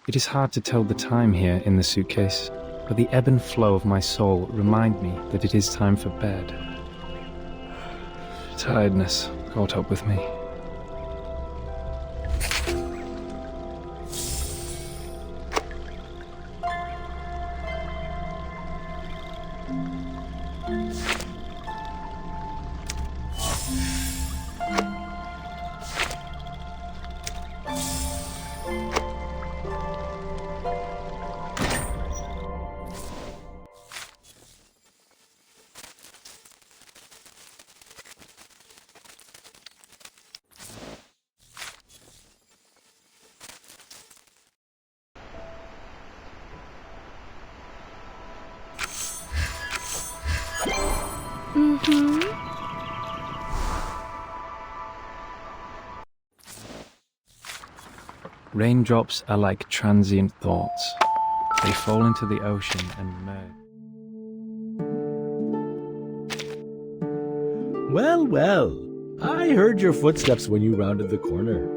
It is hard to tell the time here in the suitcase, but the ebb and flow of my soul remind me that it is time for bed. Tiredness caught up with me. Raindrops are like transient thoughts. They fall into the ocean and merge. Well, well, I heard your footsteps when you rounded the corner.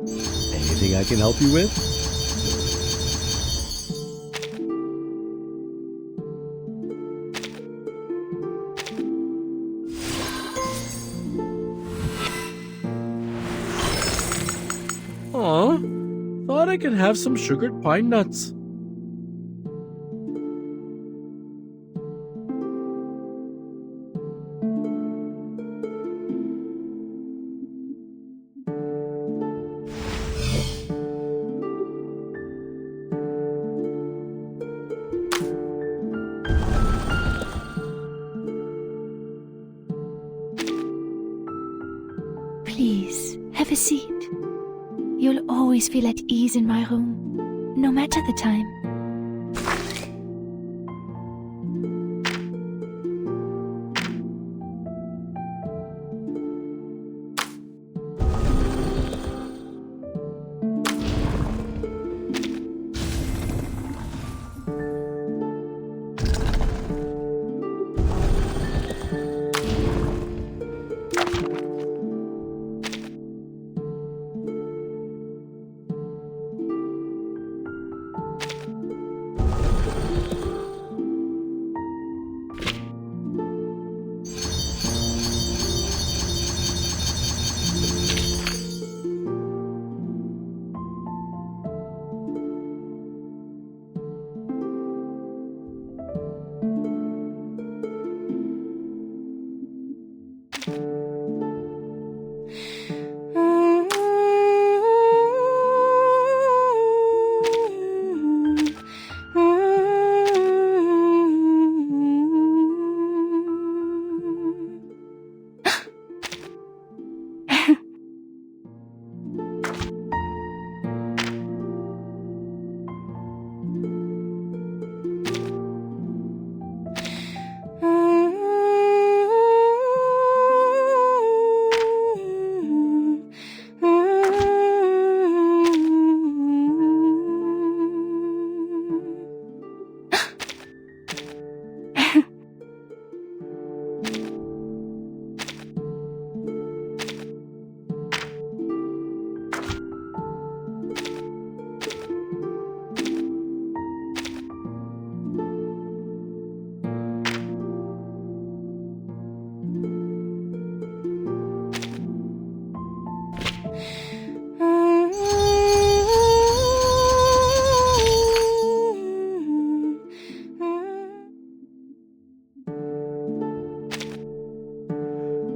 Anything I can help you with? Aw, thought I could have some sugared pine nuts. Please, have a seat. You'll always feel at ease in my room, no matter the time.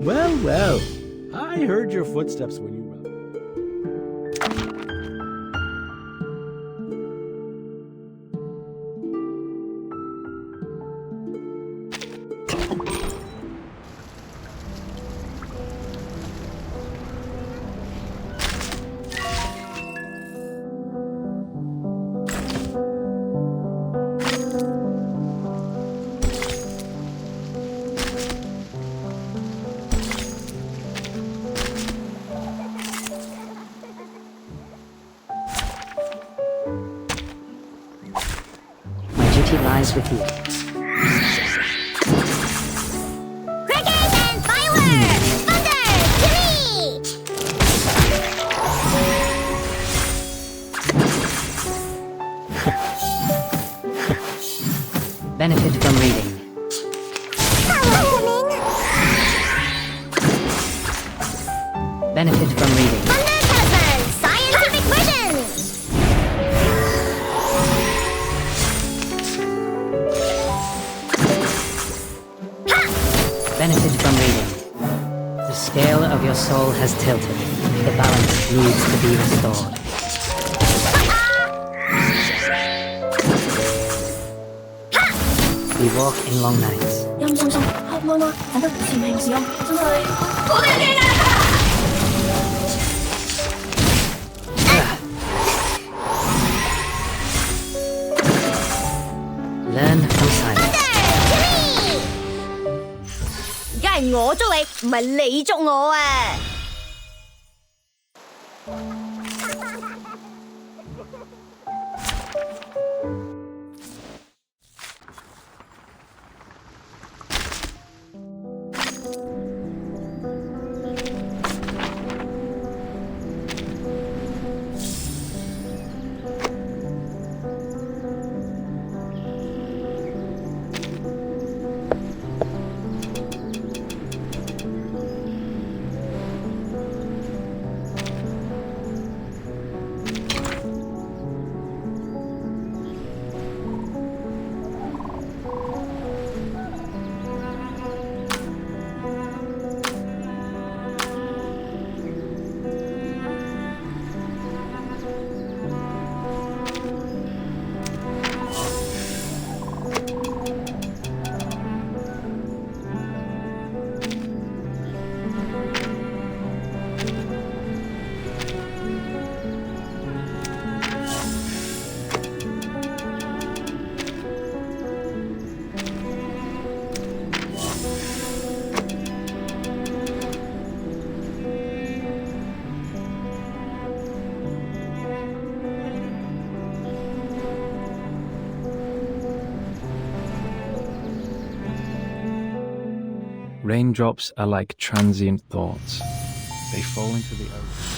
Well, well, I heard your footsteps when you rounded. Duty lies with you. Crickets and fireworks! Thunder! To me! Benefit from reading. Thunder Talisman, scientific version. Benefit from reading. The scale of your soul has tilted. The balance needs to be restored. We walk in long nights. Learn from silence. 梗係我捉你，唔係你捉我啊！ Raindrops are like transient thoughts. They fall into the ocean.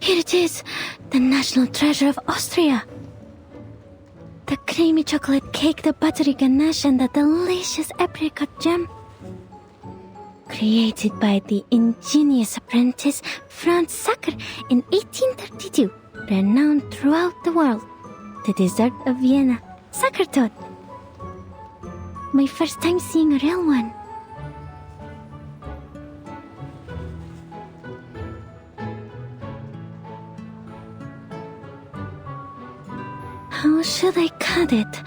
Here it is, the national treasure of Austria. The creamy chocolate cake, the buttery ganache, and the delicious apricot jam. Created by the ingenious apprentice Franz Sacker in 1832, renowned throughout the world. The dessert of Vienna, Sackertod. My first time seeing a real one. How should I cut it?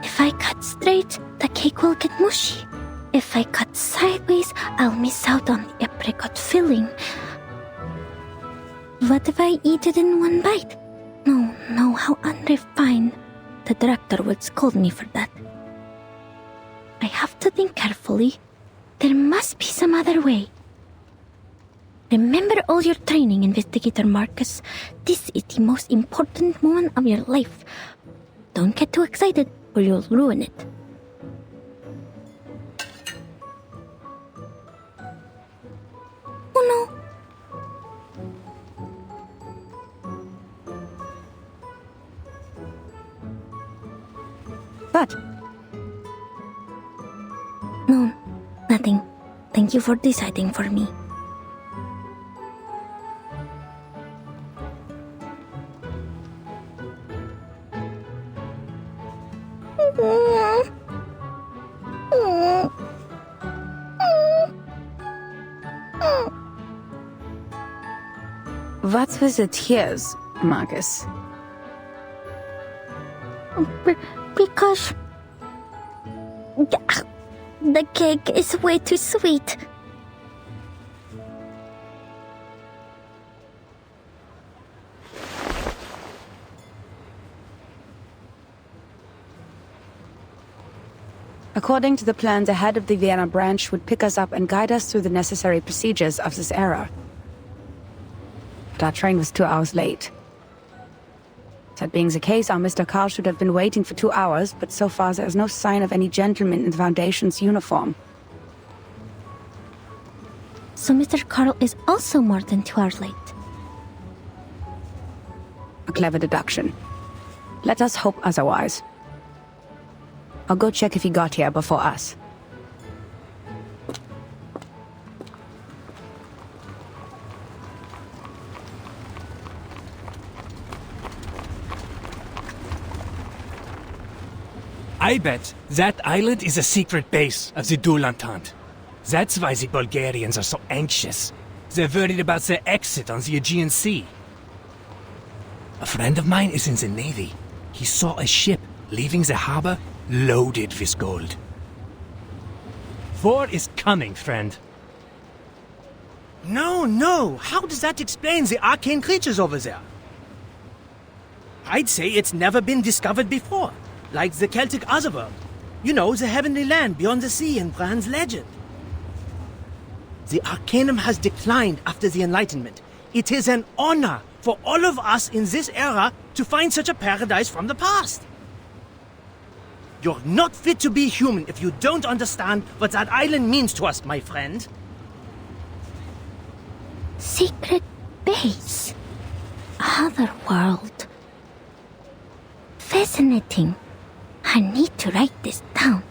If If I cut straight, the cake will get mushy. If I cut sideways, I'll miss out on the apricot filling. What if I eat it in one bite? No, how unrefined. The director would scold me for that. I have to think carefully. There must be some other way. Remember all your training, Investigator Marcus. This is the most important moment of your life. Don't get too excited or you'll ruin it. Oh no. What? No, nothing. Thank you for deciding for me. What's with the tears, Marcus? Because the cake is way too sweet. According to the plan, the head of the Vienna branch would pick us up and guide us through the necessary procedures of this era. But our train was 2 hours late. That being the case, our Mr. Carl should have been waiting for 2 hours, but so far there is no sign of any gentleman in the Foundation's uniform. So Mr. Carl is also more than 2 hours late. A clever deduction. Let us hope otherwise. I'll go check if he got here before us. I bet that island is a secret base of the Dual Entente. That's why the Bulgarians are so anxious. They're worried about their exit on the Aegean Sea. A friend of mine is in the Navy. He saw a ship leaving the harbor loaded with gold. War is coming, friend. No. How does that explain the arcane creatures over there? I'd say it's never been discovered before. Like the Celtic Otherworld. You know, the heavenly land beyond the sea in Bran's legend. The Arcanum has declined after the Enlightenment. It is an honor for all of us in this era to find such a paradise from the past. You're not fit to be human if you don't understand what that island means to us, my friend. Secret base. Other world. Fascinating. I need to write this down.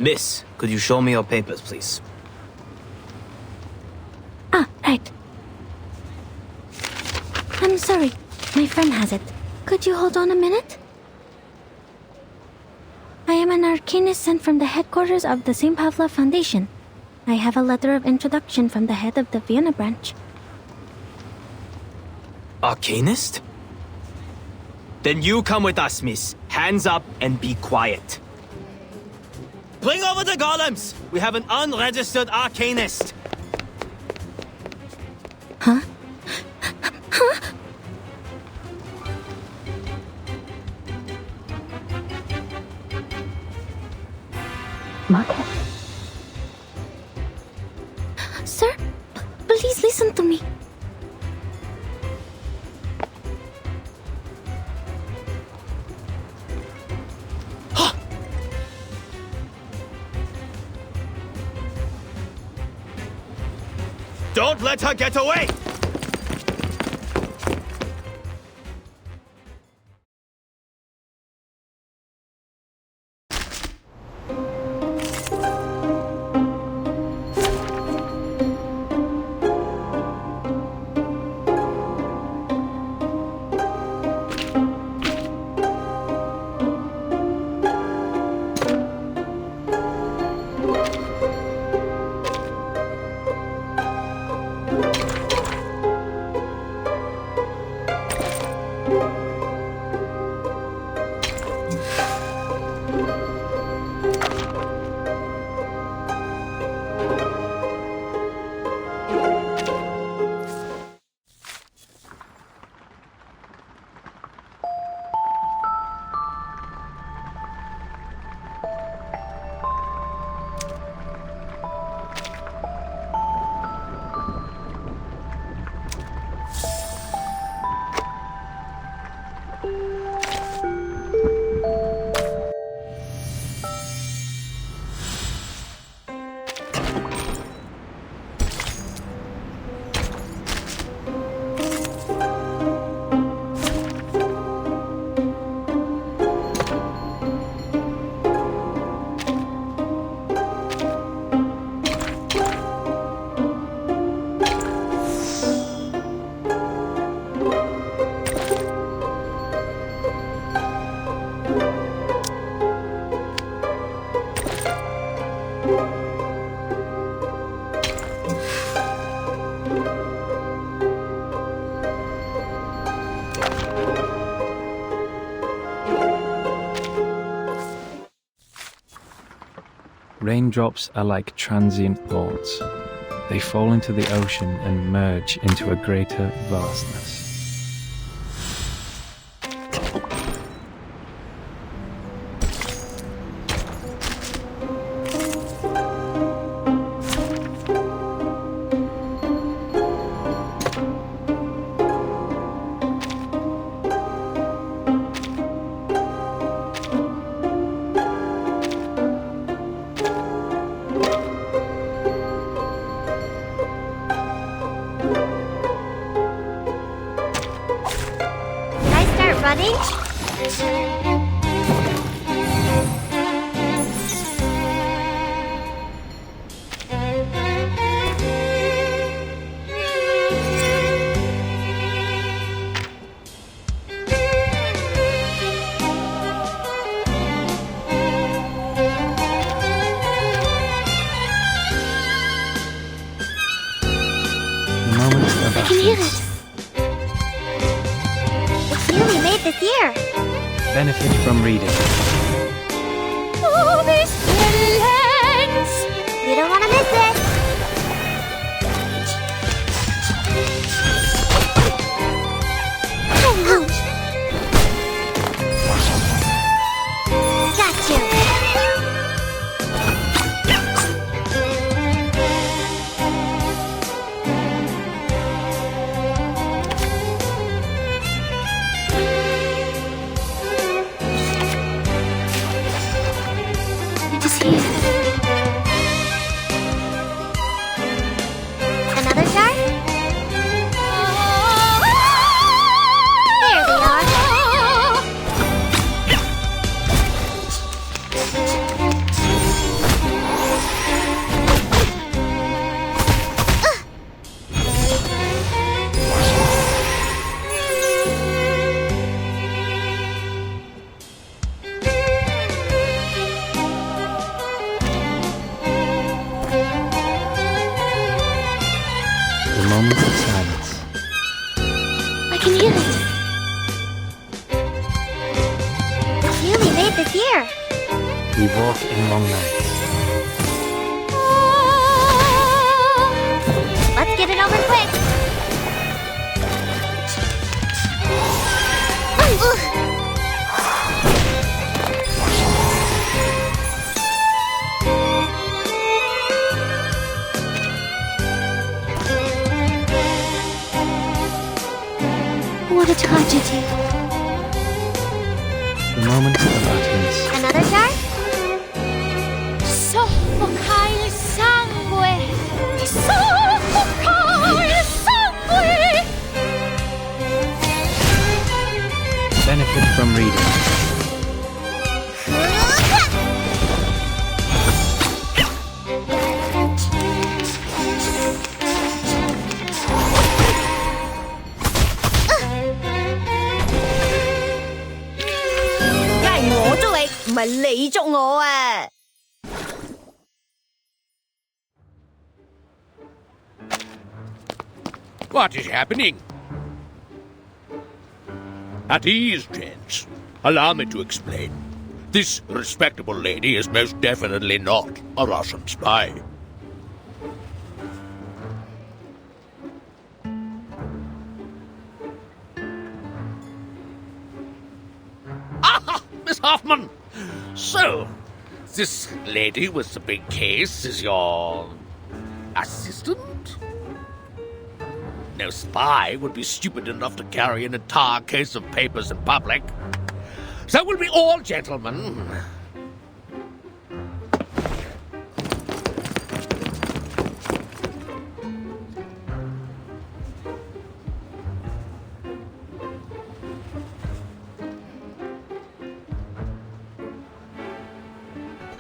Miss, could you show me your papers, please? Ah, right. I'm sorry. My friend has it. Could you hold on a minute? I am an arcanist sent from the headquarters of the St. Pavlov Foundation. I have a letter of introduction from the head of the Vienna branch. Arcanist? Then you come with us, miss. Hands up and be quiet. Bring over the golems! We have an unregistered arcanist! Huh? Marcus? Sir, please listen to me. Don't let her get away! Raindrops are like transient thoughts. They fall into the ocean and merge into a greater vastness. Running? The moment of I can hear it. absence. Newly made this year. Benefit from reading. Oh, this brilliance! You don't want to miss it. Ouch! Got you. It is here. Another star? There they are. The moment of silence. I can hear it. It's newly made this year. We walk in long nights. Let's get it over quick. What a tragedy. The moment of utterance. Another star? Soffoca il sangue! Soffoca il sangue! Benefit from reading. What is happening? At ease, gents. Allow me to explain. This respectable lady is most definitely not a Russian spy. Ah, Miss Hoffman! So, this lady with the big case is your assistant? no spy would be stupid enough to carry an entire case of papers in public. So we'll be all gentlemen.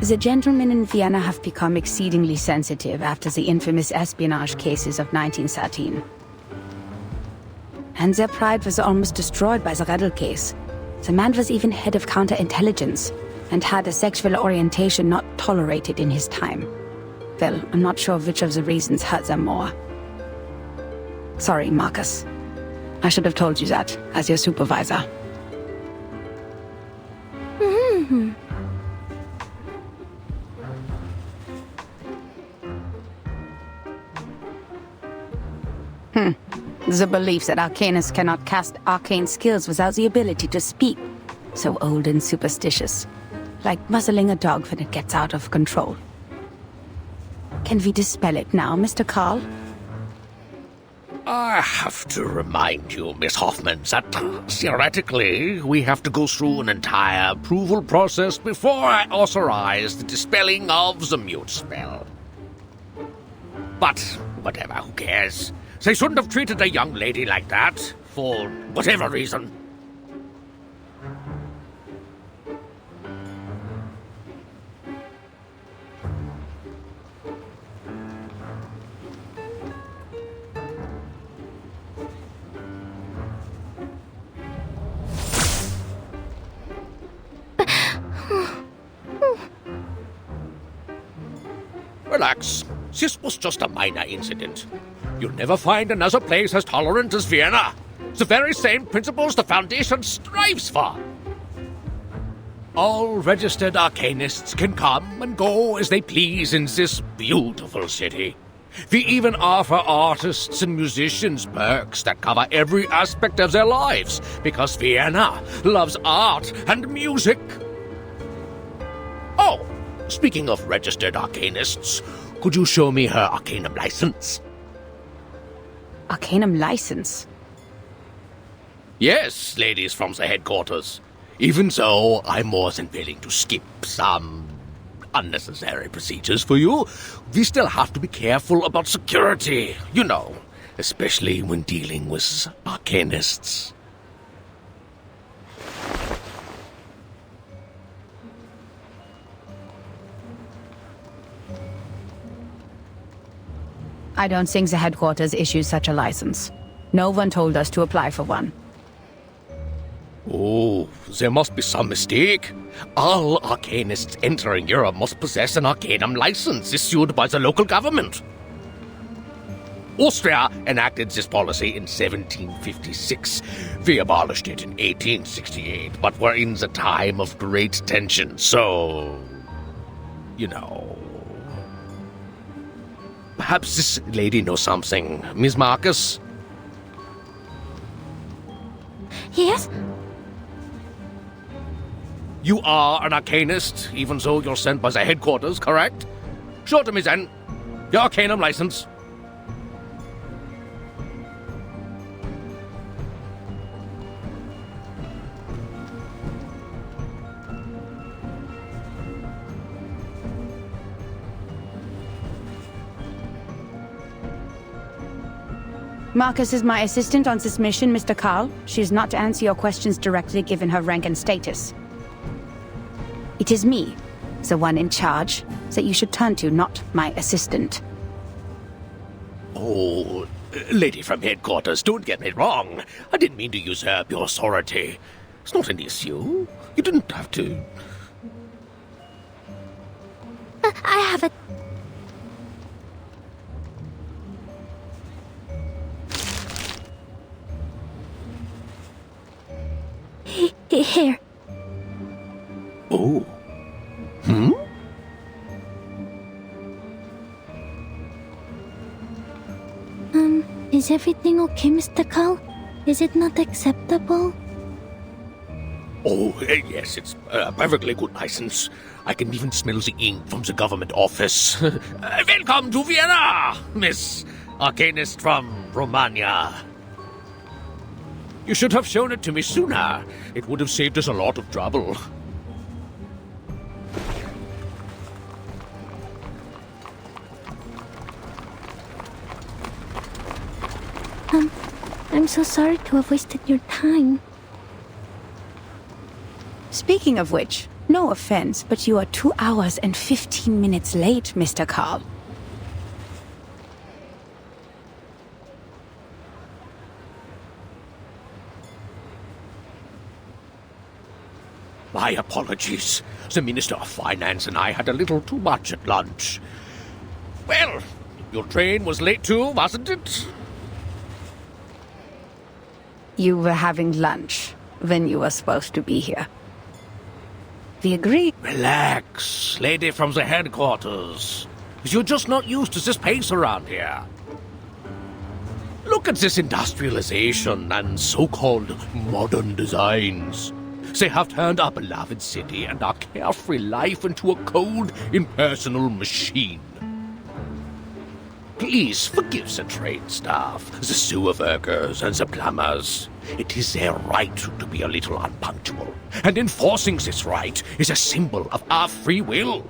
The gentlemen in Vienna have become exceedingly sensitive after the infamous espionage cases of 1913. And their pride was almost destroyed by the Redl case. The man was even head of counterintelligence and had a sexual orientation not tolerated in his time. Well, I'm not sure which of the reasons hurt them more. Sorry, Marcus. I should have told you that, as your supervisor. The belief that arcanists cannot cast arcane skills without the ability to speak. So old and superstitious. Like muzzling a dog when it gets out of control. Can we dispel it now, Mr. Carl? I have to remind you, Miss Hoffman, that theoretically we have to go through an entire approval process before I authorize the dispelling of the mute spell. But whatever, who cares? They shouldn't have treated a young lady like that, for whatever reason. Relax. This was just a minor incident. You'll never find another place as tolerant as Vienna. The very same principles the Foundation strives for. All registered arcanists can come and go as they please in this beautiful city. We even offer artists and musicians perks that cover every aspect of their lives, because Vienna loves art and music. Oh, speaking of registered arcanists, could you show me her arcanum license? Arcanum license? Yes, ladies from the headquarters. Even so, I'm more than willing to skip some unnecessary procedures for you. We still have to be careful about security, you know, especially when dealing with arcanists. I don't think the headquarters issues such a license. No one told us to apply for one. Oh, there must be some mistake. All arcanists entering Europe must possess an arcanum license issued by the local government. Austria enacted this policy in 1756. We abolished it in 1868, but we're in the time of great tension, so... you know... Perhaps this lady knows something. Miss Marcus? Yes? You are an arcanist, even though you're sent by the headquarters, correct? Show to me then. Your arcanum license. Marcus is my assistant on this mission, Mr. Carl. She is not to answer your questions directly given her rank and status. It is me, the one in charge, that you should turn to, not my assistant. Oh, lady from headquarters, don't get me wrong. I didn't mean to usurp your authority. It's not an issue. You didn't have to. I have a... Here. Oh. Hmm? Is everything okay, Mr. Carl? Is it not acceptable? Oh, yes, it's a perfectly good license. I can even smell the ink from the government office. Welcome to Vienna, Miss Arcanist from Romagna. You should have shown it to me sooner. It would have saved us a lot of trouble. I'm so sorry to have wasted your time. Speaking of which, no offense, but you are 2 hours and 15 minutes late, Mr. Carl. My apologies. The Minister of Finance and I had a little too much at lunch. Well, your train was late too, wasn't it? You were having lunch when you were supposed to be here. We agree. Relax, lady from the headquarters. You're just not used to this pace around here. Look at this industrialization and so-called modern designs. They have turned our beloved city and our carefree life into a cold, impersonal machine. Please forgive the train staff, the sewer workers, and the plumbers. It is their right to be a little unpunctual, and enforcing this right is a symbol of our free will.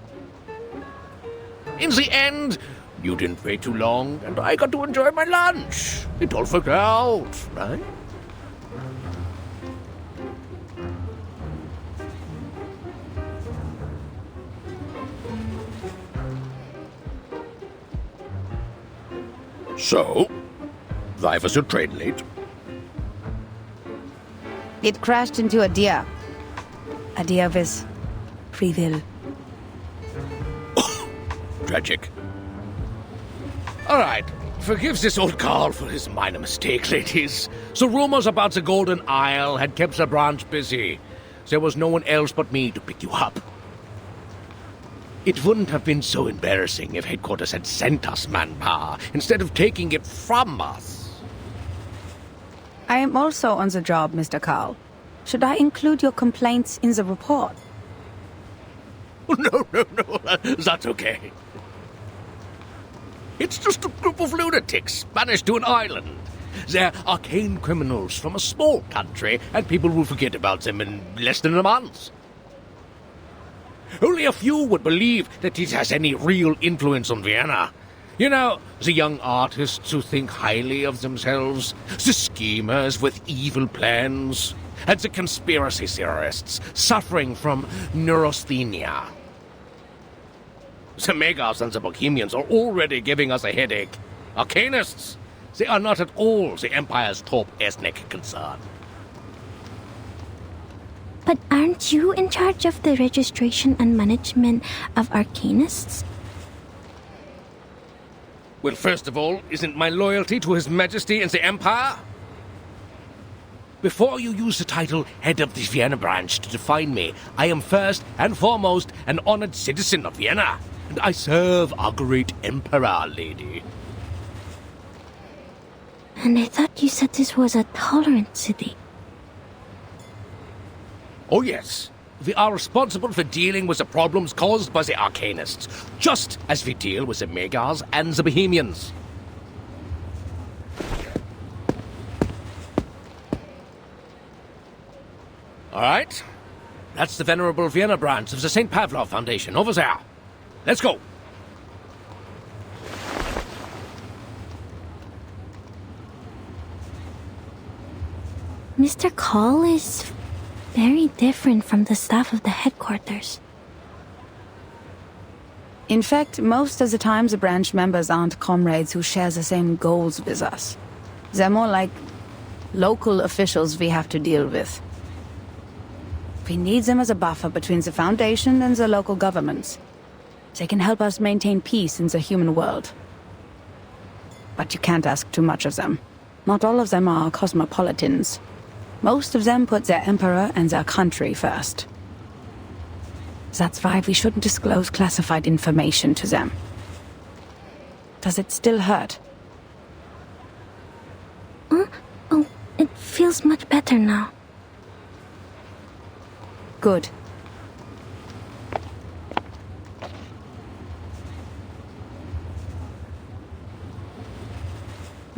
In the end, you didn't wait too long, and I got to enjoy my lunch. It all worked out, right? So, why was your train late? It crashed into a deer. A deer with free will. Tragic. All right, forgive this old Carl for his minor mistake, ladies. The rumors about the Golden Isle had kept the branch busy. There was no one else but me to pick you up. It wouldn't have been so embarrassing if headquarters had sent us manpower instead of taking it from us. I am also on the job, Mr. Carl. Should I include your complaints in the report? No, that's okay. It's just a group of lunatics banished to an island. They're arcane criminals from a small country, and people will forget about them in less than a month. Only a few would believe that it has any real influence on Vienna. You know, the young artists who think highly of themselves, the schemers with evil plans, and the conspiracy theorists suffering from neurasthenia. The Megars and the Bohemians are already giving us a headache. Arcanists, they are not at all the Empire's top ethnic concern. But aren't you in charge of the registration and management of Arcanists? Well, first of all, isn't my loyalty to His Majesty and the Empire? Before you use the title Head of the Vienna Branch to define me, I am first and foremost an honored citizen of Vienna, and I serve our great Emperor, lady. And I thought you said this was a tolerant city. Oh yes, we are responsible for dealing with the problems caused by the Arcanists, just as we deal with the Megars and the Bohemians. All right, that's the Venerable Vienna branch of the St. Pavlov Foundation over there. Let's go. Mr. Call is very different from the staff of the headquarters. In fact, most of the time the branch members aren't comrades who share the same goals with us. They're more like local officials we have to deal with. We need them as a buffer between the Foundation and the local governments. They can help us maintain peace in the human world. But you can't ask too much of them. Not all of them are cosmopolitans. Most of them put their emperor and their country first. That's why we shouldn't disclose classified information to them. Does it still hurt? Oh, it feels much better now. Good.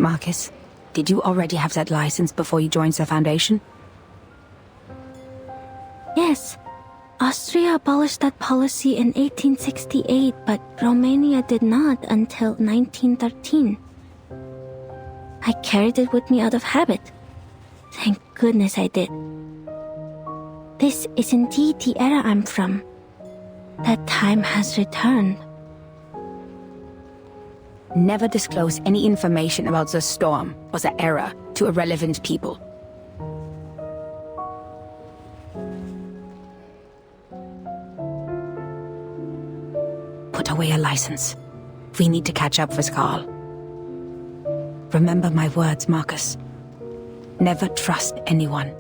Marcus, did you already have that license before you joined the Foundation? Yes. Austria abolished that policy in 1868, but Romania did not until 1913. I carried it with me out of habit. Thank goodness I did. This is indeed the era I'm from. That time has returned. Never disclose any information about the storm or the era to irrelevant people. Put away your license. We need to catch up with Carl. Remember my words, Marcus. Never trust anyone,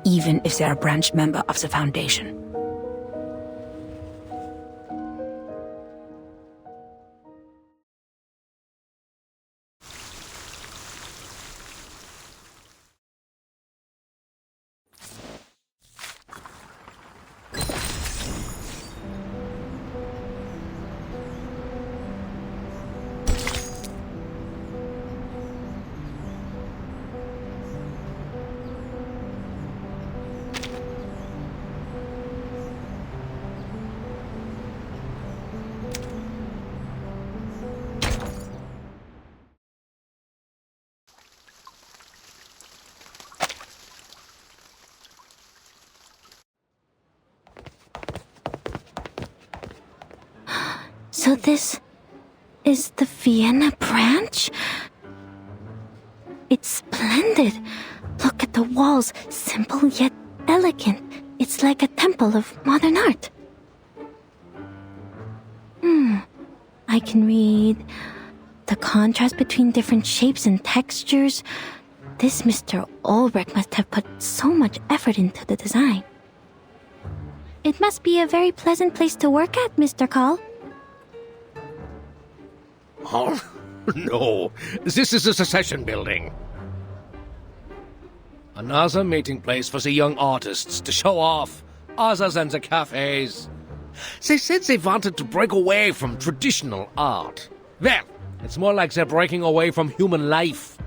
even if they're a branch member of the Foundation. So this is the Vienna branch? It's splendid. Look at the walls, simple yet elegant. It's like a temple of modern art. I can read the contrast between different shapes and textures. This Mr. Ulrich must have put so much effort into the design. It must be a very pleasant place to work at, Mr. Call. Oh, no. This is a secession building. Another meeting place for the young artists to show off, other than the cafes. They said they wanted to break away from traditional art. Well, it's more like they're breaking away from human life.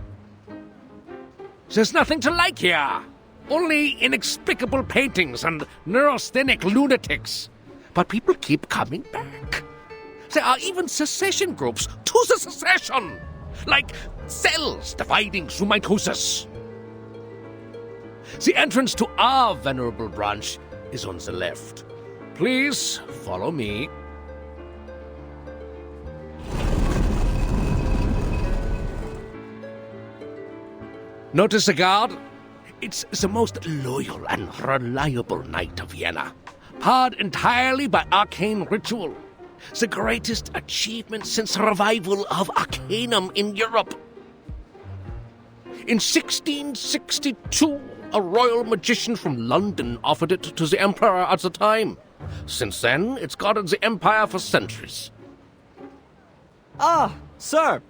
There's nothing to like here. Only inexplicable paintings and neurasthenic lunatics. But people keep coming back. There are even secession groups to the secession, like cells dividing through mitosis. The entrance to our venerable branch is on the left. Please follow me. Notice the guard? It's the most loyal and reliable knight of Vienna, powered entirely by arcane ritual. The greatest achievement since the revival of Arcanum in Europe. In 1662, a royal magician from London offered it to the emperor at the time. Since then, it's guarded the empire for centuries. Ah, sir!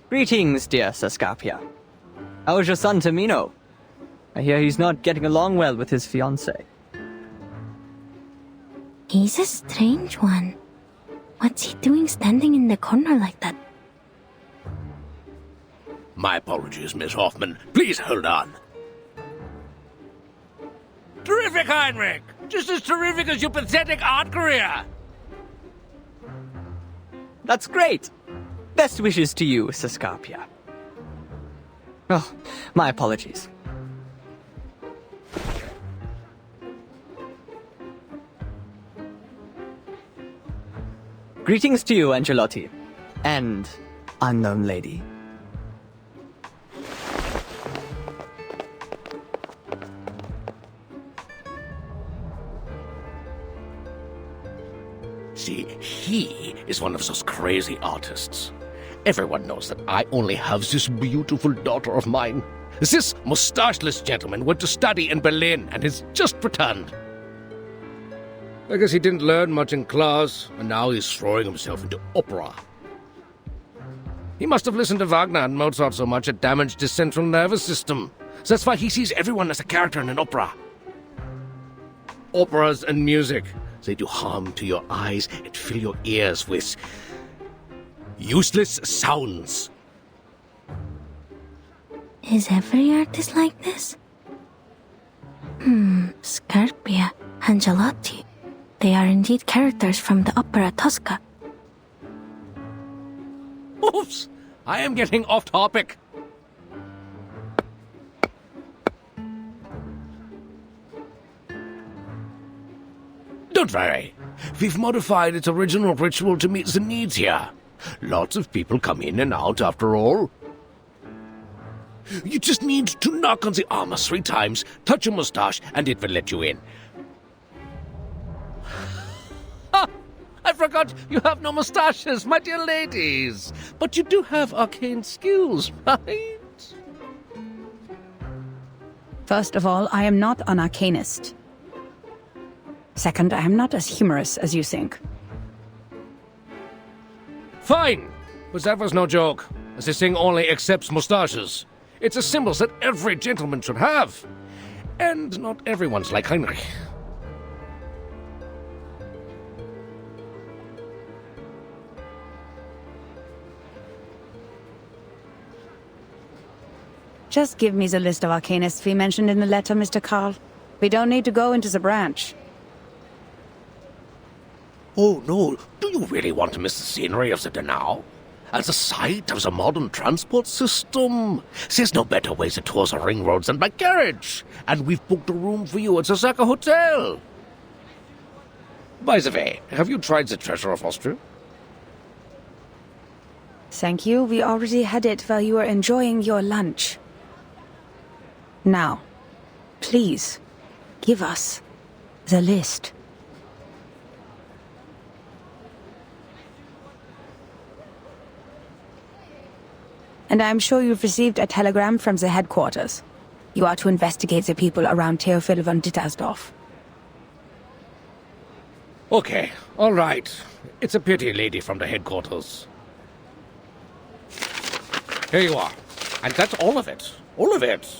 Greetings, dear Sascapia. How is your son Tamino? I hear he's not getting along well with his fiancée. He's a strange one. What's he doing standing in the corner like that? My apologies, Miss Hoffman. Please hold on. Terrific, Heinrich! Just as terrific as your pathetic art career! That's great! Best wishes to you, Sascapia. Oh, my apologies. Greetings to you, Angelotti. And unknown lady. See, he is one of those crazy artists. Everyone knows that I only have this beautiful daughter of mine. This mustacheless gentleman went to study in Berlin and has just returned. I guess he didn't learn much in class, and now he's throwing himself into opera. He must have listened to Wagner and Mozart so much it damaged his central nervous system. That's why he sees everyone as a character in an opera. operas and music. They do harm to your eyes and fill your ears with useless sounds. Is every artist like this? Scarpia, Angelotti. They are indeed characters from the opera Tosca. Oops! I am getting off topic. Don't worry. We've modified its original ritual to meet the needs here. Lots of people come in and out after all. You just need to knock on the armor 3 times, touch your mustache, and it will let you in. Ha! I forgot you have no mustaches, my dear ladies. But you do have arcane skills, right? First of all, I am not an arcanist. Second, I am not as humorous as you think. Fine! But that was no joke. This thing only accepts mustaches. It's a symbol that every gentleman should have. And not everyone's like Heinrich. Just give me the list of arcanists we mentioned in the letter, Mr. Carl. We don't need to go into the branch. Oh no, do you really want to miss the scenery of the Donau? As a site of the modern transport system? There's no better way to tour the ring roads than by carriage. And we've booked a room for you at the Sacker Hotel. By the way, have you tried the treasure of Austria? Thank you. We already had it while you were enjoying your lunch. Now, please, give us the list. And I'm sure you've received a telegram from the headquarters. You are to investigate the people around Theophil von Dittersdorf. Okay, all right. It's a pity, lady from the headquarters. Here you are. And that's all of it. All of it.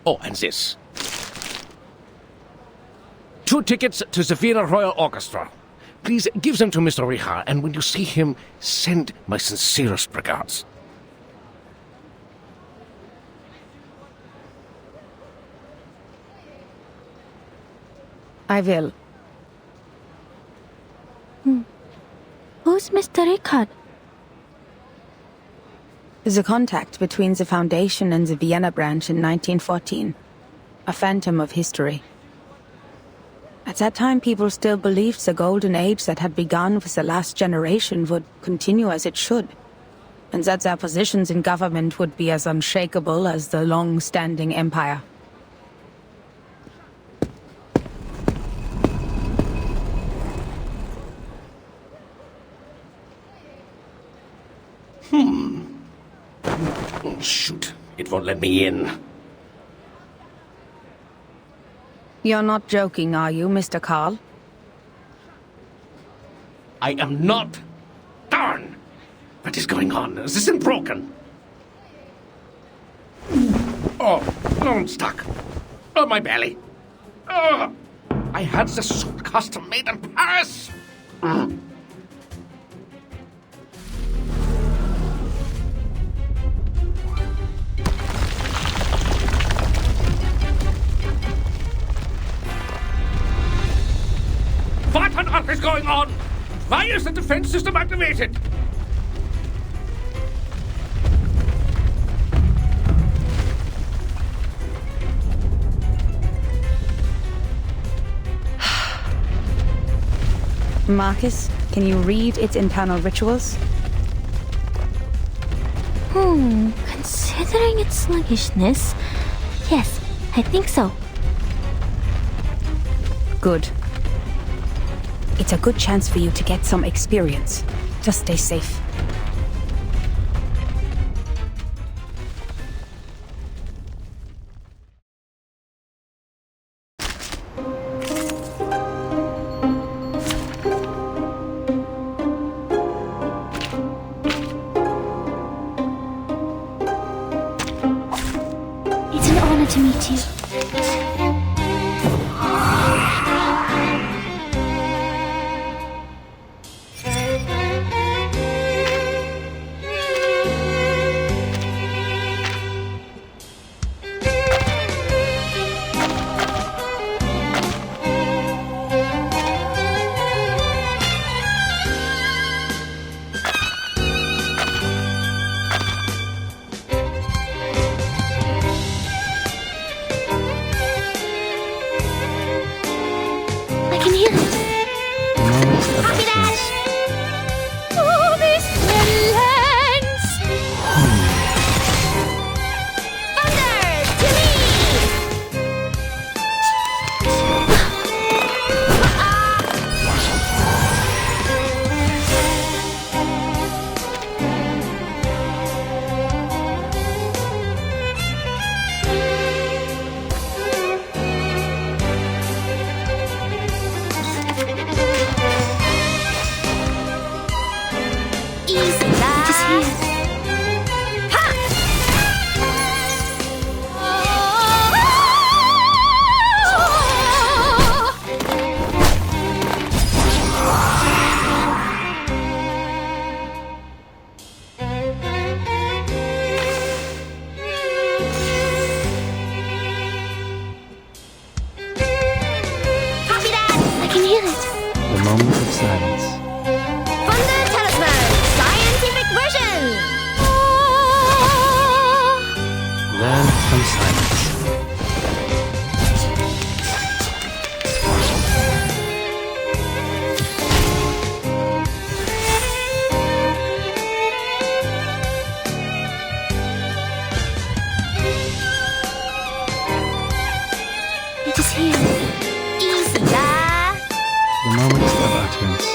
Oh, and this. 2 tickets to the Vienna Royal Orchestra. Please give them to Mr. Richard, and when you see him, send my sincerest regards. I will. Who's Mr. Richard? The contact between the Foundation and the Vienna branch in 1914. A phantom of history. At that time, people still believed the golden age that had begun with the last generation would continue as it should, and that their positions in government would be as unshakable as the long-standing empire. Oh, shoot. It won't let me in. You're not joking, are you, Mr. Carl? I am not. Darn! What is going on? Is this thing broken? Oh, I'm stuck. Oh, my belly. Oh, I had this suit custom made in Paris. What on earth is going on? Why is the defense system activated? Marcus, can you read its internal rituals? Considering its sluggishness, yes, I think so. Good. It's a good chance for you to get some experience. Just stay safe. It's an honor to meet you. The moment of silence. Thunder Talisman, scientific version. Learn from silence. It is here. Easy lah. The moment of utterance.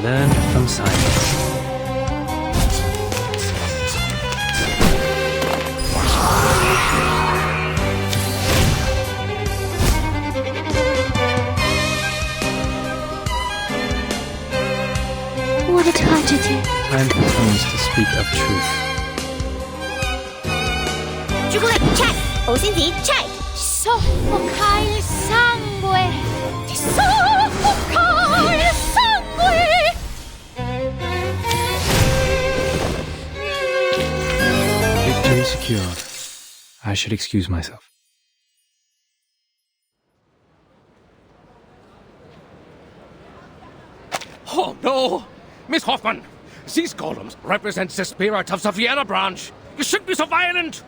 Learn from silence. What a tragedy. Time for tongues to speak of truth. 朱古力 check， 保鮮紙 check。 Soffocare il sangue. Soffocare il sangue. Victory secured. I should excuse myself. Oh, no! Miss Hoffman! These golems represent the spirit of the Vienna branch! You shouldn't be so violent!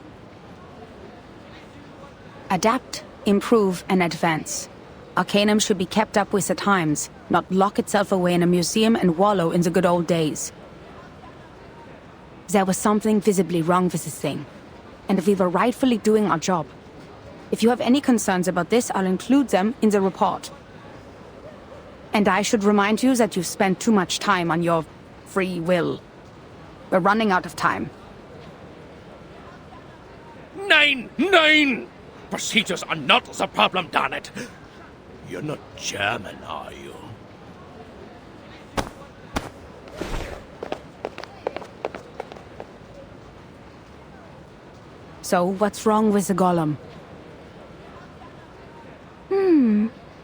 Adapt, improve, and advance. Arcanum should be kept up with the times, not lock itself away in a museum and wallow in the good old days. There was something visibly wrong with this thing, and we were rightfully doing our job. If you have any concerns about this, I'll include them in the report. And I should remind you that you've spent too much time on your free will. We're running out of time. Nine! Procedures are not the problem, darn it! You're not German, are you? So, what's wrong with the golem?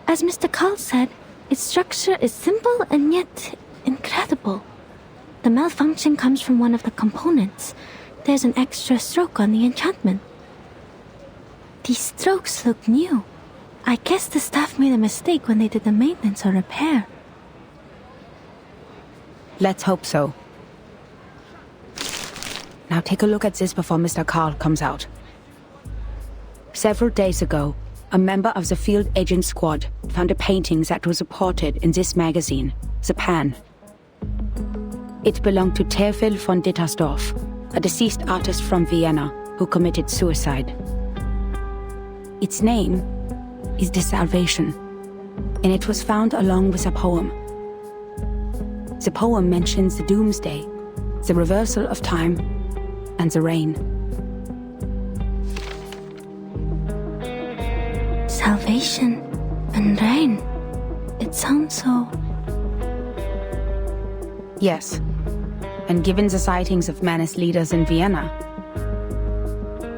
As Mr. Carl said, its structure is simple and yet incredible. The malfunction comes from one of the components. There's an extra stroke on the enchantment. These strokes look new. I guess the staff made a mistake when they did the maintenance or repair. Let's hope so. Now take a look at this before Mr. Carl comes out. Several days ago, a member of the field agent squad found a painting that was reported in this magazine, The Pan. It belonged to Theophil von Dittersdorf, a deceased artist from Vienna who committed suicide. Its name is The Salvation, and it was found along with a poem. The poem mentions the doomsday, the reversal of time, and the rain. Salvation and rain. It sounds so... Yes, and given the sightings of Manus leaders in Vienna,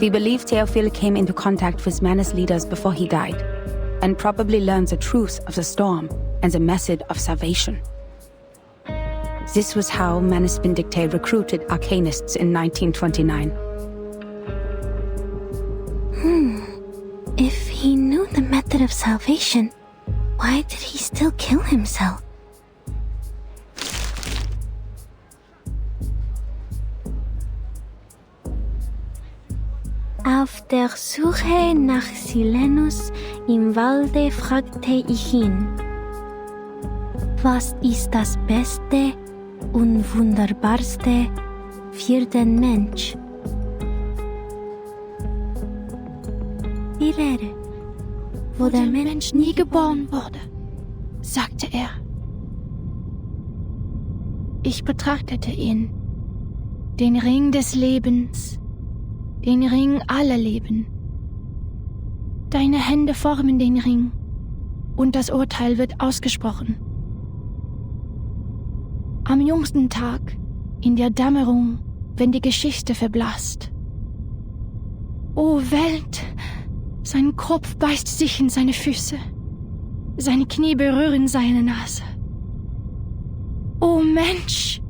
we believe Theophil came into contact with Manus leaders before he died, and probably learned the truth of the storm and the method of salvation. This was how Manus Vindicte recruited arcanists in 1929. If he knew the method of salvation, why did he still kill himself? Auf der Suche nach Silenus im Walde fragte ich ihn, was ist das Beste und Wunderbarste für den Mensch? Die Lehre, wo der Mensch nie geboren wurde, sagte er. Ich betrachtete ihn, den Ring des Lebens, den Ring aller Leben. Deine Hände formen den Ring, und das Urteil wird ausgesprochen. Am jüngsten Tag, in der Dämmerung, wenn die Geschichte verblasst. O Welt, sein Kopf beißt sich in seine Füße, seine Knie berühren seine Nase. O Mensch,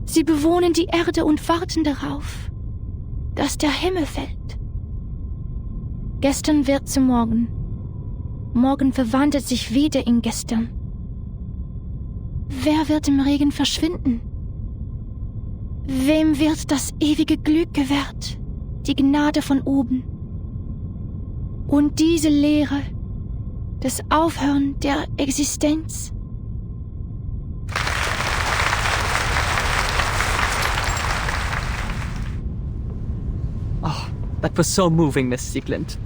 sie bewohnen die Erde und warten darauf, dass der Himmel fällt. Gestern wird zu morgen. Morgen verwandelt sich wieder in gestern. Wer wird im Regen verschwinden? Wem wird das ewige Glück gewährt, die Gnade von oben? Und diese Lehre, das Aufhören der Existenz? Oh, that was so moving, Miss Sieglund.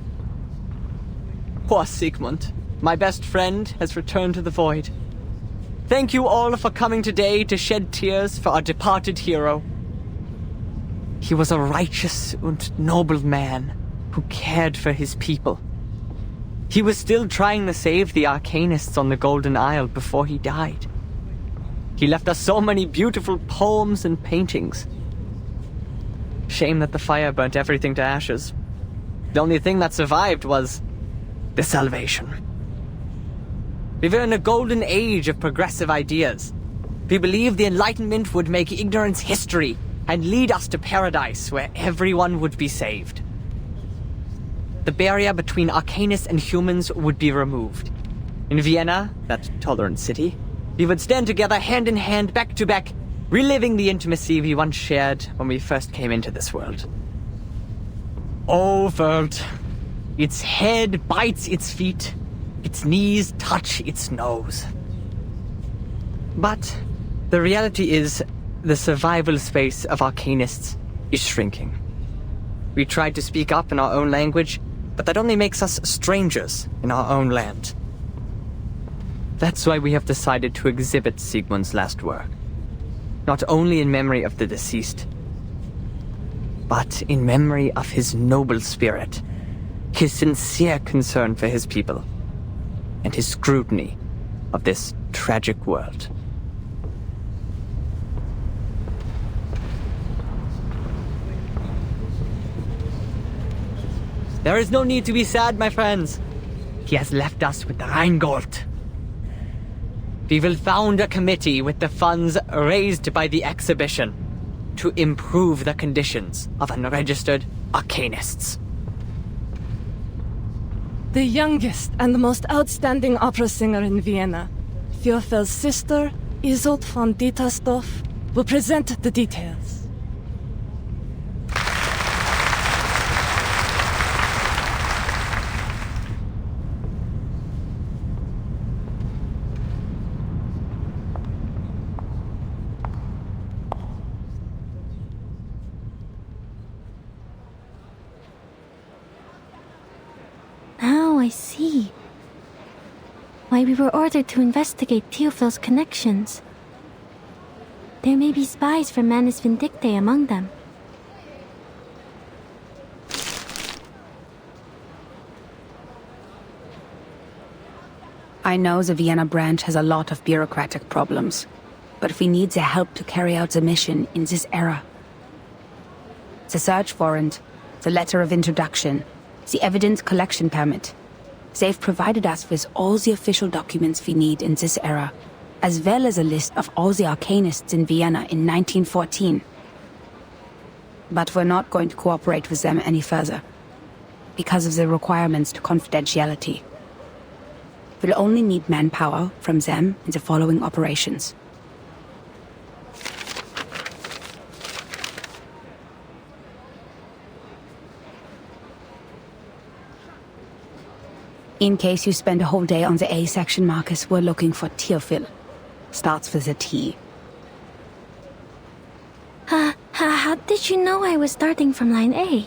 Poor Sigmund, my best friend, has returned to the void. Thank you all for coming today to shed tears for our departed hero. He was a righteous and noble man who cared for his people. He was still trying to save the Arcanists on the Golden Isle before he died. He left us so many beautiful poems and paintings. Shame that the fire burnt everything to ashes. The only thing that survived was the salvation. We were in a golden age of progressive ideas. We believed the Enlightenment would make ignorance history and lead us to paradise where everyone would be saved. The barrier between Arcanists and humans would be removed. In Vienna, that tolerant city, we would stand together hand in hand, back to back, reliving the intimacy we once shared when we first came into this world. Oh, world. Its head bites its feet. Its knees touch its nose. But the reality is, the survival space of Arcanists is shrinking. We tried to speak up in our own language, but that only makes us strangers in our own land. That's why we have decided to exhibit Sigmund's last work. Not only in memory of the deceased, but in memory of his noble spirit, his sincere concern for his people, and his scrutiny of this tragic world. There is no need to be sad, my friends. He has left us with the Rheingold. We will found a committee with the funds raised by the exhibition to improve the conditions of unregistered Arcanists. The youngest and the most outstanding opera singer in Vienna, Theophel's sister, Isolde von Dietersdorf, will present the details. I see. Why we were ordered to investigate Theophel's connections. There may be spies from Manus Vindictae among them. I know the Vienna branch has a lot of bureaucratic problems, but we need the help to carry out the mission in this era. The search warrant, the letter of introduction, the evidence collection permit. They've provided us with all the official documents we need in this era, as well as a list of all the Arcanists in Vienna in 1914. But we're not going to cooperate with them any further, because of the requirements to confidentiality. We'll only need manpower from them in the following operations. In case you spend a whole day on the A section, Marcus, we're looking for Theophil. Starts with a T. How did you know I was starting from line A?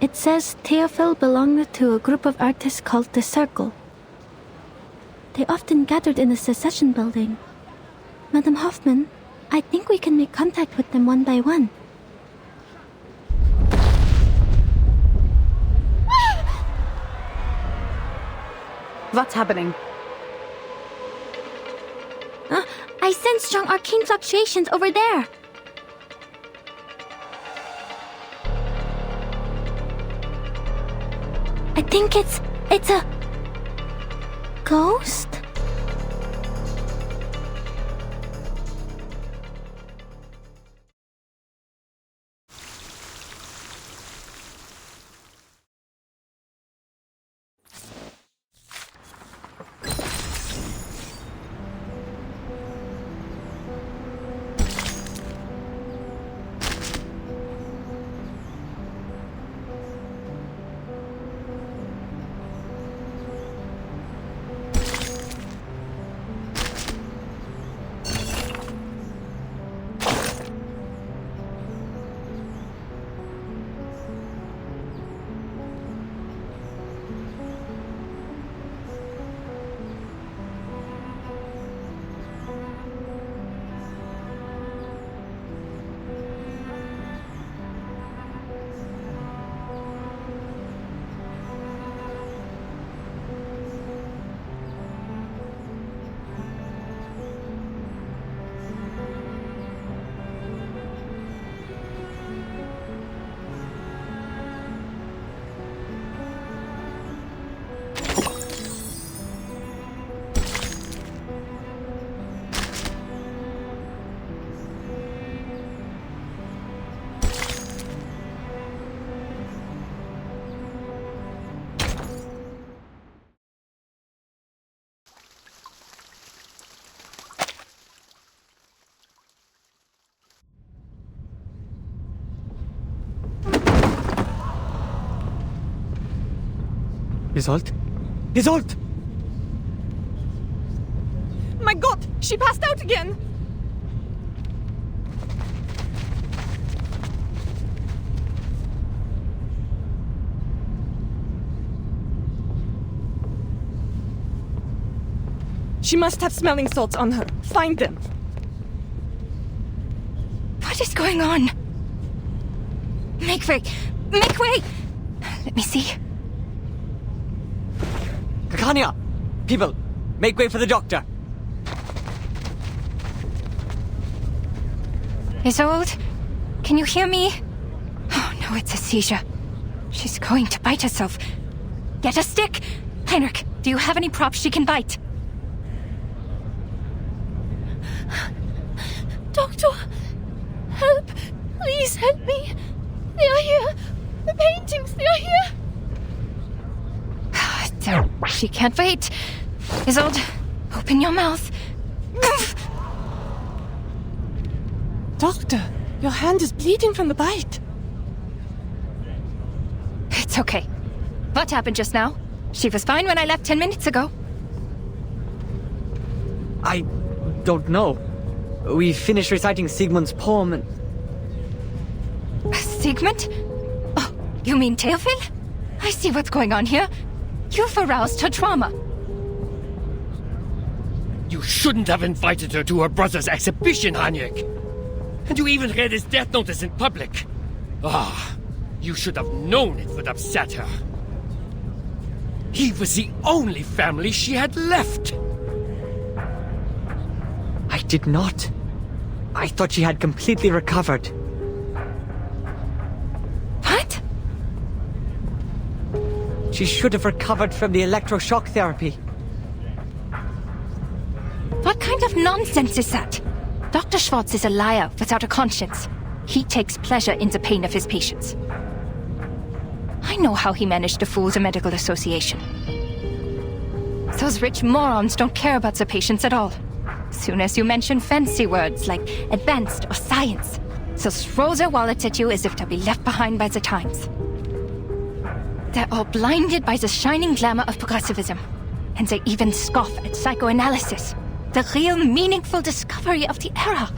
It says Theophil belonged to a group of artists called the Circle. They often gathered in the Secession building. Madam Hoffman, I think we can make contact with them one by one. What's happening? I sense strong arcane fluctuations over there. I think it's a ghost? Isolde? Isolde! My God, she passed out again. She must have smelling salts on her. Find them. What is going on? Make way! Make way! Let me see. Kakanya! People, make way for the doctor. Isolde, can you hear me? Oh no, it's a seizure. She's going to bite herself. Get a stick! Heinrich, do you have any props she can bite? Doctor, help! Please help me! They are here! The paintings, they are here! She can't wait. Isolde, open your mouth. Doctor, your hand is bleeding from the bite. It's okay. What happened just now? She was fine when I left 10 minutes ago. I don't know. We finished reciting Sigmund's poem and... Sigmund? Oh, you mean Theophil? I see what's going on here. You've aroused her trauma. You shouldn't have invited her to her brother's exhibition, Heinrich. And you even read his death notice in public. Ah, you should have known it would upset her. He was the only family she had left. I did not. I thought she had completely recovered. What? She should have recovered from the electroshock therapy. What kind of nonsense is that? Dr. Schwartz is a liar without a conscience. He takes pleasure in the pain of his patients. I know how he managed to fool the medical association. Those rich morons don't care about the patients at all. As soon as you mention fancy words like advanced or science, they'll throw their wallets at you as if they'll be left behind by the times. They're all blinded by the shining glamour of progressivism. And they even scoff at psychoanalysis, the real meaningful discovery of the era.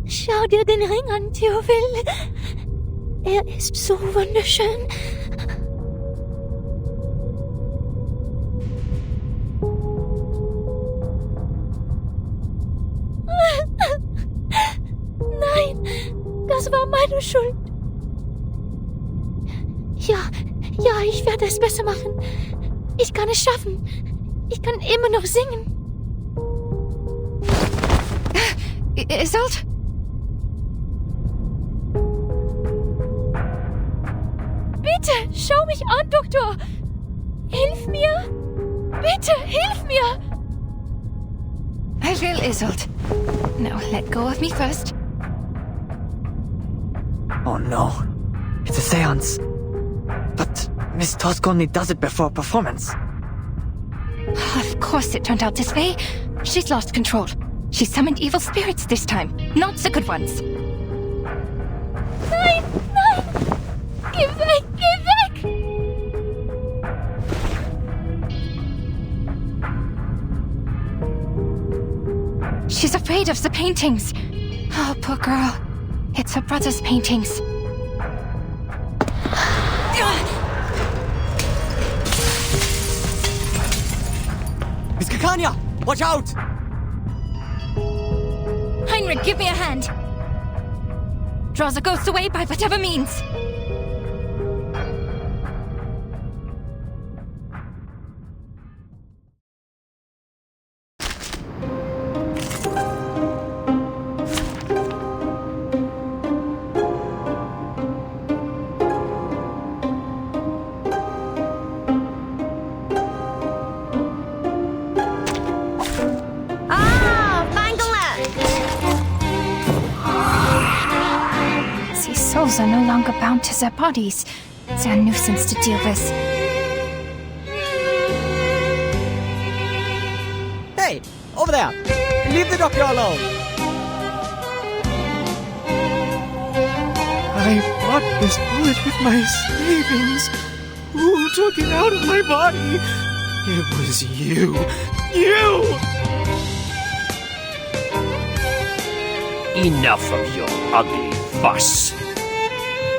Schau dir den Ring an, Theophil. Er ist so wunderschön. Nein, das war meine Schuld. Ja, ich werde es besser machen. Ich kann es schaffen. Ich kann immer noch singen. Isolde? Bitte, schau mich an, Doktor. Hilf mir. Bitte, hilf mir. I will, Isolde. Now let go of me first. Oh no. It's a seance. But Miss Tusk only does it before performance. Of course it turned out this way. She's lost control. She summoned evil spirits this time, not the good ones. Nein, nein. Geh weg, geh weg. She's afraid of the paintings. Oh, poor girl. It's her brother's paintings. Miss Kakanya! Watch out! Heinrich, give me a hand. Draw the ghost away by whatever means. Souls are no longer bound to their bodies. They're a nuisance to deal with. Hey! Over there! Leave the doctor alone! I bought this bullet with my savings. Who took it out of my body? It was you. You! Enough of your ugly fuss.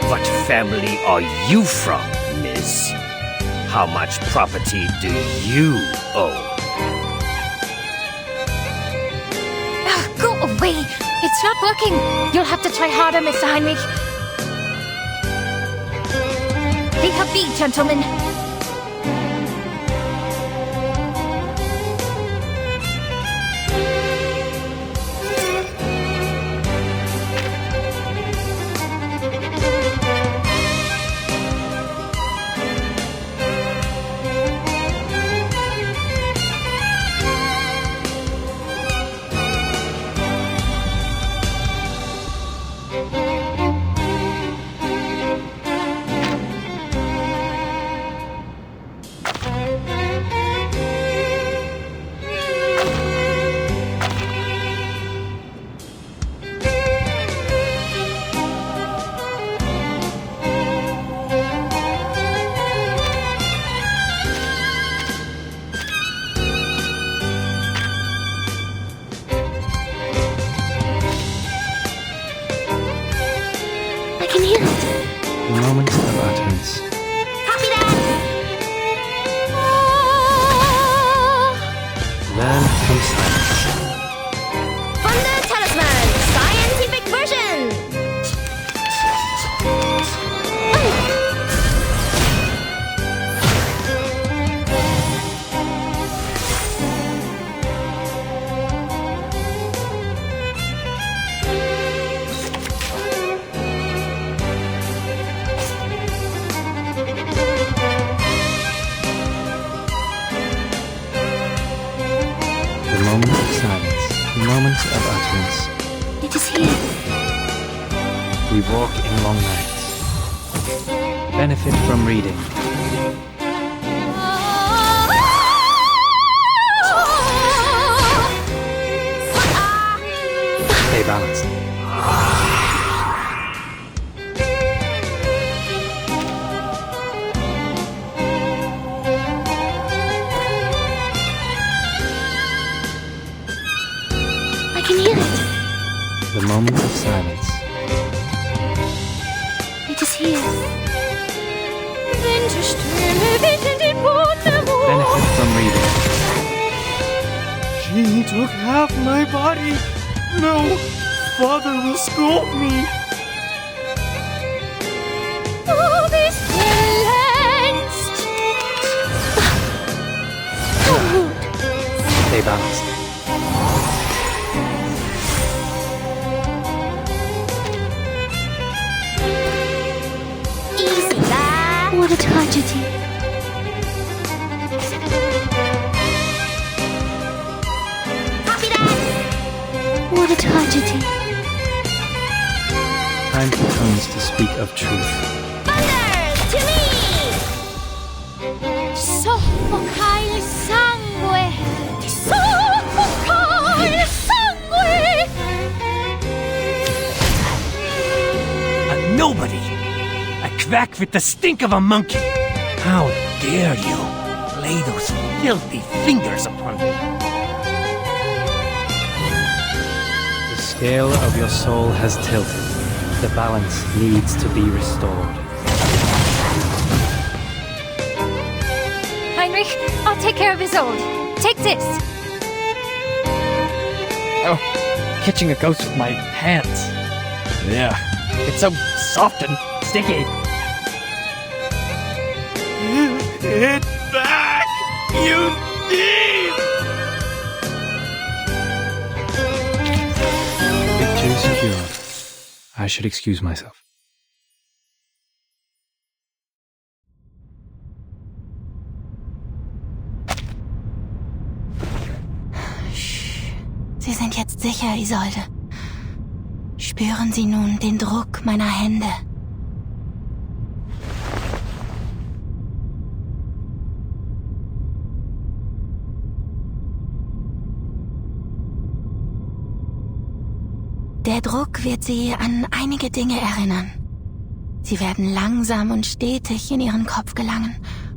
What family are you from, miss? How much property do you own? Go away! It's not working! You'll have to try harder, Mr. Heinrich. Leave her be, gentlemen. The moment of utterance. Copy that! Learn from silence. Thunder Talisman, scientific version! The moment of silence. The moment of utterance. It is here. We walk in long nights. Benefit from reading. Stay balanced. I can hear it. balance. It is here. Benefit from reading. She took half my body. No, Father will scold me. Stay balanced. Easy啦。 What a tragedy. Copy that. What a tragedy. Time for tongues to speak of truth. Thunder to me. Soffoca il sangue. Soffoca il sangue. A nobody! A quack with the stink of a monkey! How dare you lay those filthy fingers upon me? The scale of your soul has tilted. The balance needs to be restored. Heinrich, I'll take care of Isolde. Take this. Oh, catching a ghost with my hands. Yeah, it's so soft and sticky. Give it back, you thief! Victory secured. I should excuse myself. Sie sind jetzt sicher, Isolde. Spüren Sie nun den Druck meiner Hände. Der Druck wird Sie an einige Dinge erinnern. Sie werden langsam und stetig in Ihren Kopf gelangen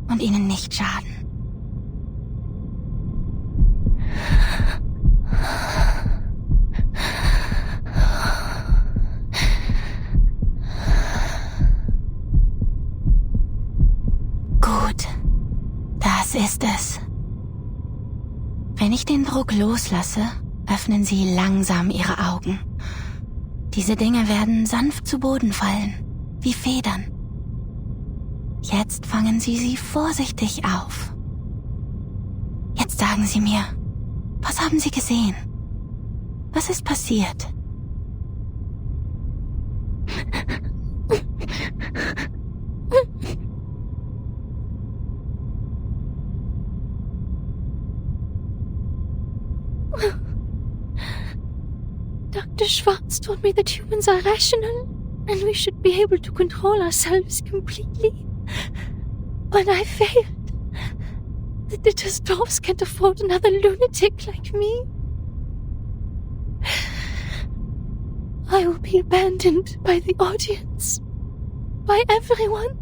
und Ihnen nicht schaden. Gut, das ist es. Wenn ich den Druck loslasse, öffnen Sie langsam Ihre Augen. Diese Dinge werden sanft zu Boden fallen, wie Federn. Jetzt fangen Sie sie vorsichtig auf. Jetzt sagen Sie mir, was haben Sie gesehen? Was ist passiert? Dr. Schwartz told me that humans are rational and we should be able to control ourselves completely. But I failed. The Dittersdorfs can't afford another lunatic like me. I will be abandoned by the audience. By everyone.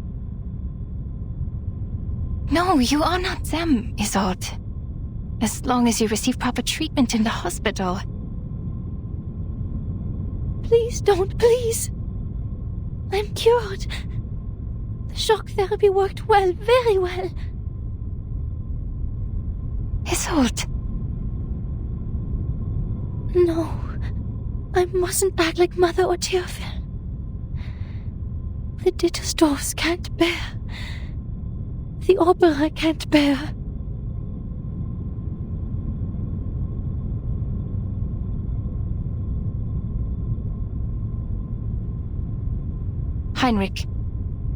No, you are not them, Isolde. As long as you receive proper treatment in the hospital. Please don't, please. I'm cured. The shock therapy worked well, very well. Isolde. No, I mustn't act like Mother or Teofil. The Dittersdorfs can't bear. The opera can't bear. Heinrich,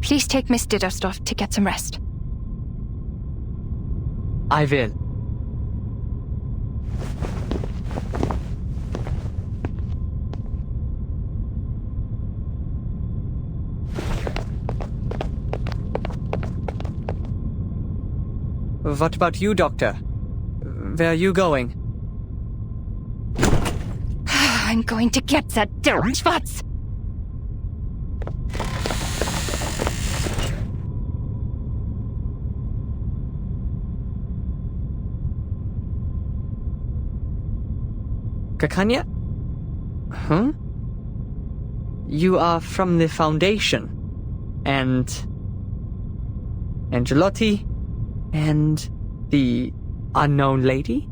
please take Miss Dittersdorf to get some rest. I will. What about you, Doctor? Where are you going? I'm going to get that Dr. Schwartz! Kakanya? Huh? you are from the Foundation. And Angelotti and the unknown lady?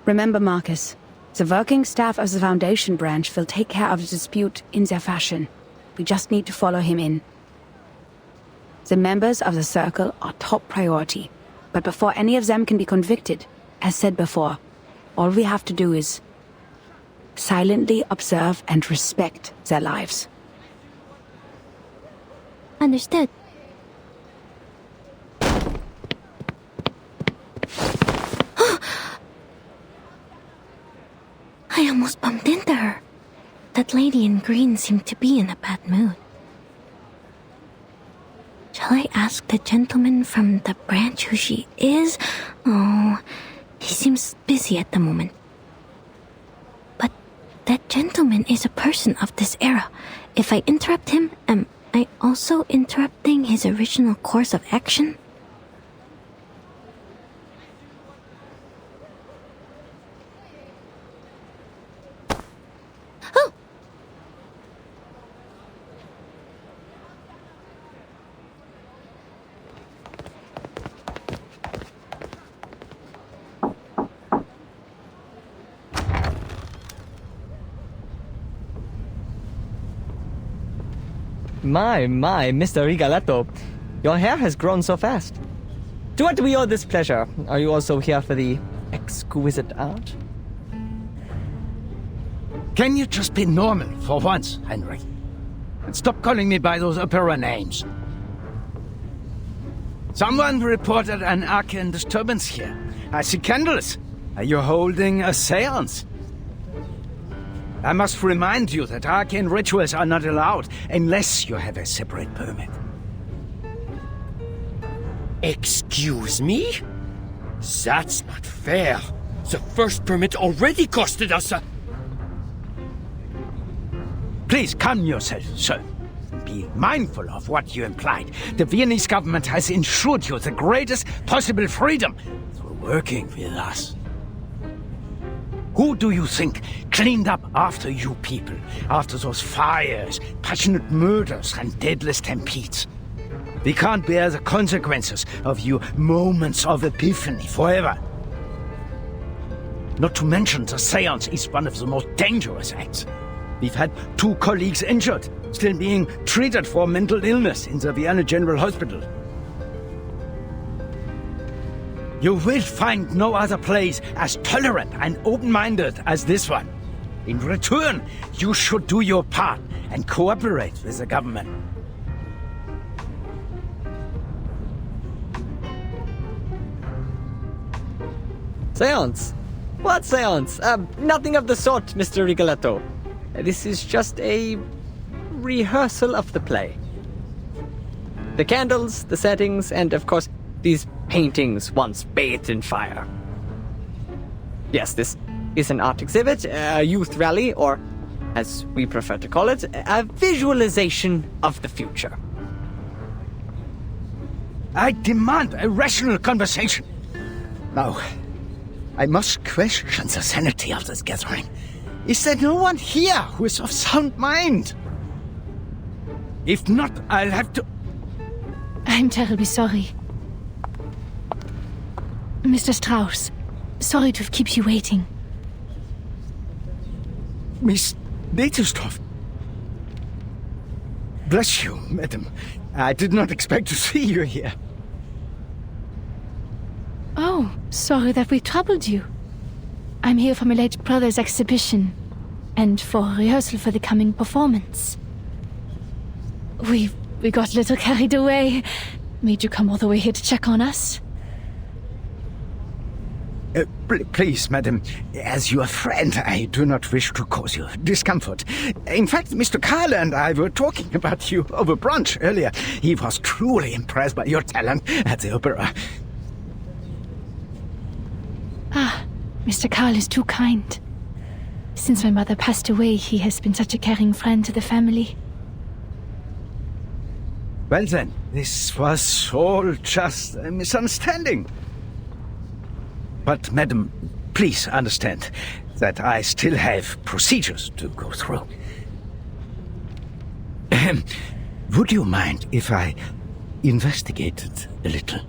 Remember, Marcus, the working staff of the Foundation branch will take care of the dispute in their fashion. We just need to follow him in. The members of the Circle are top priority, but before any of them can be convicted, as said before, all we have to do is silently observe and respect their lives. Understood. I almost bumped into her. That lady in green seemed to be in a bad mood. Shall I ask the gentleman from the branch who she is? Oh, he seems busy at the moment. But that gentleman is a person of this era. If I interrupt him, am I also interrupting his original course of action? My, Mr. Rigoletto. Your hair has grown so fast. To what do we owe this pleasure? Are you also here for the exquisite art? Can you just be normal for once, Henry? And stop calling me by those opera names. Someone reported an arcane disturbance here. I see candles. Are you holding a seance? I must remind you that arcane rituals are not allowed unless you have a separate permit. Excuse me? That's not fair. The first permit already costed us a... Please calm yourself, sir. Be mindful of what you implied. The Viennese government has ensured you the greatest possible freedom through working with us. Who do you think cleaned up after you people? After those fires, passionate murders, and deadless stampedes? We can't bear the consequences of your moments of epiphany forever. Not to mention the seance is one of the most dangerous acts. We've had 2 colleagues injured, still being treated for mental illness in the Vienna General Hospital. You will find no other place as tolerant and open-minded as this one. In return, you should do your part and cooperate with the government. Seance? What seance? Nothing of the sort, Mr. Rigoletto. This is just a rehearsal of the play. The candles, the settings, and of course, these paintings once bathed in fire. Yes, this is an art exhibit, a youth rally, or, as we prefer to call it, a visualization of the future. I demand a rational conversation. Now, I must question the sanity of this gathering. Is there no one here who is of sound mind? If not, I'll have to... I'm terribly sorry. Mr. Strauss, sorry to have kept you waiting. Miss Netelstorff. Bless you, madam. I did not expect to see you here. Oh, sorry that we troubled you. I'm here for my late brother's exhibition, and for rehearsal for the coming performance. We got a little carried away. made you come all the way here to check on us? Please, madam, as your friend, I do not wish to cause you discomfort. In fact, Mr. Carl and I were talking about you over brunch earlier. He was truly impressed by your talent at the opera. Ah, Mr. Carl is too kind. Since my mother passed away, he has been such a caring friend to the family. Well then, this was all just a misunderstanding. But, madam, please understand that I still have procedures to go through. Would you mind if I investigated a little?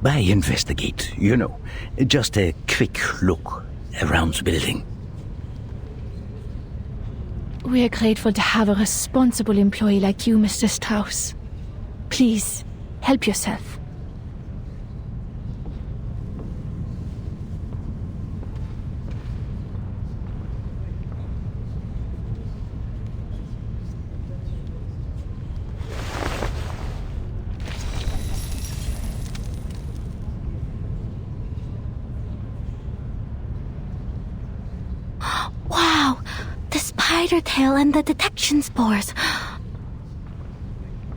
By investigate, you know, just a quick look around the building. We are grateful to have a responsible employee like you, Mr. Strauss. Please, help yourself. Wow! The spider tail and the detection spores.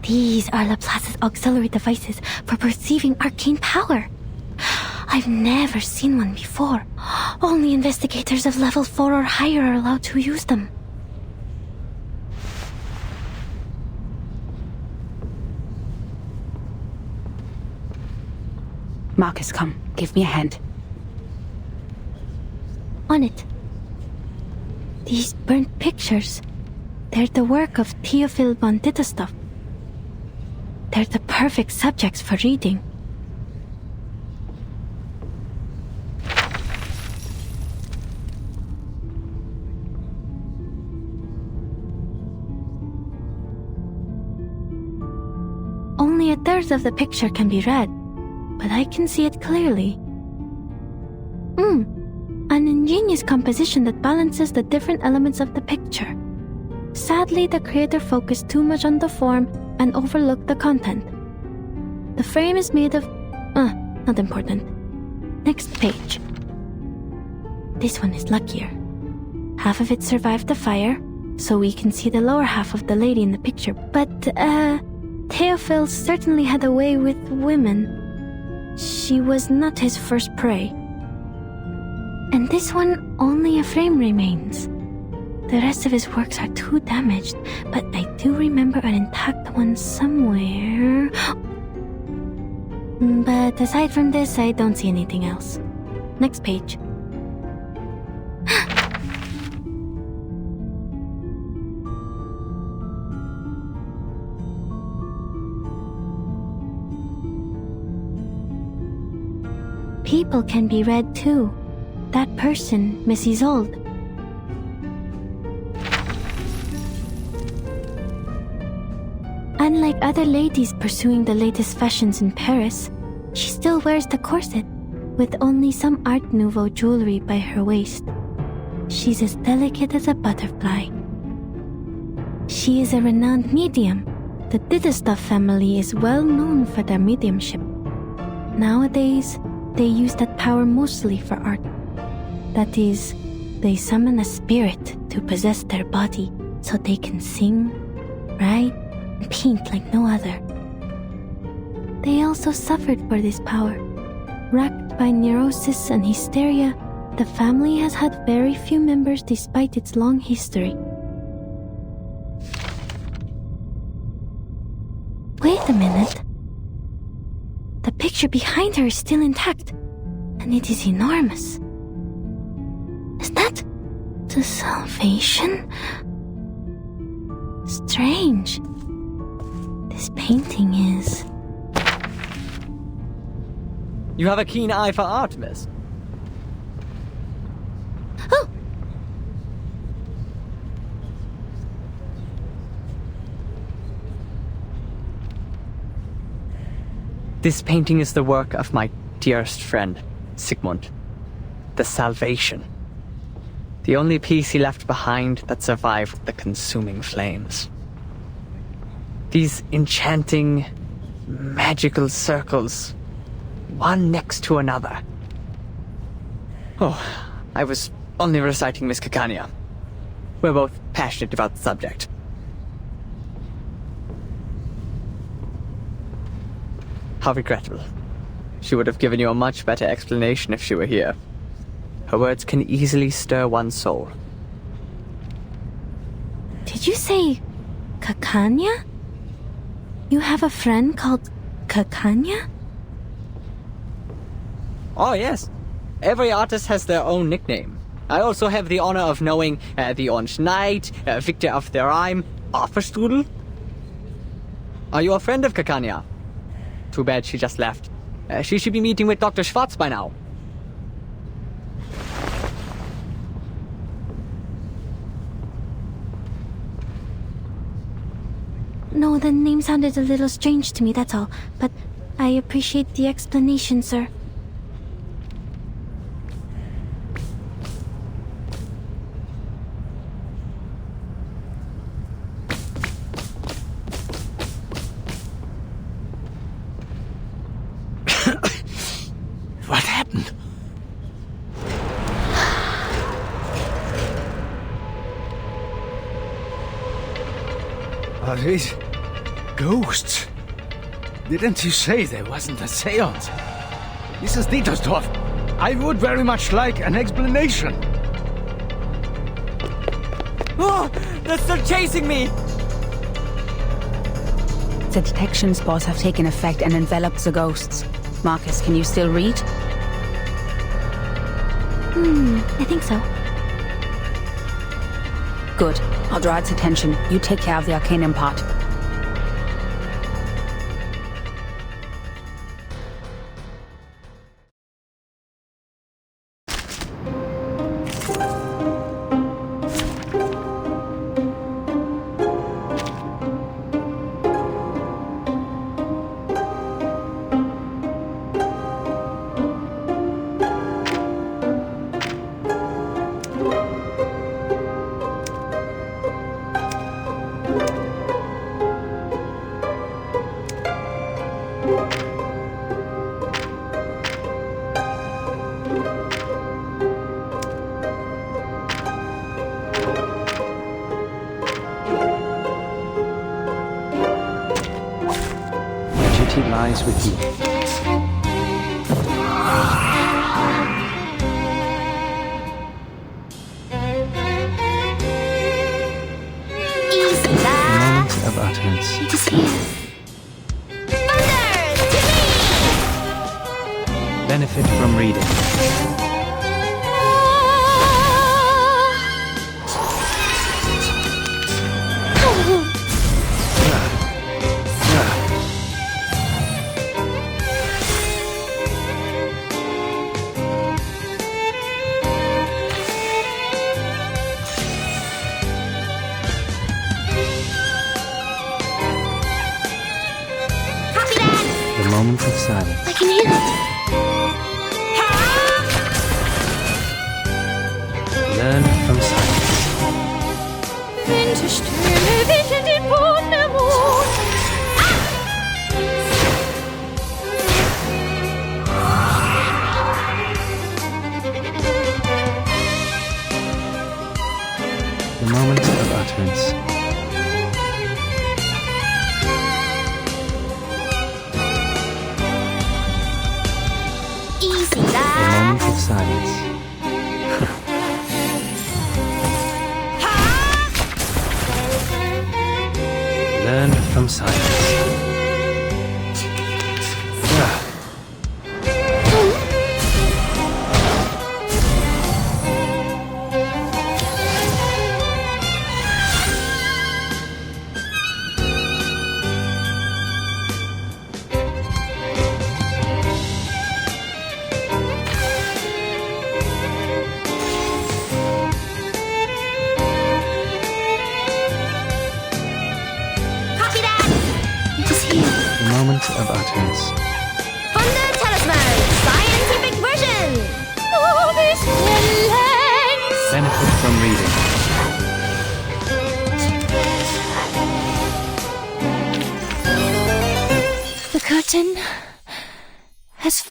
These are Laplace's auxiliary devices for perceiving arcane power. I've never seen one before. Only investigators of level 4 or higher are allowed to use them. Marcus, come. Give me a hand. On it. These burnt pictures, they're the work of Theophil von Ditterstoff. They're the perfect subjects for reading. Only a third of the picture can be read, but I can see it clearly. An ingenious composition that balances the different elements of the picture. Sadly, the creator focused too much on the form and overlooked the content. The frame is made of... not important. Next page. This one is luckier. Half of it survived the fire, so we can see the lower half of the lady in the picture. But, Theophil certainly had a way with women. She was not his first prey. And this one, only a frame remains. The rest of his works are too damaged, but I do remember an intact one somewhere. But aside from this, I don't see anything else. Next page. People can be read too. That person, Mrs. Old. Unlike other ladies pursuing the latest fashions in Paris, she still wears the corset, with only some Art Nouveau jewelry by her waist. She's as delicate as a butterfly. She is a renowned medium. The Ditterstoff family is well known for their mediumship. Nowadays, they use that power mostly for art. That is, they summon a spirit to possess their body so they can sing, write, and paint like no other. They also suffered for this power. Racked by neurosis and hysteria, the family has had very few members despite its long history. Wait a minute. The picture behind her is still intact, and it is enormous. Is that the Salvation? Strange. This painting is... You have a keen eye for art, miss. Oh! This painting is the work of my dearest friend, Sigmund. The Salvation. The only piece he left behind that survived the consuming flames. These enchanting, magical circles, one next to another. Oh, I was only reciting Miss Caccania. We're both passionate about the subject. How regrettable. She would have given you a much better explanation if she were here. Her words can easily stir one's soul. Did you say Caccania? You have a friend called Caccania? Oh, yes. Every artist has their own nickname. I also have the honor of knowing the Orange Knight, Victor of the Rhyme, Offerstrudel. Are you a friend of Caccania? Too bad she just left. She should be meeting with Dr. Schwartz by now. No, the name sounded a little strange to me, that's all. But I appreciate the explanation, sir. What happened? Are these ghosts? Didn't you say there wasn't a seance? This is Dietersdorf. I would very much like an explanation. Oh, they're still chasing me! The detection spores have taken effect and enveloped the ghosts. Marcus, can you still read? I think so. Good. I'll draw its attention. You take care of the arcanum part. Lies with you. Easy The there. moment of utterance. It is here. Thunder to me. Benefit from reading. The moment of silence. I can hear it. Learn from silence. Winterstürme wickeln den Boden der Mond. The moment of utterance. Easy The there. moment of silence. Learn from silence. Copy that. It is here. The moment of utterance. Thunder Talisman. Scientific version. Oh, this Stelle. Benefit from reading. The curtain has...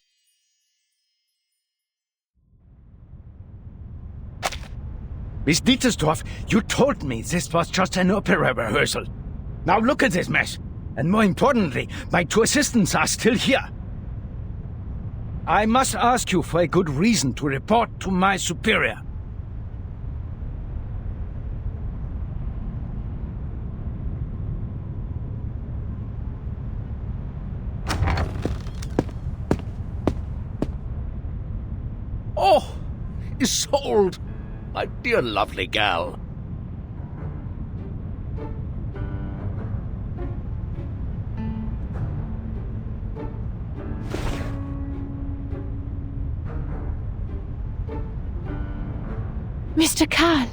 Miss Dietersdorf, you told me this was just an opera rehearsal. Now look at this mess. And more importantly, my two assistants are still here. I must ask you for a good reason to report to my superior. Oh, Isolde, my dear lovely gal. Mr. Karl.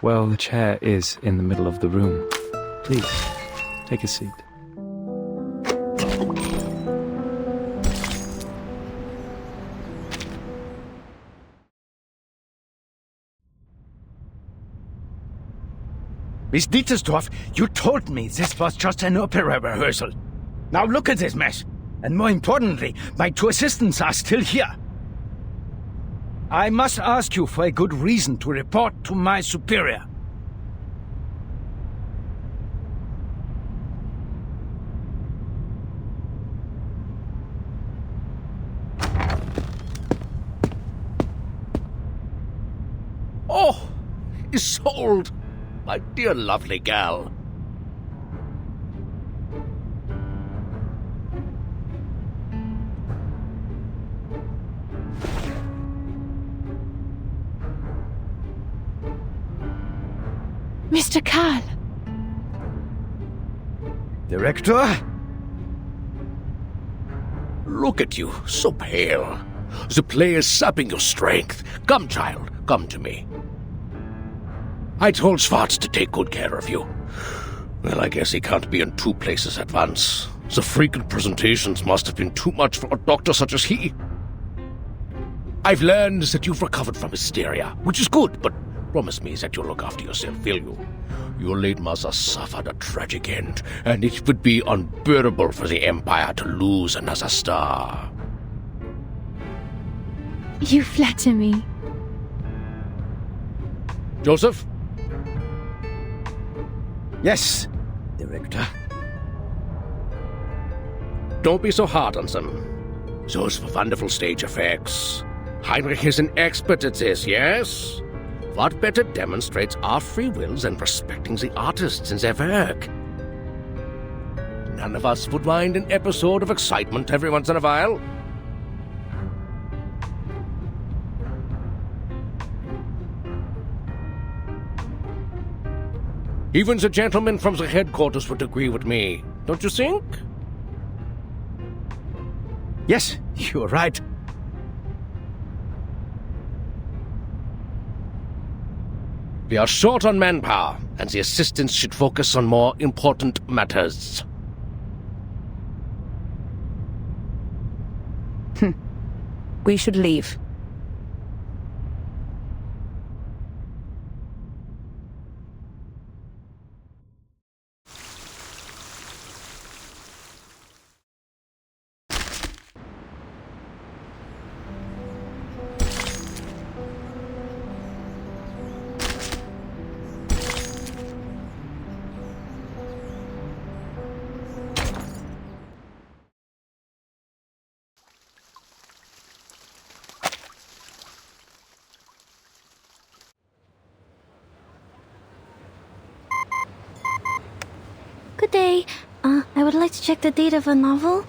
Well, the chair is in the middle of the room. Please, take a seat. Miss Dietersdorf, you told me this was just an opera rehearsal. Now look at this mess. And more importantly, my two assistants are still here. I must ask you for a good reason to report to my superior. Oh, Isolde, my dear lovely gal. Mr. Karl. Director? Look at you, so pale. The play is sapping your strength. Come, child, come to me. I told Schwartz to take good care of you. Well, I guess he can't be in two places at once. The frequent presentations must have been too much for a doctor such as he. I've learned that you've recovered from hysteria, which is good, but promise me that you'll look after yourself, will you? Your late mother suffered a tragic end, and it would be unbearable for the Empire to lose another star. You flatter me. Joseph? Yes, Director. Don't be so hard on them. Those were wonderful stage effects. Heinrich is an expert at this, yes? What better demonstrates our free wills than respecting the artists and their work? None of us would mind an episode of excitement every once in a while. Even the gentlemen from the headquarters would agree with me, don't you think? Yes, you're right. We are short on manpower, and the assistants should focus on more important matters. We should leave. day. I would like to check the date of a novel.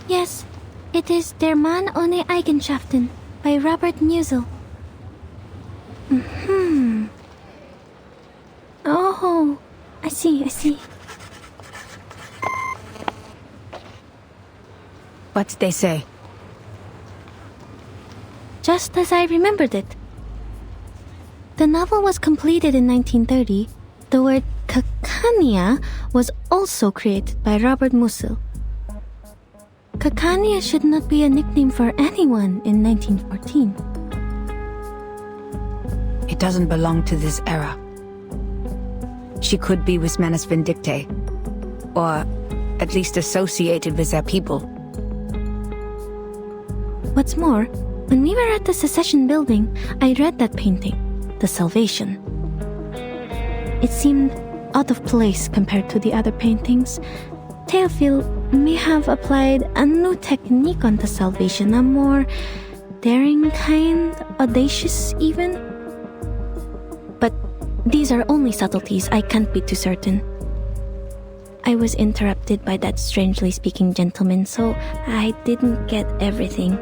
Yes, it is Der Mann ohne Eigenschaften by Robert Musil. Oh, I see. What did they say? Just as I remembered it. The novel was completed in 1930. The word Cacania was also created by Robert Musil. Cacania should not be a nickname for anyone in 1914. It doesn't belong to this era. She could be with Manus Vindictae, or at least associated with their people. What's more, when we were at the Secession building, I read that painting, The Salvation. It seemed out of place compared to the other paintings. Théophile may have applied a new technique on the Salvation, a more daring kind, audacious even. But these are only subtleties, I can't be too certain. I was interrupted by that strangely speaking gentleman, so I didn't get everything.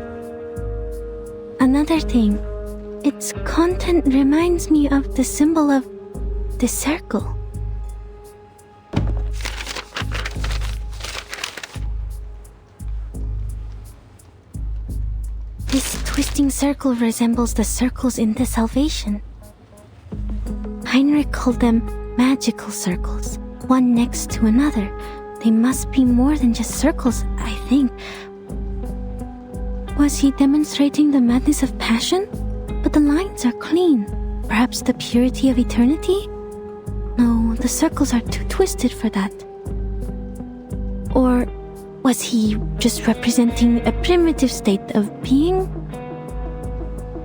Another thing, its content reminds me of the symbol of the circle. This twisting circle resembles the circles in the Salvation. Heinrich called them magical circles, one next to another. They must be more than just circles, I think. Was he demonstrating the madness of passion? But the lines are clean. Perhaps the purity of eternity? No, the circles are too twisted for that. Or was he just representing a primitive state of being?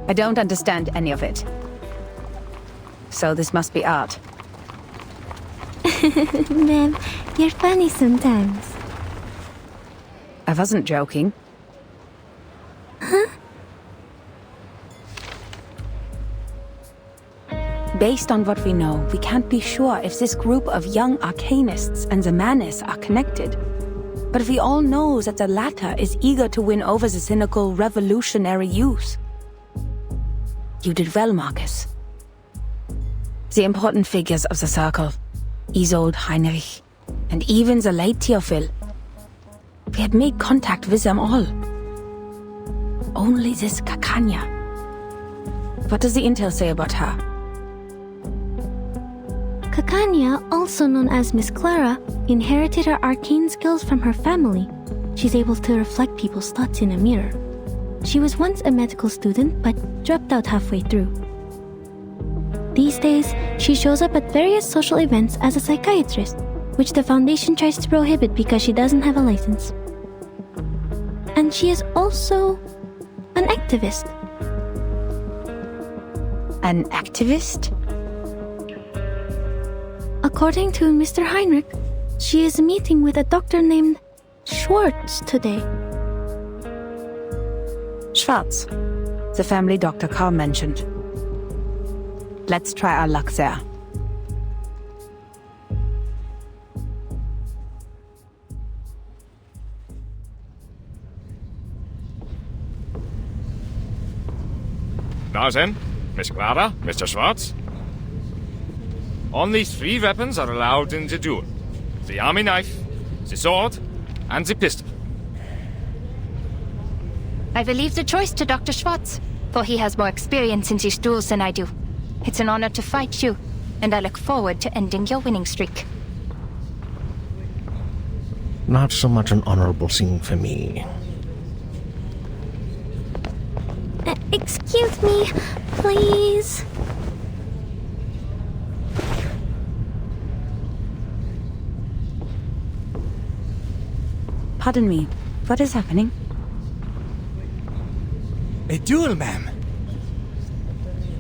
I don't understand any of it. So this must be art. Ma'am, you're funny sometimes. I wasn't joking. Huh? Based on what we know, we can't be sure if this group of young arcanists and the Manus are connected. But we all know that the latter is eager to win over the cynical revolutionary youth. You did well, Marcus. The important figures of the circle, Isolde, Heinrich, and even the late Théophile. We had made contact with them all. Only this Cacania. What does the intel say about her? Cacania, also known as Miss Clara, inherited her arcane skills from her family. She's able to reflect people's thoughts in a mirror. She was once a medical student, but dropped out halfway through. These days, she shows up at various social events as a psychiatrist, which the Foundation tries to prohibit because she doesn't have a license. And she is also an activist. An activist? According to Mr. Heinrich, she is meeting with a doctor named Schwartz today. Schwartz, the family doctor Carl mentioned. Let's try our luck there. Now then, Miss Clara, Mr. Schwartz. Only 3 weapons are allowed in the duel. The army knife, the sword, and the pistol. I will leave the choice to Dr. Schwartz, for he has more experience in these duels than I do. It's an honor to fight you, and I look forward to ending your winning streak. Not so much an honorable scene for me. Excuse me, please. Pardon me, what is happening? A duel, ma'am.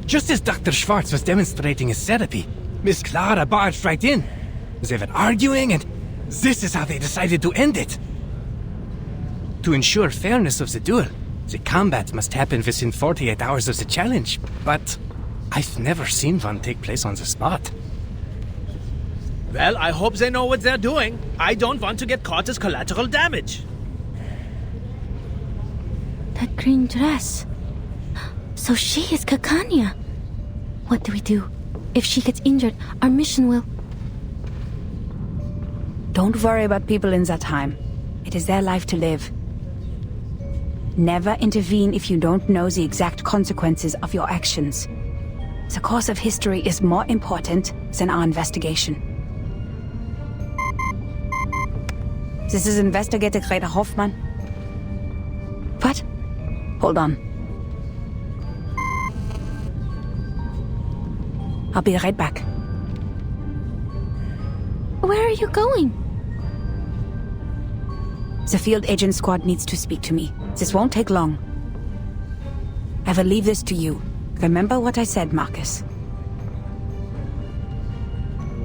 Just as Dr. Schwartz was demonstrating his therapy, Miss Clara barged right in. They were arguing, and this is how they decided to end it. To ensure fairness of the duel, the combat must happen within 48 hours of the challenge, but I've never seen one take place on the spot. Well, I hope they know what they're doing. I don't want to get caught as collateral damage. That green dress. So she is Kakanya. What do we do? If she gets injured, our mission will... Don't worry about people in that time. It is their life to live. Never intervene if you don't know the exact consequences of your actions. The course of history is more important than our investigation. This is Investigator Greta Hoffmann. What? Hold on. I'll be right back. Where are you going? The field agent squad needs to speak to me. This won't take long. I will leave this to you. Remember what I said, Marcus.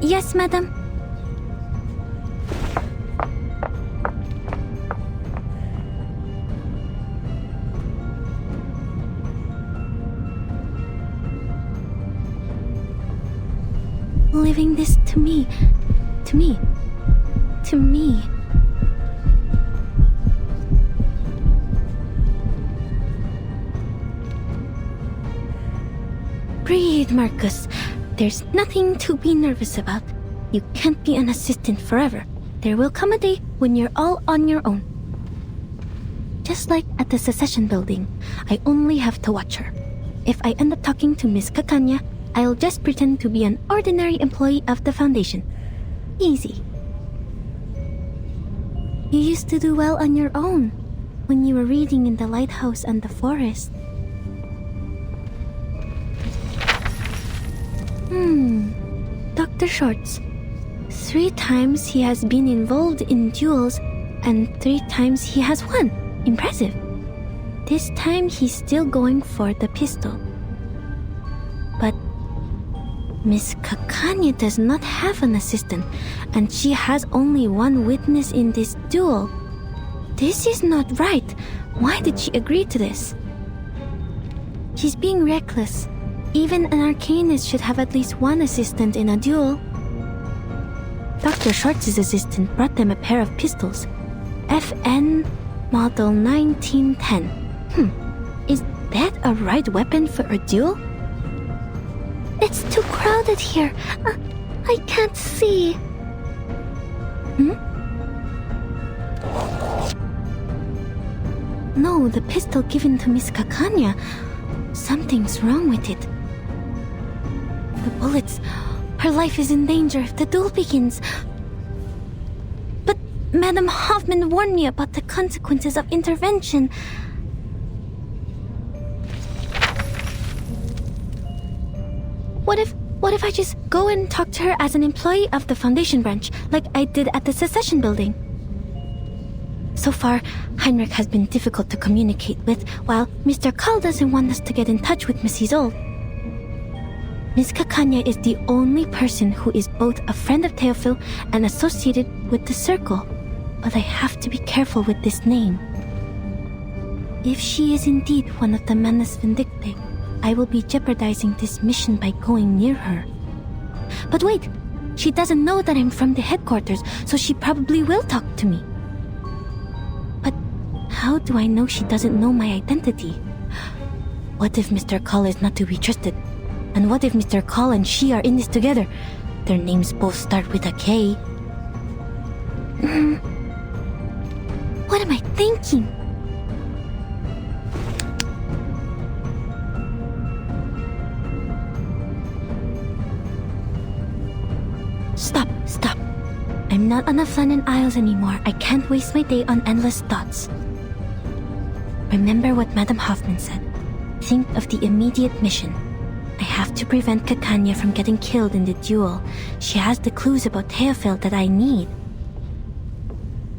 Yes, madam. Leaving this to me. To me. To me. Breathe, Marcus. There's nothing to be nervous about. You can't be an assistant forever. There will come a day when you're all on your own. Just like at the Secession building, I only have to watch her. If I end up talking to Miss Kakanya, I'll just pretend to be an ordinary employee of the Foundation. Easy. You used to do well on your own when you were reading in the lighthouse and the forest. Dr. Shorts. 3 times he has been involved in duels, and 3 times he has won. Impressive. This time he's still going for the pistol. But Miss Kakanya does not have an assistant, and she has only 1 witness in this duel. This is not right. Why did she agree to this? She's being reckless. Even an arcanist should have at least 1 assistant in a duel. Dr. Shorts' assistant brought them a pair of pistols. FN Model 1910. Is that a right weapon for a duel? It's too crowded here. I can't see. No, the pistol given to Miss Kakanya. Something's wrong with it. The bullets. Her life is in danger if the duel begins. But Madam Hoffman warned me about the consequences of intervention. What if I just go and talk to her as an employee of the Foundation branch, like I did at the Secession building? So far, Heinrich has been difficult to communicate with, while Mr. Carl doesn't want us to get in touch with Miss Isolde. Miss Kakanya is the only person who is both a friend of Theophil and associated with the Circle, but I have to be careful with this name. If she is indeed one of the Manus Vindictae, I will be jeopardizing this mission by going near her. But wait, she doesn't know that I'm from the headquarters, so she probably will talk to me. But how do I know she doesn't know my identity? What if Mr. Call is not to be trusted? And what if Mr. Call and she are in this together? Their names both start with a K. What am I thinking? Stop. I'm not on the Flannan Isles anymore. I can't waste my day on endless thoughts. Remember what Madam Hoffman said. Think of the immediate mission. I have to prevent Kakanya from getting killed in the duel. She has the clues about Theophil that I need.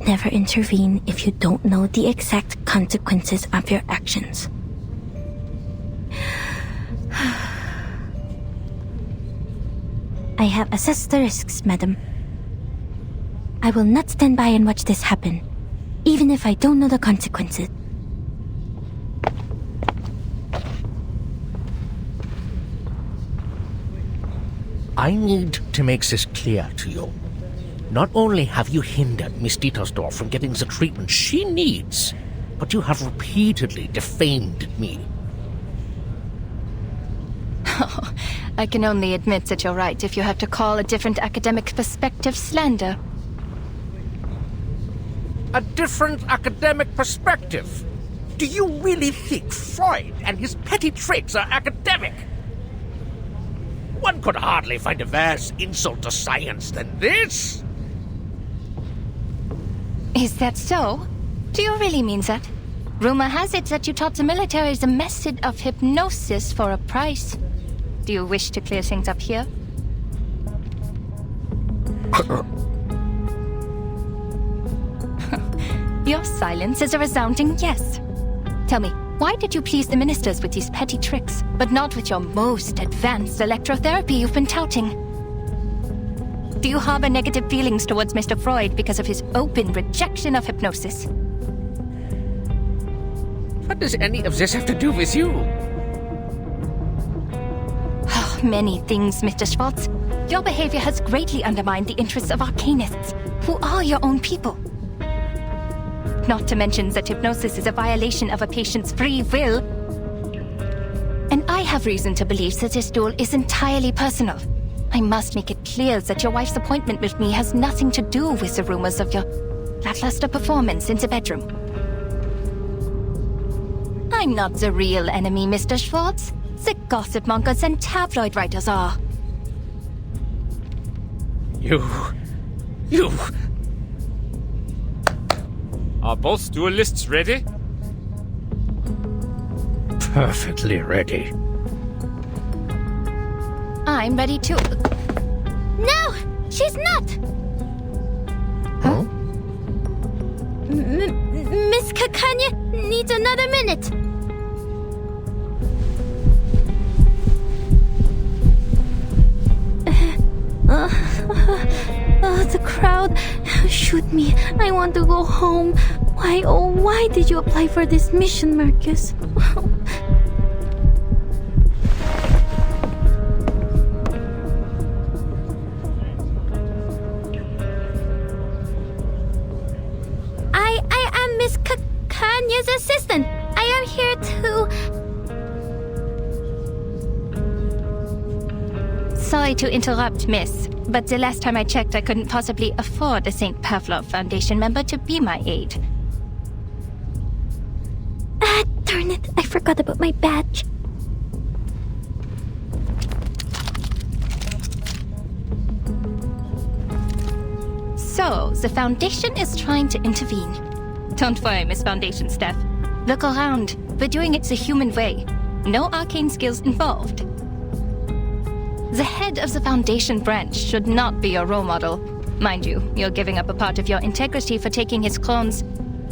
Never intervene if you don't know the exact consequences of your actions. I have assessed the risks, madam. I will not stand by and watch this happen, even if I don't know the consequences. I need to make this clear to you. Not only have you hindered Miss Dietersdorf from getting the treatment she needs, but you have repeatedly defamed me. Oh, I can only admit that you're right if you have to call a different academic perspective slander. A different academic perspective? Do you really think Freud and his petty tricks are academic? One could hardly find a worse insult to science than this. Is that so? Do you really mean that? Rumor has it that you taught the military the method of hypnosis for a price. Do you wish to clear things up here? Your silence is a resounding yes. Tell me, why did you please the ministers with these petty tricks, but not with your most advanced electrotherapy you've been touting? Do you harbor negative feelings towards Mr. Freud because of his open rejection of hypnosis? What does any of this have to do with you? Many things, Mr. Schwartz. Your behavior has greatly undermined the interests of arcanists, who are your own people. Not to mention that hypnosis is a violation of a patient's free will. And I have reason to believe that this duel is entirely personal. I must make it clear that your wife's appointment with me has nothing to do with the rumors of your lackluster performance in the bedroom. I'm not the real enemy, Mr. Schwartz. The gossip mongers and tabloid writers are. You... Are both duelists ready? Perfectly ready. I'm ready too. No! She's not! Huh? Miss Kakanya needs another minute. The crowd. Shoot me. I want to go home. Why, oh, why did you apply for this mission, Marcus? I am Miss Kanya's assistant. I am here to... Sorry to interrupt, miss, but the last time I checked, I couldn't possibly afford a St. Pavlov Foundation member to be my aide. Ah, darn it. I forgot about my badge. So, the Foundation is trying to intervene. Don't worry, Miss Foundation staff. Look around. We're doing it the human way. No arcane skills involved. The head of the Foundation branch should not be your role model. Mind you, you're giving up a part of your integrity for taking his clones.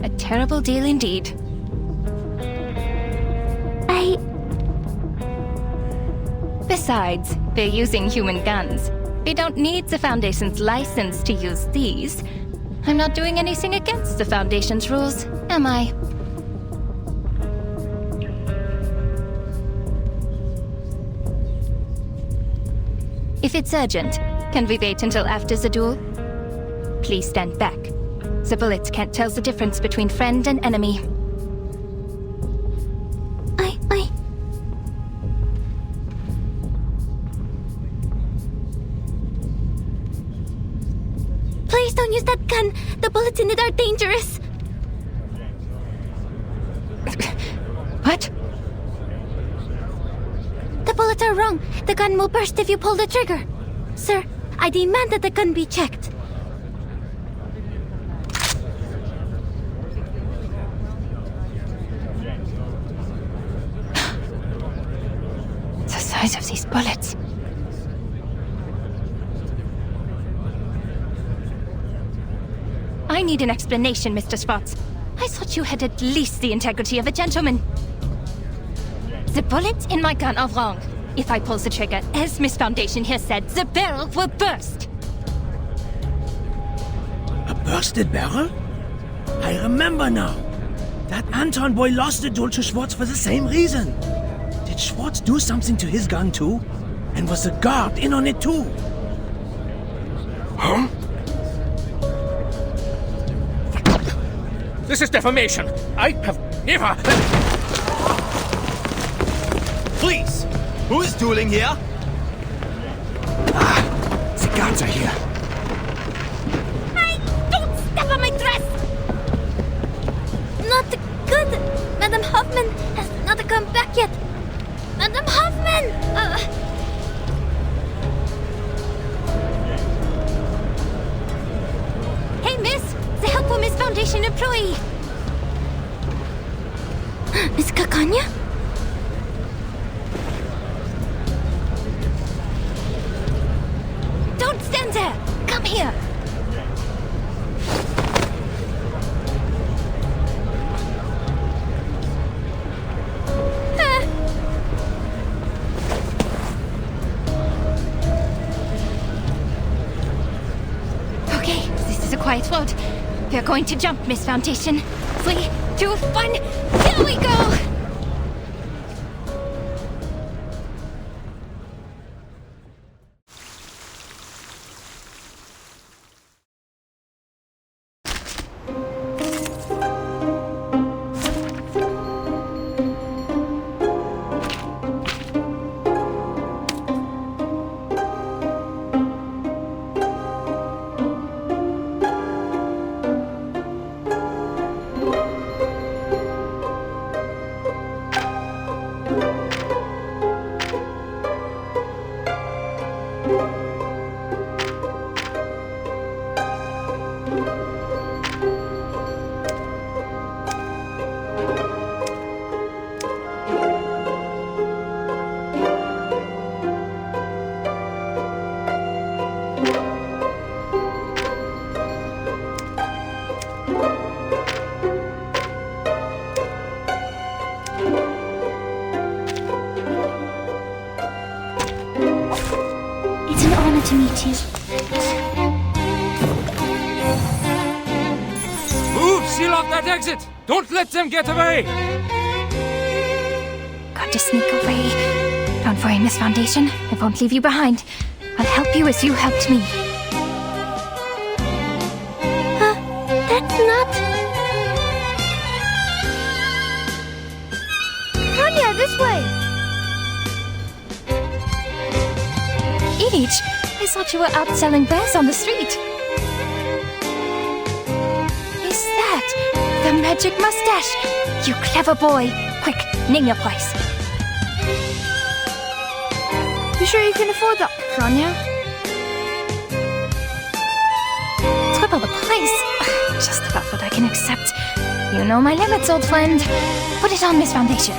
A terrible deal indeed. Besides, they're using human guns. We don't need the Foundation's license to use these. I'm not doing anything against the Foundation's rules, am I? If it's urgent, can we wait until after the duel? Please stand back. The bullets can't tell the difference between friend and enemy. Please don't use that gun. The bullets in it are dangerous. What? The bullets are wrong. The gun will burst if you pull the trigger. Sir, I demand that the gun be checked. The size of these bullets. I need an explanation, Mr. Schwartz. I thought you had at least the integrity of a gentleman. The bullets in my gun are wrong. If I pull the trigger, as Miss Foundation here said, the barrel will burst. A bursted barrel? I remember now. That Anton boy lost the duel to Schwartz for the same reason. Did Schwartz do something to his gun too? And was a guard in on it too. Huh? This is defamation. I have never... Please! Who is dueling here? The guards are here. Hey, don't step on my dress! Not good. Madame Hoffman has not come back yet. Madame Hoffman! Hey, miss! The helpful Miss Foundation employee! Miss Kakanya? Don't stand there! Come here! Okay, this is a quiet float. We're going to jump, Miss Foundation. 3, 2, 1, here we go! To meet you. Move! Seal off that exit! Don't let them get away! Got to sneak away. Don't worry, Miss Foundation. I won't leave you behind. I'll help you as you helped me. That's not... Tanya, this way! Ilich, I thought you were out selling bears on the street. Is that the magic mustache? You clever boy. Quick, name your price. You sure you can afford that, Sonia? Triple the price? Just about what I can accept. You know my limits, old friend. Put it on, Miss Foundation.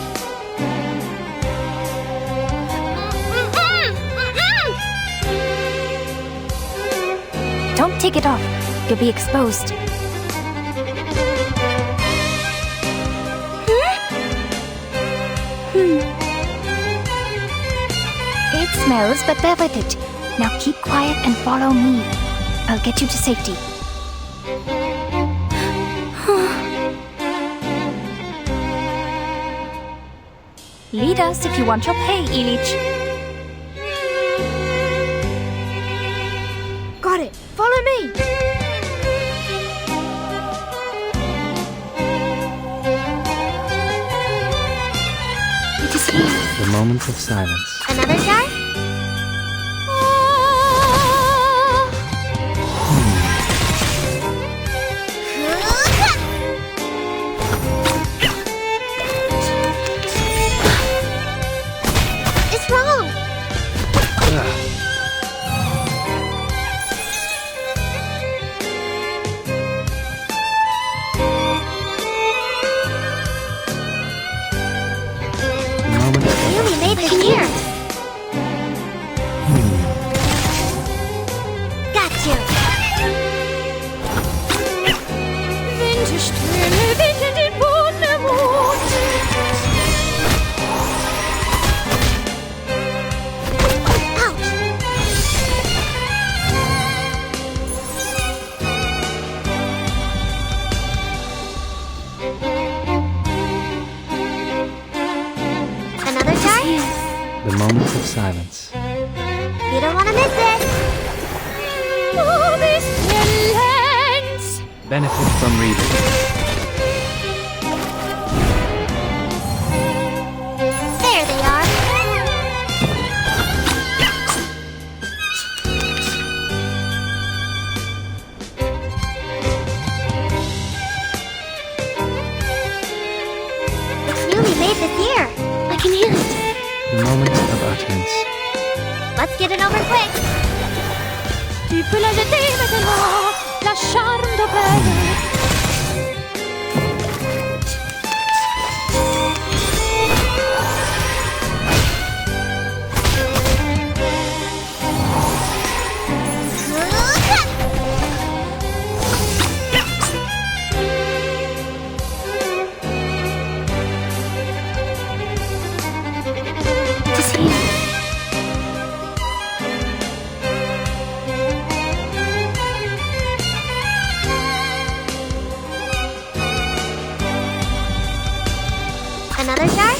Don't take it off. You'll be exposed. It smells, but bear with it. Now keep quiet and follow me. I'll get you to safety. Lead us if you want your pay, Ilich. Got it. Follow me. It is here. The moment of silence. Another guy? It's wrong. You made it here. Got you. Wintersträhle wickeln den Boden ermut. Another guy? The moment of silence. You don't want to miss it. Oh, these villains! Benefit from reading. There they are. It's newly made this year. I can hear it. The moment of utterance. Let's get it over quick. Tu peux la jeter maintenant, la charme de peine. Another jar?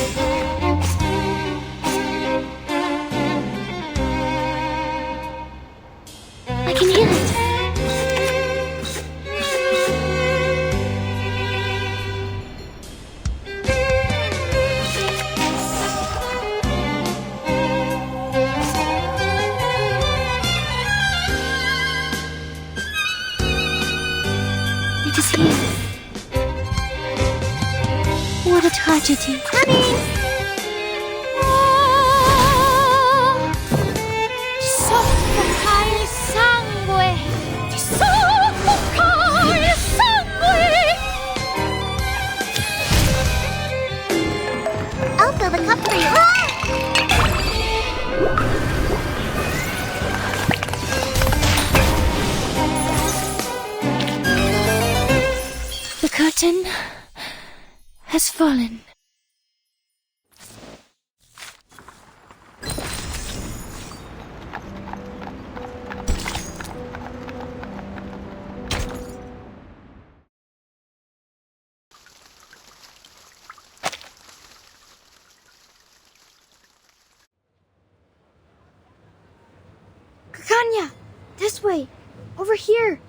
I can hear it. It is here. What a tragedy. Ti soffoca il sangue! Ti soffoca il sangue! I'll fill the cup for you. The curtain has fallen. Kanya! This way! Over here!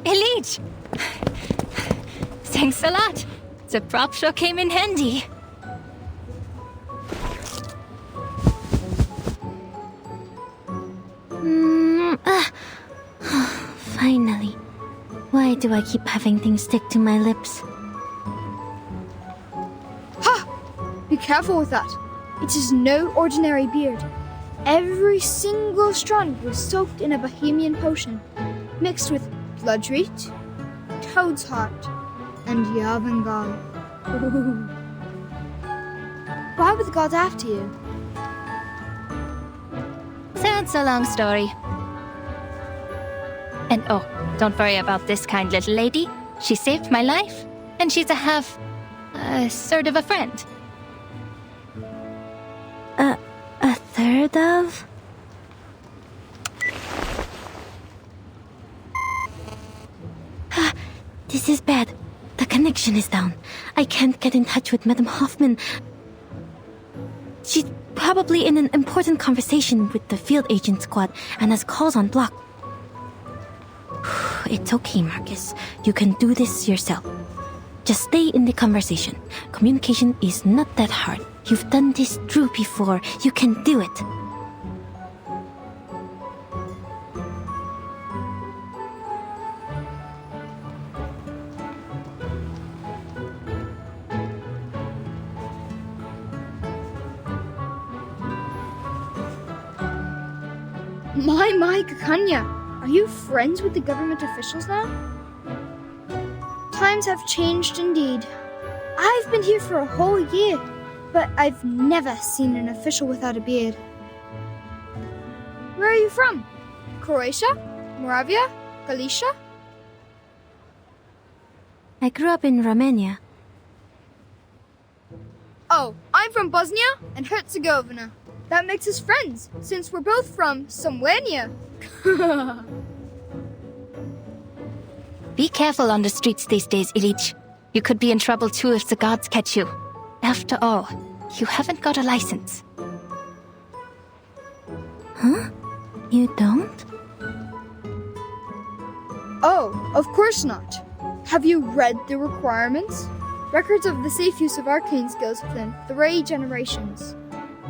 Elite! Thanks a lot. The prop sure came in handy. Finally. Why do I keep having things stick to my lips? Ha! Be careful with that. It is no ordinary beard. Every single strand was soaked in a Bohemian potion, mixed with bloodroot, toad's heart, and Yavangal. Why were the gods after you? Sounds a long story. And oh, don't worry about this kind little lady. She saved my life, and she's sort of a friend. A third of? This is bad. The connection is down. I can't get in touch with Madame Hoffman. She's probably in an important conversation with the field agent squad and has calls on block. It's okay, Marcus. You can do this yourself. Just stay in the conversation. Communication is not that hard. You've done this through before. You can do it. My, Kakanya! Are you friends with the government officials now? Times have changed indeed. I've been here for a whole year, but I've never seen an official without a beard. Where are you from? Croatia? Moravia? Galicia? I grew up in Romania. Oh, I'm from Bosnia and Herzegovina. That makes us friends, since we're both from somewhere near. Be careful on the streets these days, Ilich. You could be in trouble too if the gods catch you. After all, you haven't got a license. Huh? You don't? Oh, of course not. Have you read the requirements? Records of the safe use of arcane skills within 3 generations.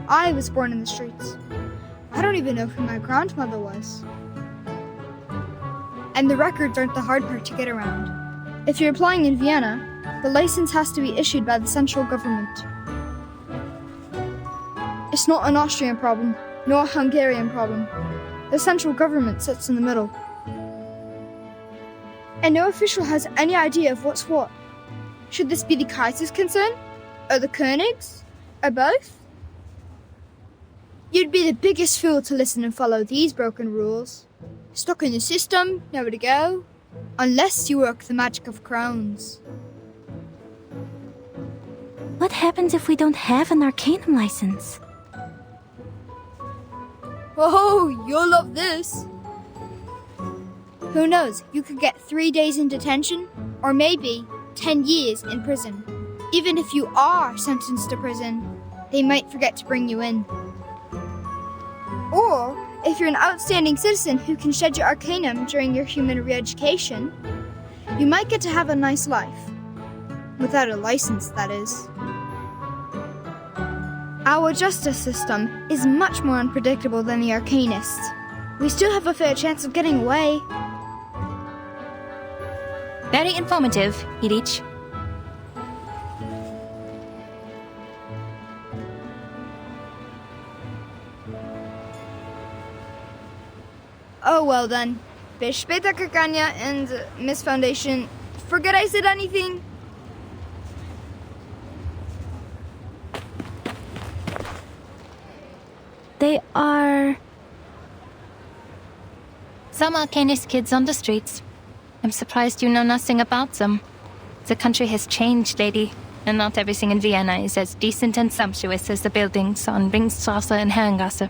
I was born in the streets. I don't even know who my grandmother was. And the records aren't the hard part to get around. If you're applying in Vienna, the license has to be issued by the central government. It's not an Austrian problem, nor a Hungarian problem. The central government sits in the middle. And no official has any idea of what's what. Should this be the Kaiser's concern? Or the König's? Or both? You'd be the biggest fool to listen and follow these broken rules. Stuck in the system, nowhere to go. Unless you work the magic of crowns. What happens if we don't have an Arcanum license? Oh, you'll love this. Who knows, you could get 3 days in detention, or maybe 10 years in prison. Even if you are sentenced to prison, they might forget to bring you in. Or, if you're an outstanding citizen who can shed your Arcanum during your human re-education, you might get to have a nice life. Without a license, that is. Our justice system is much more unpredictable than the Arcanists. We still have a fair chance of getting away. Very informative, Ilich. Oh well then. Bis später, Kakanya and Miss Foundation. Forget I said anything? They are... Some Arcanist kids on the streets. I'm surprised you know nothing about them. The country has changed, lady, and not everything in Vienna is as decent and sumptuous as the buildings on Ringstrasse and Herrengasse.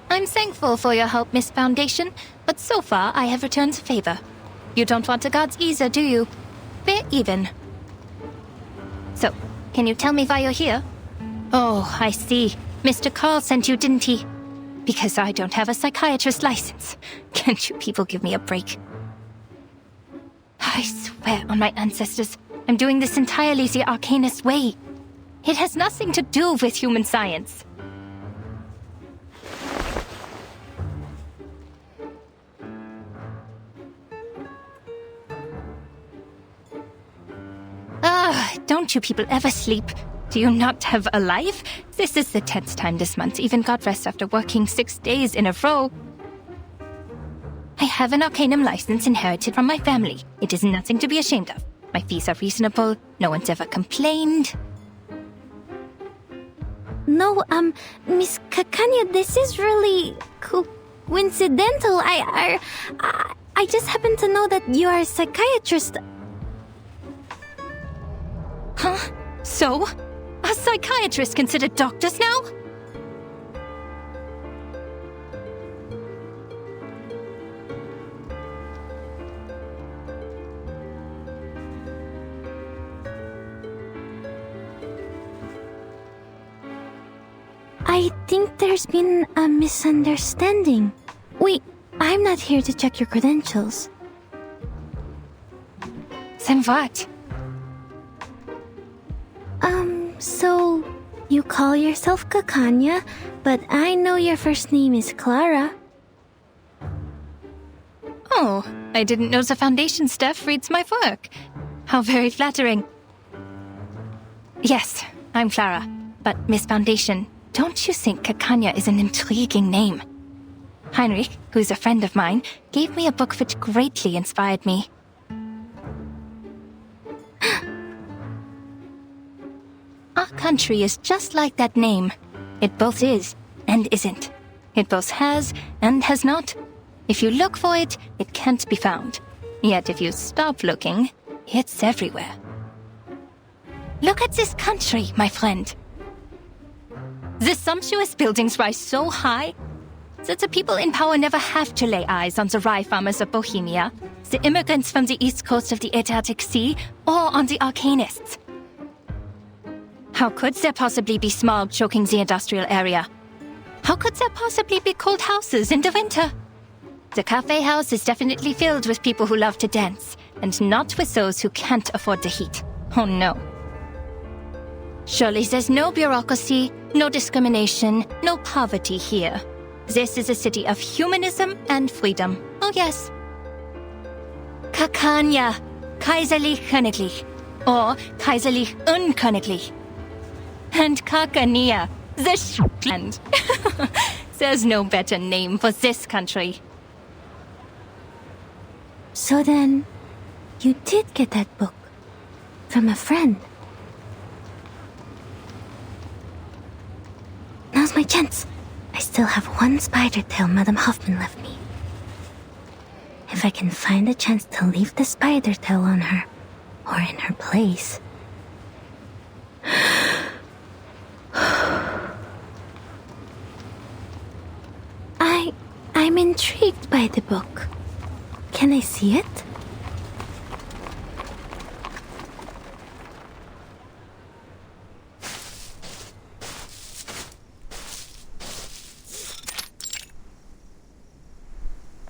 I'm thankful for your help, Miss Foundation, but so far I have returned the favor. You don't want the gods either, do you? We're even. So, can you tell me why you're here? Oh, I see. Mr. Carl sent you, didn't he? Because I don't have a psychiatrist license. Can't you people give me a break? I swear on my ancestors, I'm doing this entirely the Arcanist way. It has nothing to do with human science. Don't you people ever sleep? Do you not have a life? This is the 10th time this month. Even got rest after working 6 days in a row. I have an Arcanum license inherited from my family. It is nothing to be ashamed of. My fees are reasonable. No one's ever complained. No, Miss Kakanya, this is really coincidental. I just happen to know that you are a psychiatrist. Huh? So? Are psychiatrists considered doctors now? I think there's been a misunderstanding. Wait, I'm not here to check your credentials. Then what? So you call yourself Kakanya, but I know your first name is Clara. Oh, I didn't know the Foundation staff reads my work. How very flattering. Yes, I'm Clara, but Miss Foundation, don't you think Kakanya is an intriguing name? Heinrich, who's a friend of mine, gave me a book which greatly inspired me. Our country is just like that name. It both is and isn't. It both has and has not. If you look for it, it can't be found. Yet if you stop looking, it's everywhere. Look at this country, my friend. The sumptuous buildings rise so high that the people in power never have to lay eyes on the rye farmers of Bohemia, the immigrants from the east coast of the Adriatic Sea, or on the Arcanists. How could there possibly be smog choking the industrial area? How could there possibly be cold houses in the winter? The cafe house is definitely filled with people who love to dance, and not with those who can't afford the heat. Oh no. Surely there's no bureaucracy, no discrimination, no poverty here. This is a city of humanism and freedom. Oh yes. Kakanya, kaiserlich königlich, or kaiserlich unköniglich. And Kakania, the land. There's no better name for this country. So then, you did get that book from a friend. Now's my chance. I still have one spider tail Madame Hoffman left me. If I can find a chance to leave the spider tail on her, or in her place. I'm intrigued by the book. Can I see it?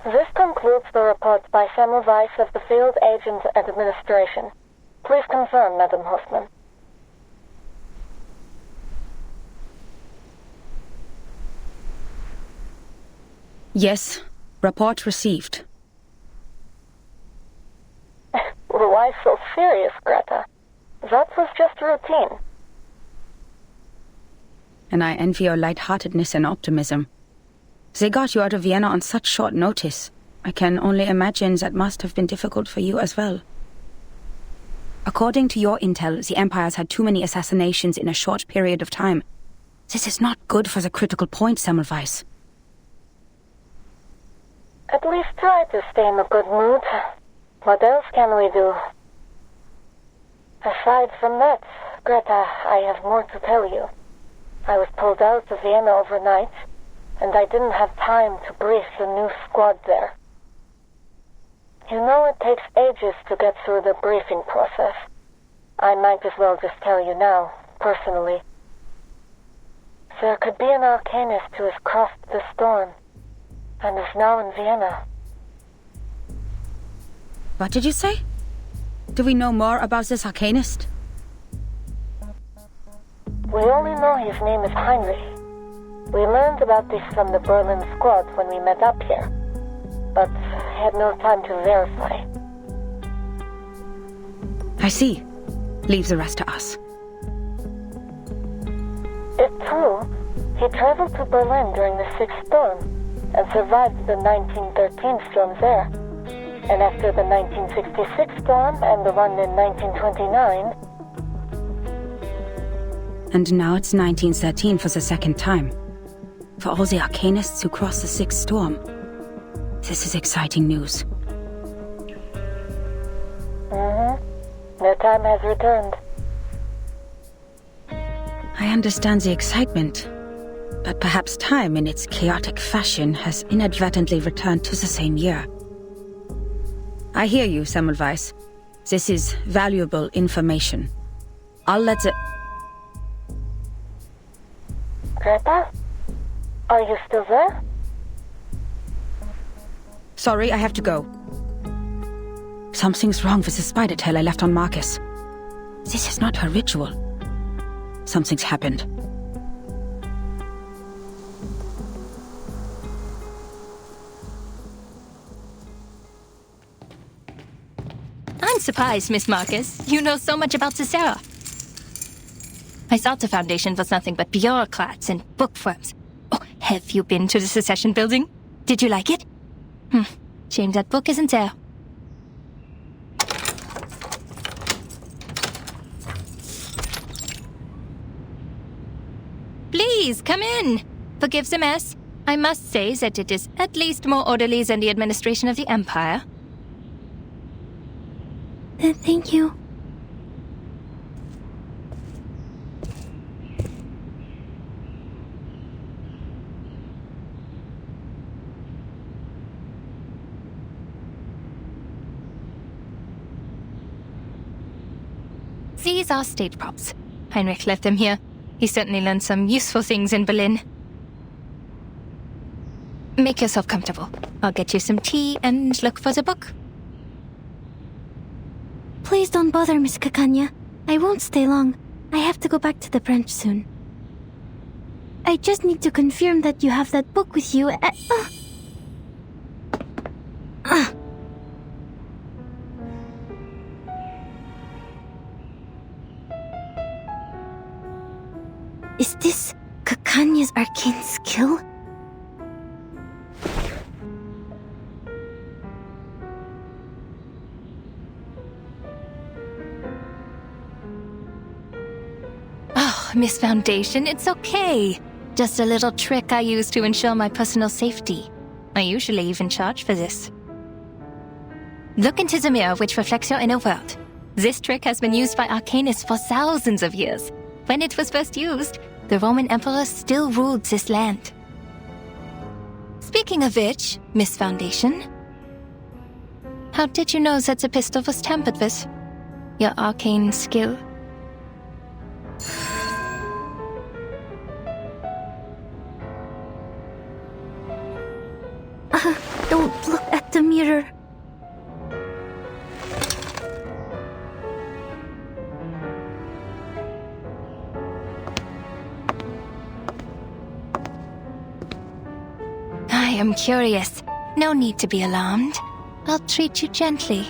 This concludes the report by Semmelweis of the Field Agent Administration. Please confirm, Madam Hoffman. Yes. Report received. Why so serious, Greta? That was just routine. And I envy your lightheartedness and optimism. They got you out of Vienna on such short notice. I can only imagine that must have been difficult for you as well. According to your intel, the Empire's had too many assassinations in a short period of time. This is not good for the critical point, Semmelweis. At least try to stay in a good mood. What else can we do? Aside from that, Greta, I have more to tell you. I was pulled out of Vienna overnight, and I didn't have time to brief the new squad there. You know it takes ages to get through the briefing process. I might as well just tell you now, personally. There could be an arcanist who has crossed the storm, and is now in Vienna. What did you say? Do we know more about this arcanist? We only know his name is Heinrich. We learned about this from the Berlin squad when we met up here, but had no time to verify. I see. Leave the rest to us. It's true. He traveled to Berlin during the Sixth Storm and survived the 1913 storms there. And after the 1966 storm and the one in 1929... And now it's 1913 for the second time. For all the arcanists who crossed the Sixth Storm. This is exciting news. Their time has returned. I understand the excitement, but perhaps time in its chaotic fashion has inadvertently returned to the same year. I hear you, Semmelweis. This is valuable information. I'll let the... Greta? Are you still there? Sorry, I have to go. Something's wrong with the spider tail I left on Marcus. This is not her ritual. Something's happened. I'm surprised, Miss Marcus. You know so much about Cicera. I thought the Foundation was nothing but bureaucrats and bookworms. Oh, have you been to the Secession Building? Did you like it? Shame that book isn't there. Please, come in. Forgive the mess. I must say that it is at least more orderly than the administration of the Empire. Thank you. These are stage props. Heinrich left them here. He certainly learned some useful things in Berlin. Make yourself comfortable. I'll get you some tea and look for the book. Please don't bother, Miss Kakanya. I won't stay long. I have to go back to the branch soon. I just need to confirm that you have that book with you. Is this Kakanya's arcane skill? Oh, Miss Foundation, it's okay. Just a little trick I use to ensure my personal safety. I usually even charge for this. Look into the mirror which reflects your inner world. This trick has been used by arcanists for thousands of years. When it was first used, the Roman emperor still ruled this land. Speaking of which, Miss Foundation, how did you know that the pistol was tampered with? Your arcane skill? Don't look at the mirror. I am curious. No need to be alarmed. I'll treat you gently.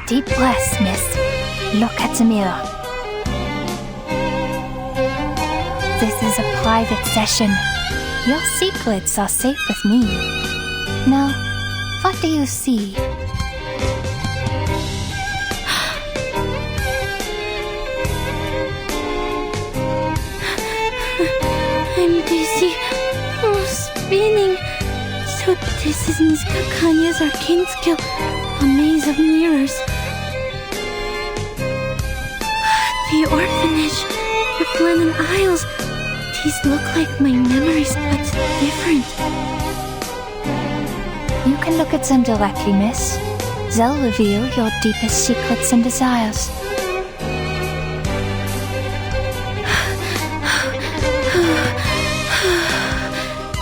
Deep breaths, miss. Look at the mirror. This is a private session. Your secrets are safe with me. Now, what do you see? I'm dizzy. Oh, spinning. So this is Miss Kakanya's arcane skill. A maze of mirrors. The orphanage. The Flannan Isles. These look like my memories, but different. You can look at them directly, miss. They'll reveal your deepest secrets and desires.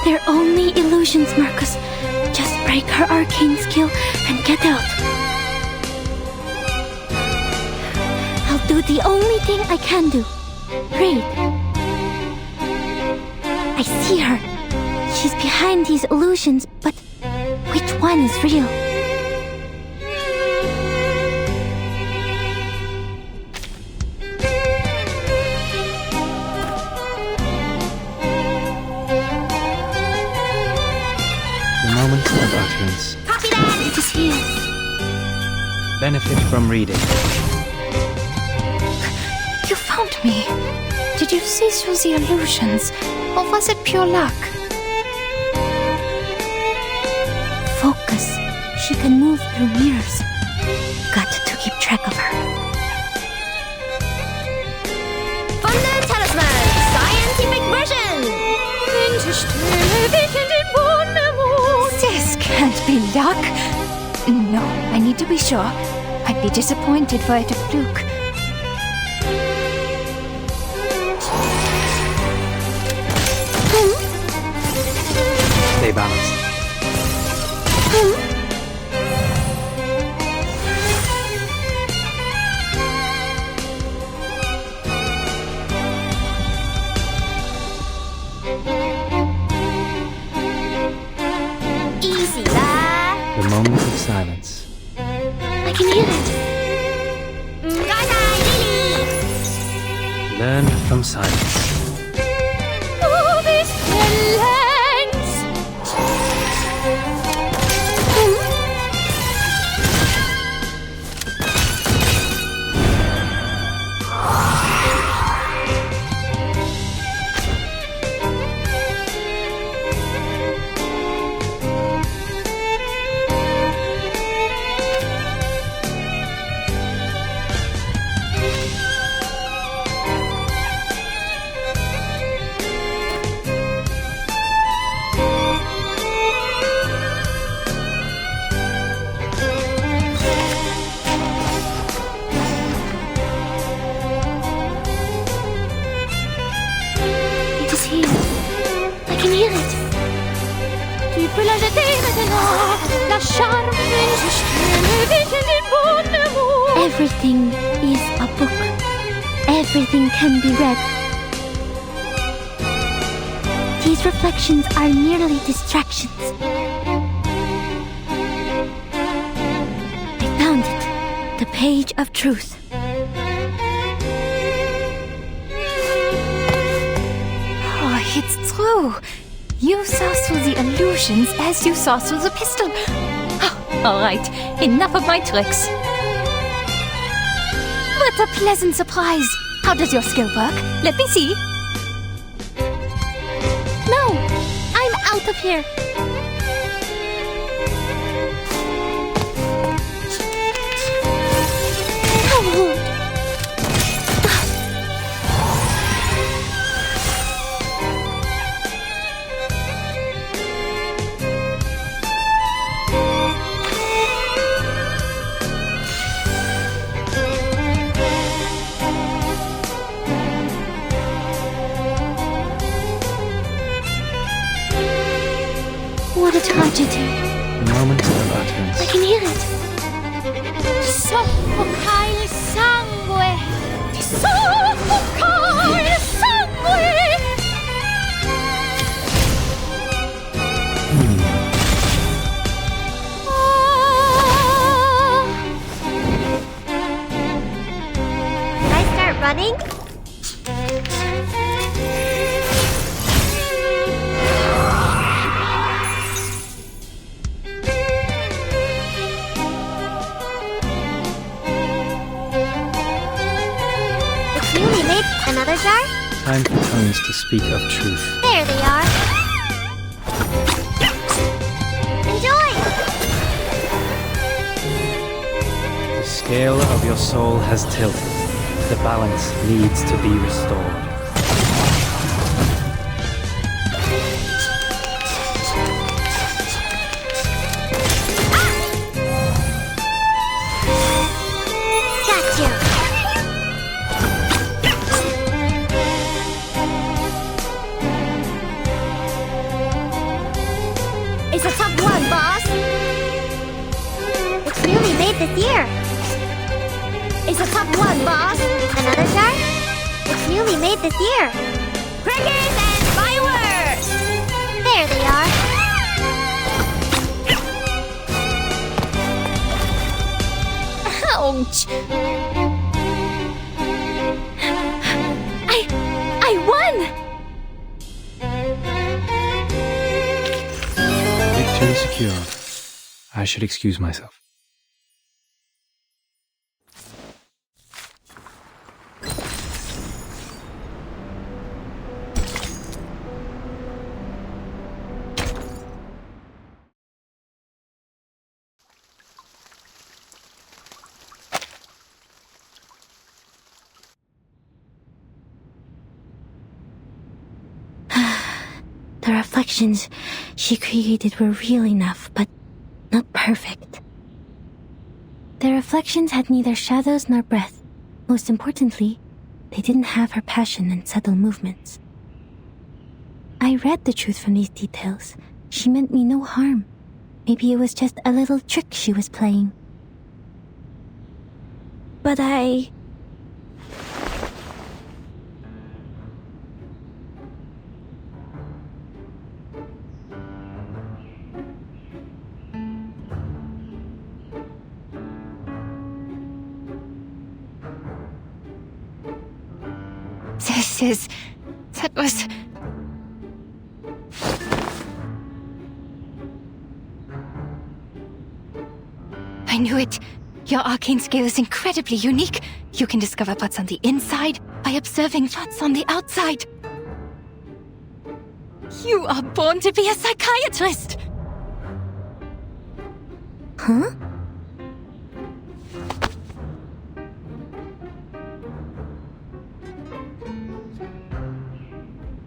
They're only illusions, Marcus. Just break her arcane skill and get out. I'll do the only thing I can do. Read. I see her. She's behind these illusions, but which one is real? The moment of utterance. Copy that! It is here. Benefit from reading. You found me. Did you see through the illusions, or was it pure luck? Focus. She can move through mirrors. Got to keep track of her. Thunder Talisman! Scientific version! This can't be luck. No, I need to be sure. I'd be disappointed were it a fluke. Stay balanced. Easy, lad. The moment of silence. I can hear it. Learn from silence. Oh, this lens. It is here. I can hear it. Tu peux la jeter maintenant. La charmante stelle vit in den Wohnraum. Everything is a book. Everything can be read. These reflections are merely distractions. I found it. The page of truth. Oh, it's true. You saw through the illusions as you saw through the pistol. Oh, all right, enough of my tricks. What a pleasant surprise. How does your skill work? Let me see. No, I'm out of here. What a tragedy. The moment of utterance. I can hear it. Soffoca il sangue. Soffoca il sangue. Can I start running? Another jar? Time for tongues to speak of truth. There they are. Enjoy! The scale of your soul has tilted. The balance needs to be restored. It's a top one, boss! It's newly made this year! It's a top one, boss! Another jar? It's newly made this year! Crickets and fireworks! There they are! Ouch! I won! Victory secured. I should excuse myself. The reflections she created were real enough, but not perfect. The reflections had neither shadows nor breath. Most importantly, they didn't have her passion and subtle movements. I read the truth from these details, She meant me no harm. Maybe it was just a little trick she was playing. But I... That was... I knew it. Your arcane scale is incredibly unique. You can discover what's on the inside by observing what's on the outside. You are born to be a psychiatrist! Huh?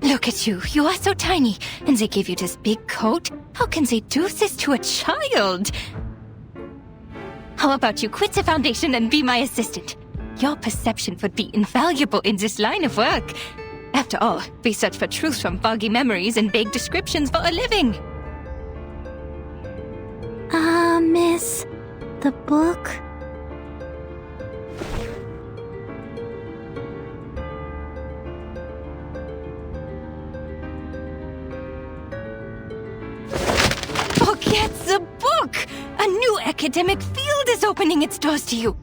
Look at you. You are so tiny. And they gave you this big coat? How can they do this to a child? How about you quit the Foundation and be my assistant? Your perception would be invaluable in this line of work. After all, we search for truth from foggy memories and vague descriptions for a living. Miss... the book? Forget the book! A new academic field is opening its doors to you.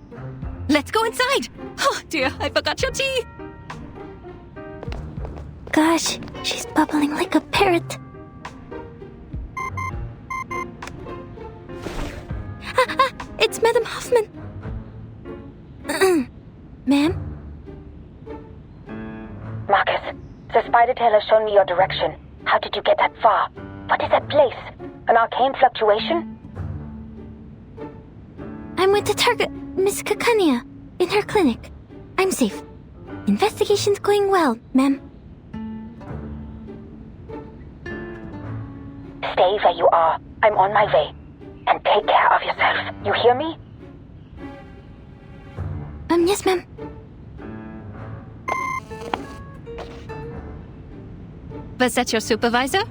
Let's go inside. Oh dear, I forgot your tea. Gosh, she's bubbling like a parrot. It's Madame Hoffman. Ma'am? Marcus, the spider tail has shown me your direction. How did you get that far? What is that place? An arcane fluctuation? I'm with the target, Miss Kakania, in her clinic. I'm safe. Investigation's going well, ma'am. Stay where you are. I'm on my way. And take care of yourself. You hear me? Yes, ma'am. Was that your supervisor?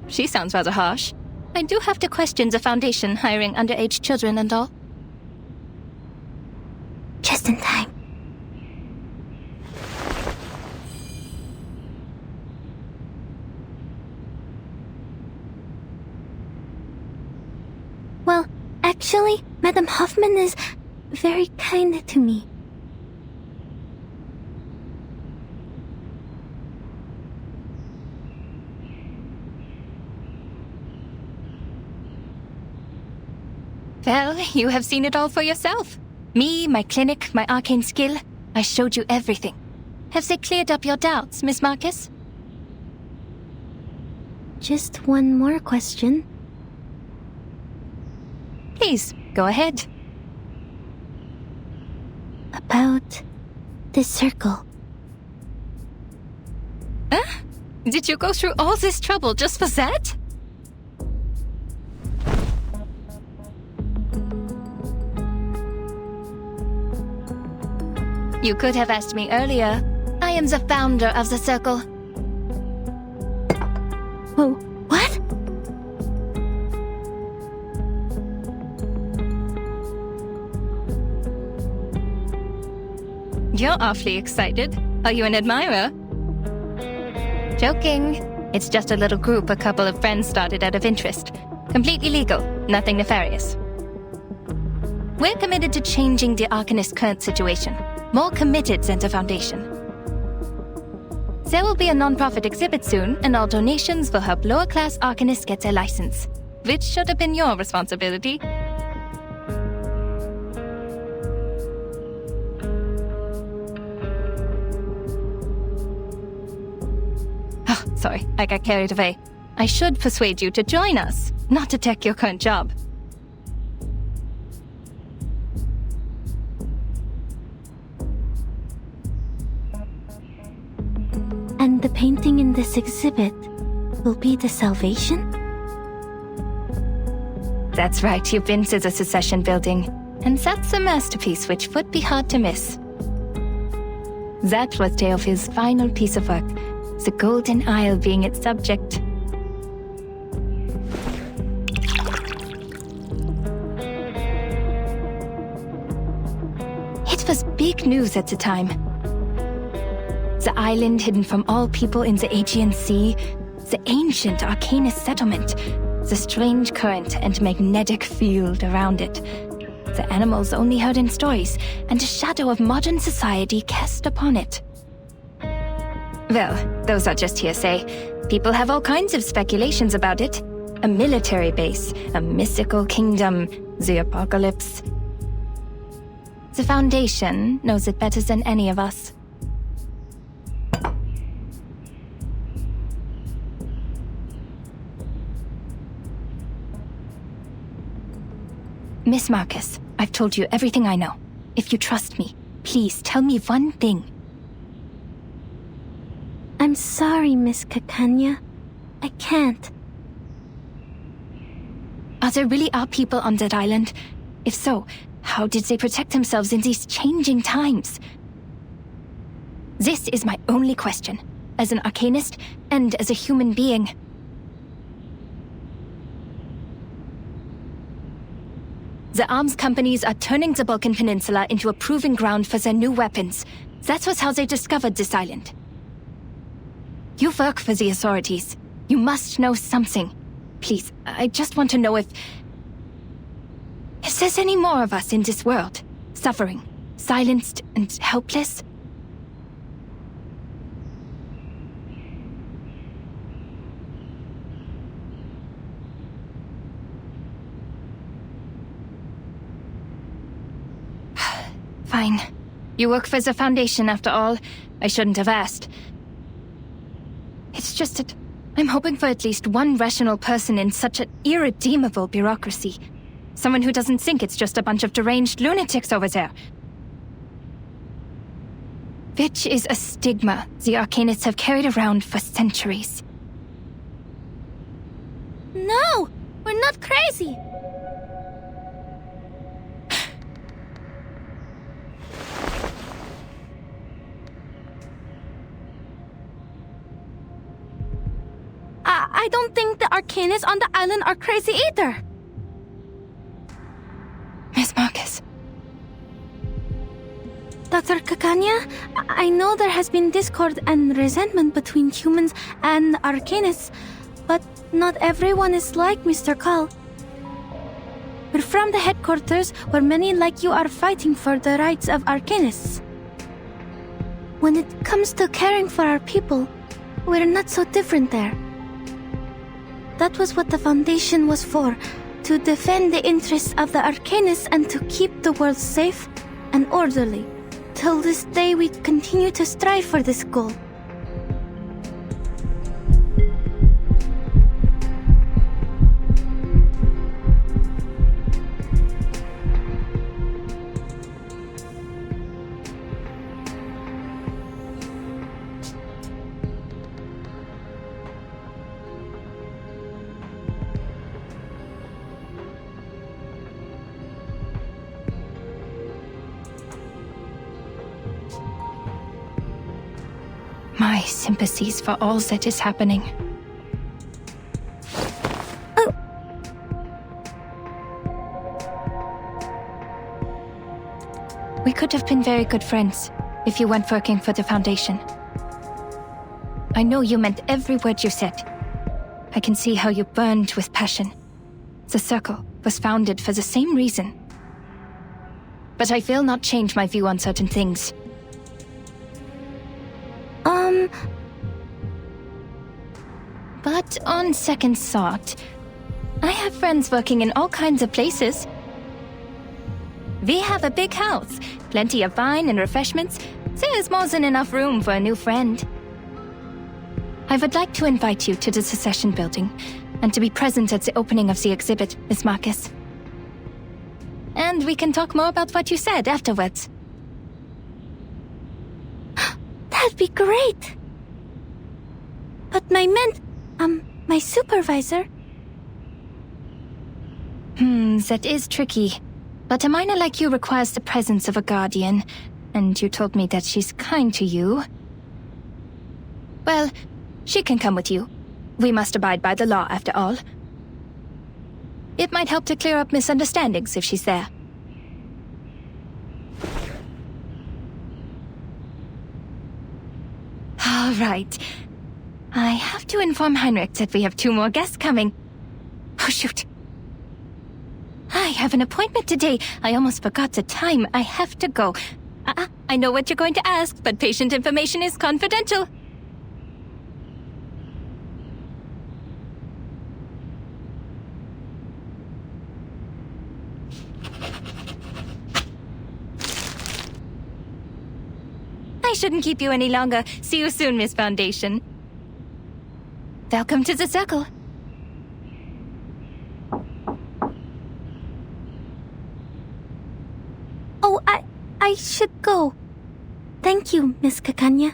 She sounds rather harsh. I do have to question the Foundation hiring underage children and all. Just in time. Well, actually, Madame Hoffman is very kind to me. Well, you have seen it all for yourself. Me, my clinic, my arcane skill. I showed you everything. Have they cleared up your doubts, Miss Marcus? Just one more question. Please, go ahead. About this circle. Huh? Did you go through all this trouble just for that? You could have asked me earlier. I am the founder of the circle. Whoa, what? You're awfully excited. Are you an admirer? Joking. It's just a little group a couple of friends started out of interest. Completely legal, nothing nefarious. We're committed to changing the Arcanist's current situation. More committed than the Foundation. There will be a non-profit exhibit soon, and all donations will help lower-class Arcanists get their license. Which should have been your responsibility. Oh, sorry, I got carried away. I should persuade you to join us, not to take your current job. And the painting in this exhibit will be the salvation? That's right, you've been to the Secession building. And that's a masterpiece which would be hard to miss. That was Theophil's final piece of work, the Golden Isle being its subject. That was big news at the time. The island hidden from all people in the Aegean Sea, the ancient Arcanist settlement, the strange current and magnetic field around it, the animals only heard in stories, and a shadow of modern society cast upon it. Well, those are just hearsay. People have all kinds of speculations about it. A military base, a mystical kingdom, the apocalypse. The Foundation knows it better than any of us. Miss Marcus, I've told you everything I know. If you trust me, please tell me one thing. I'm sorry, Miss Kakanya. I can't. There really are people on that island? If so, how did they protect themselves in these changing times? This is my only question, as an Arcanist and as a human being. The arms companies are turning the Balkan Peninsula into a proving ground for their new weapons. That was how they discovered this island. You work for the authorities. You must know something. Please, I just want to know if there's any more of us in this world, suffering, silenced and helpless. Fine. You work for the Foundation after all. I shouldn't have asked. It's just that I'm hoping for at least one rational person in such an irredeemable bureaucracy. Someone who doesn't think it's just a bunch of deranged lunatics over there. Which is a stigma the Arcanists have carried around for centuries. No! We're not crazy! I don't think the Arcanists on the island are crazy either. Miss Marcus. Dr. Kakanya, I know there has been discord and resentment between humans and Arcanists, but not everyone is like Mr. Call. We're from the headquarters where many like you are fighting for the rights of Arcanists. When it comes to caring for our people, we're not so different there. That was what the Foundation was for, to defend the interests of the Arcanists and to keep the world safe and orderly. Till this day, we continue to strive for this goal. My sympathies for all that is happening. Oh. We could have been very good friends if you weren't working for the Foundation. I know you meant every word you said. I can see how you burned with passion. The Circle was founded for the same reason. But I will not change my view on certain things. But on second thought, I have friends working in all kinds of places. We have a big house, plenty of wine and refreshments. There's more than enough room for a new friend. I would like to invite you to the Secession building and to be present at the opening of the exhibit, Miss Marcus. And we can talk more about what you said afterwards. That'd be great! But I meant, my supervisor. That is tricky. But a minor like you requires the presence of a guardian, and you told me that she's kind to you. Well, she can come with you. We must abide by the law, after all. It might help to clear up misunderstandings if she's there. All right. I have to inform Heinrich that we have 2 more guests coming. Oh, shoot. I have an appointment today. I almost forgot the time. I have to go. I know what you're going to ask, but patient information is confidential. I shouldn't keep you any longer. See you soon, Miss Foundation. Welcome to the circle. Oh, I should go. Thank you, Miss Kakanya.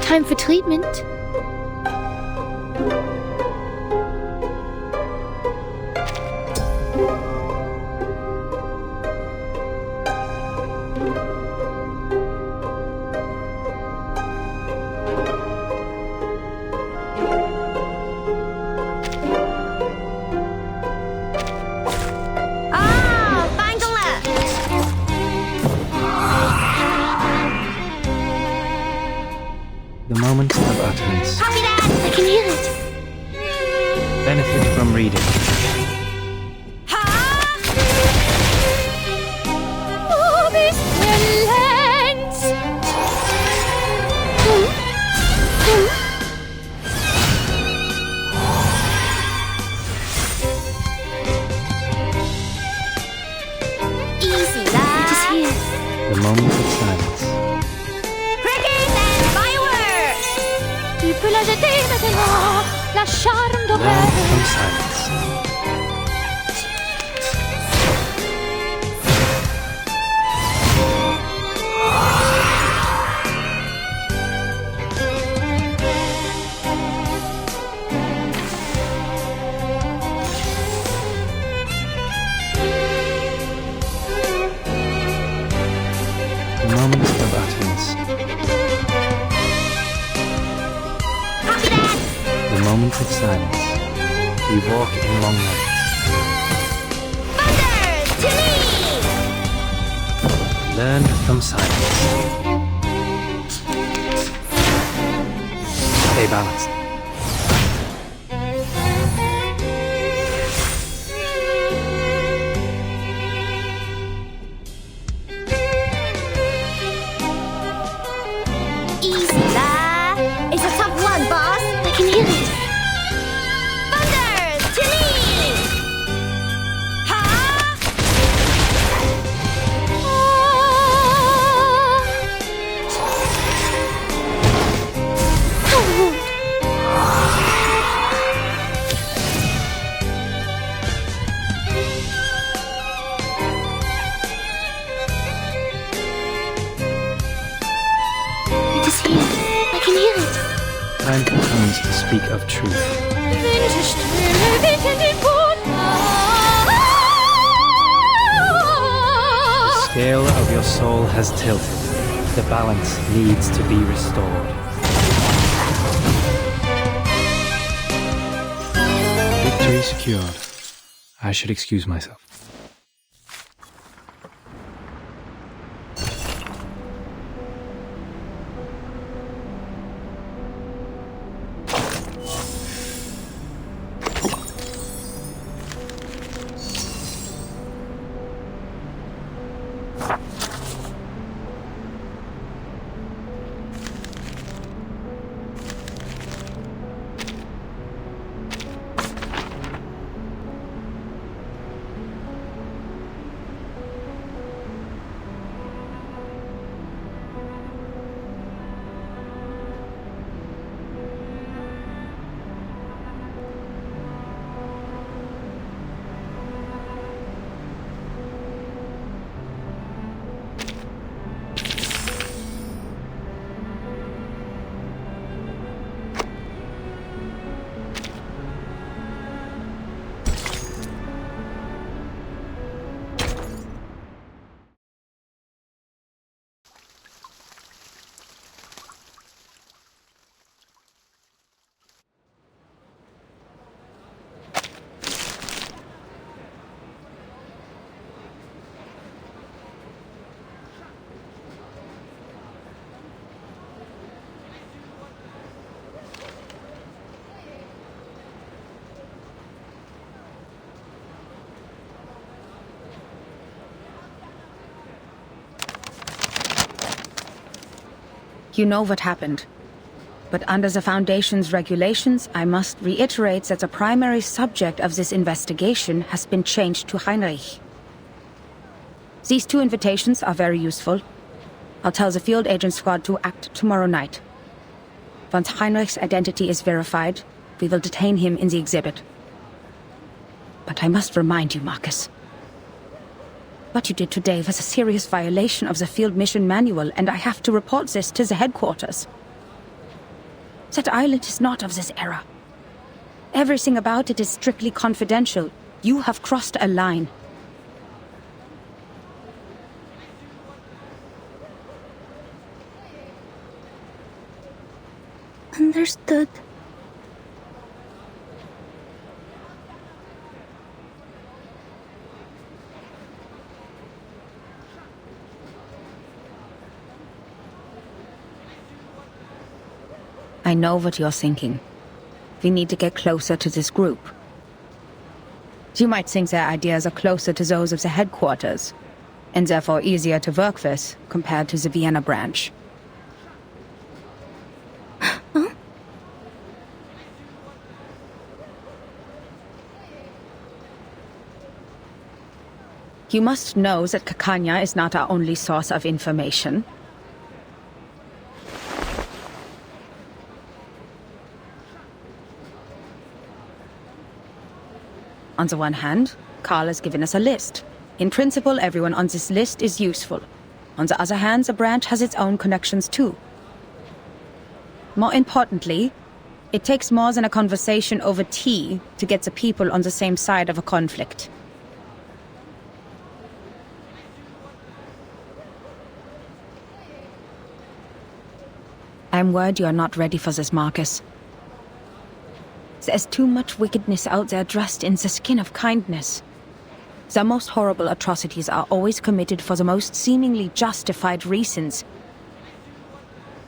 Time for treatment. The moment of utterance. Copy that! I can hear it. Benefit from reading. Oh, this lens! Easy, lad. It is here. The moment of silence. Tu peux la jeter maintenant, la charme Learn d'Aubert. from silence. The moment of utterance. The moment of silence. We walk in long nights. Thunder, to me! Learn from silence. Stay balanced. Easy, lad. It's a tough one, boss. I can hear it. Thunder, to me! Ha! It is here. I can hear it. Time comes to speak of truth. Winterstürme wehen den Boden. The scale of your soul has tilted. The balance needs to be restored. Victory secured. I should excuse myself. You know what happened. But under the Foundation's regulations, I must reiterate that the primary subject of this investigation has been changed to Heinrich. These 2 invitations are very useful. I'll tell the field agent squad to act tomorrow night. Once Heinrich's identity is verified, we will detain him in the exhibit. But I must remind you, Marcus. What you did today was a serious violation of the field mission manual, and I have to report this to the headquarters. That island is not of this era. Everything about it is strictly confidential. You have crossed a line. Understood. I know what you're thinking. We need to get closer to this group. You might think their ideas are closer to those of the headquarters, and therefore easier to work with compared to the Vienna branch. Huh? You must know that Kakanya is not our only source of information. On the one hand, Karl has given us a list. In principle, everyone on this list is useful. On the other hand, the branch has its own connections too. More importantly, it takes more than a conversation over tea to get the people on the same side of a conflict. I'm worried you are not ready for this, Marcus. There's too much wickedness out there dressed in the skin of kindness. The most horrible atrocities are always committed for the most seemingly justified reasons.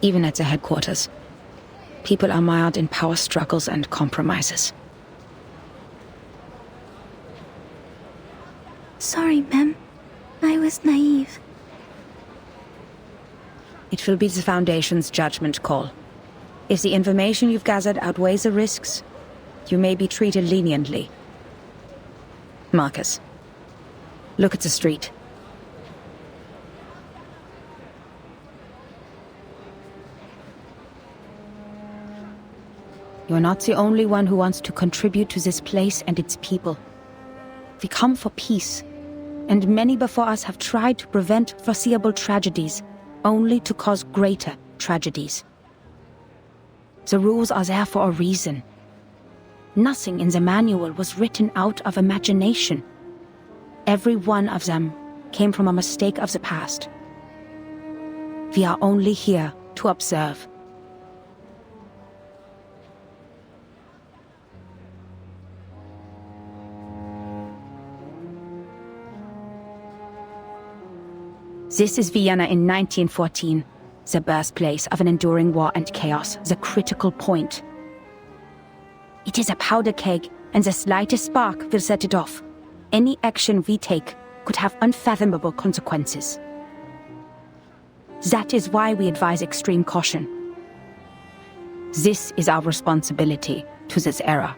Even at the headquarters, people are mired in power struggles and compromises. Sorry, ma'am. I was naive. It will be the Foundation's judgment call. If the information you've gathered outweighs the risks, you may be treated leniently. Marcus, look at the street. You're not the only one who wants to contribute to this place and its people. We come for peace, and many before us have tried to prevent foreseeable tragedies, only to cause greater tragedies. The rules are there for a reason. Nothing in the manual was written out of imagination. Every one of them came from a mistake of the past. We are only here to observe. This is Vienna in 1914, the birthplace of an enduring war and chaos, the critical point. It is a powder keg, and the slightest spark will set it off. Any action we take could have unfathomable consequences. That is why we advise extreme caution. This is our responsibility to this era.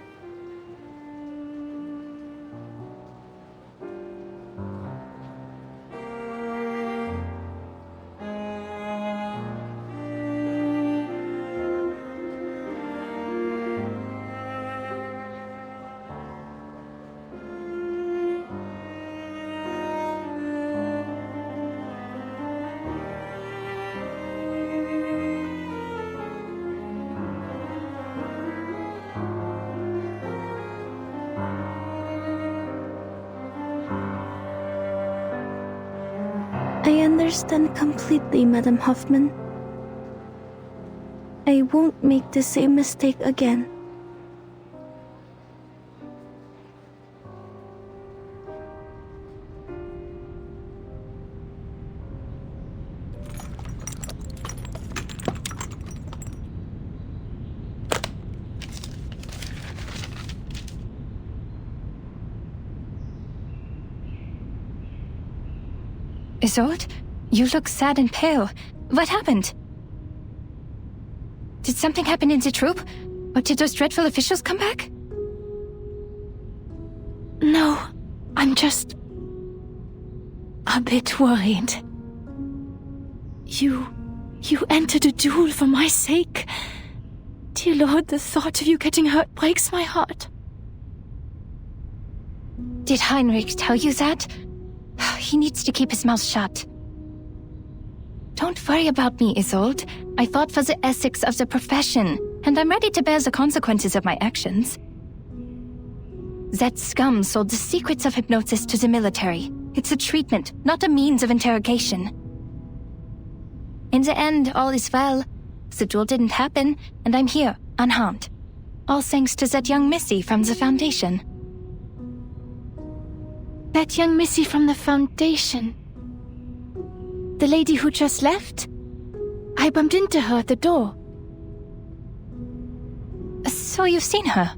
I understand completely, Madam Hoffman. I won't make the same mistake again. Isolde? You look sad and pale. What happened? Did something happen in the troop? Or did those dreadful officials come back? No, I'm just a bit worried. You entered a duel for my sake. Dear Lord, the thought of you getting hurt breaks my heart. Did Heinrich tell you that? He needs to keep his mouth shut. Don't worry about me, Isolde. I fought for the ethics of the profession, and I'm ready to bear the consequences of my actions. That scum sold the secrets of hypnosis to the military. It's a treatment, not a means of interrogation. In the end, all is well. The duel didn't happen, and I'm here, unharmed. All thanks to that young missy from the Foundation. That young missy from the Foundation. The lady who just left? I bumped into her at the door. So you've seen her?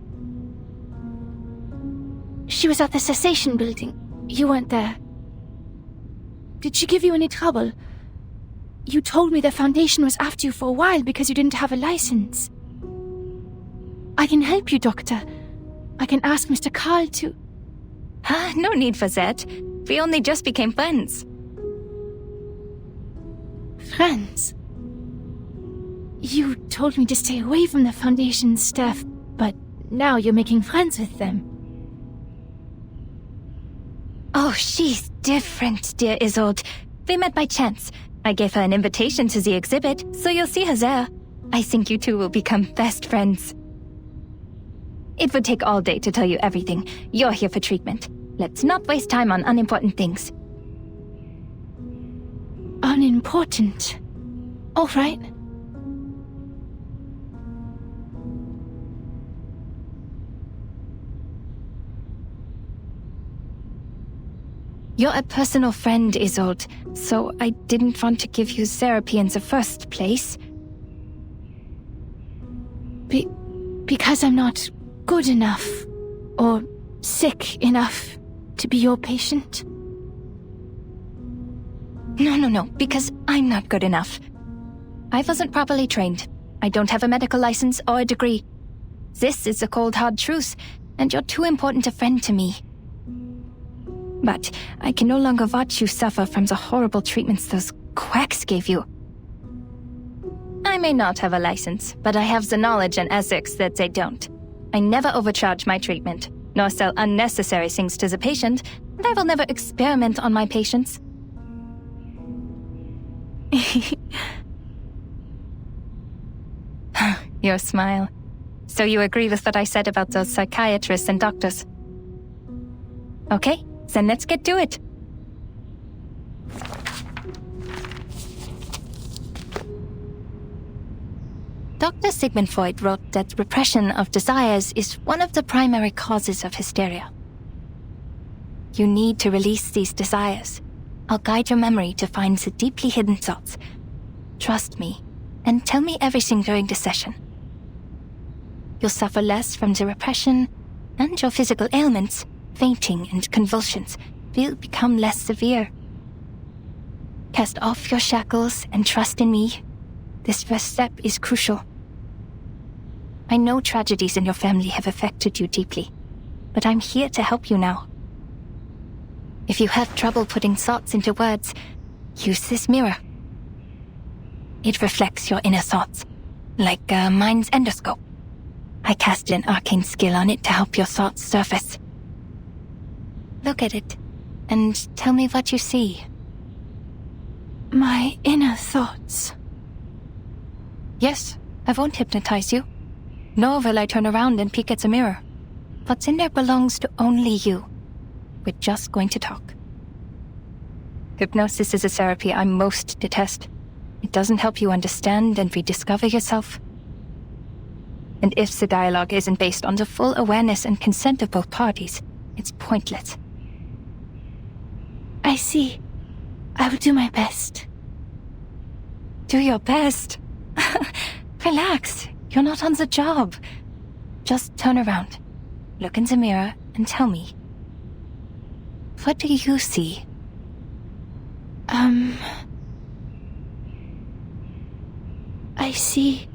She was at the cessation building. You weren't there. Did she give you any trouble? You told me the Foundation was after you for a while because you didn't have a license. I can help you, Doctor. I can ask Mr. Carl to... No need for that. We only just became friends. Friends? You told me to stay away from the Foundation's staff, but now you're making friends with them. Oh, she's different, dear Isolde. We met by chance. I gave her an invitation to the exhibit, so you'll see her there. I think you two will become best friends. It would take all day to tell you everything. You're here for treatment. Let's not waste time on unimportant things. Unimportant? All right. You're a personal friend, Isolde, so I didn't want to give you therapy in the first place. Because I'm not good enough, or sick enough to be your patient? No, because I'm not good enough. I wasn't properly trained. I don't have a medical license or a degree. This is the cold hard truth, and you're too important a friend to me. But I can no longer watch you suffer from the horrible treatments those quacks gave you. I may not have a license, but I have the knowledge and ethics that they don't. I never overcharge my treatment, nor sell unnecessary things to the patient, and I will never experiment on my patients. Your smile. So you agree with what I said about those psychiatrists and doctors? Okay, then let's get to it. Dr. Sigmund Freud wrote that repression of desires is one of the primary causes of hysteria. You need to release these desires. I'll guide your memory to find the deeply hidden thoughts. Trust me, and tell me everything during the session. You'll suffer less from the repression, and your physical ailments, fainting and convulsions, will become less severe. Cast off your shackles and trust in me. This first step is crucial. I know tragedies in your family have affected you deeply, but I'm here to help you now. If you have trouble putting thoughts into words, use this mirror. It reflects your inner thoughts, like a mind's endoscope. I casted an arcane skill on it to help your thoughts surface. Look at it, and tell me what you see. My inner thoughts. Yes, I won't hypnotize you. Nor will I turn around and peek at the mirror. What's in there belongs to only you. We're just going to talk. Hypnosis is a therapy I most detest. It doesn't help you understand and rediscover yourself. And if the dialogue isn't based on the full awareness and consent of both parties, it's pointless. I see. I will do my best. Do your best? Relax. You're not on the job. Just turn around. Look in the mirror and tell me. What do you see? I see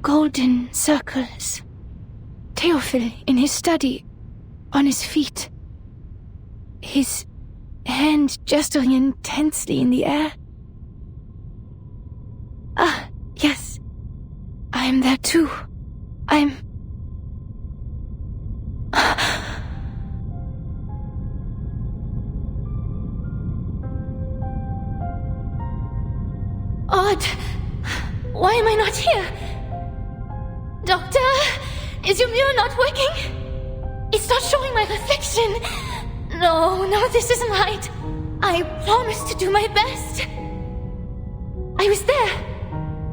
golden circles. Theophil in his study, on his feet. His hand gesturing intensely in the air. Ah, yes. I am there too. I'm... Odd. Why am I not here? Doctor, is your mirror not working? It's not showing my reflection. No, this isn't right. I promised to do my best. I was there.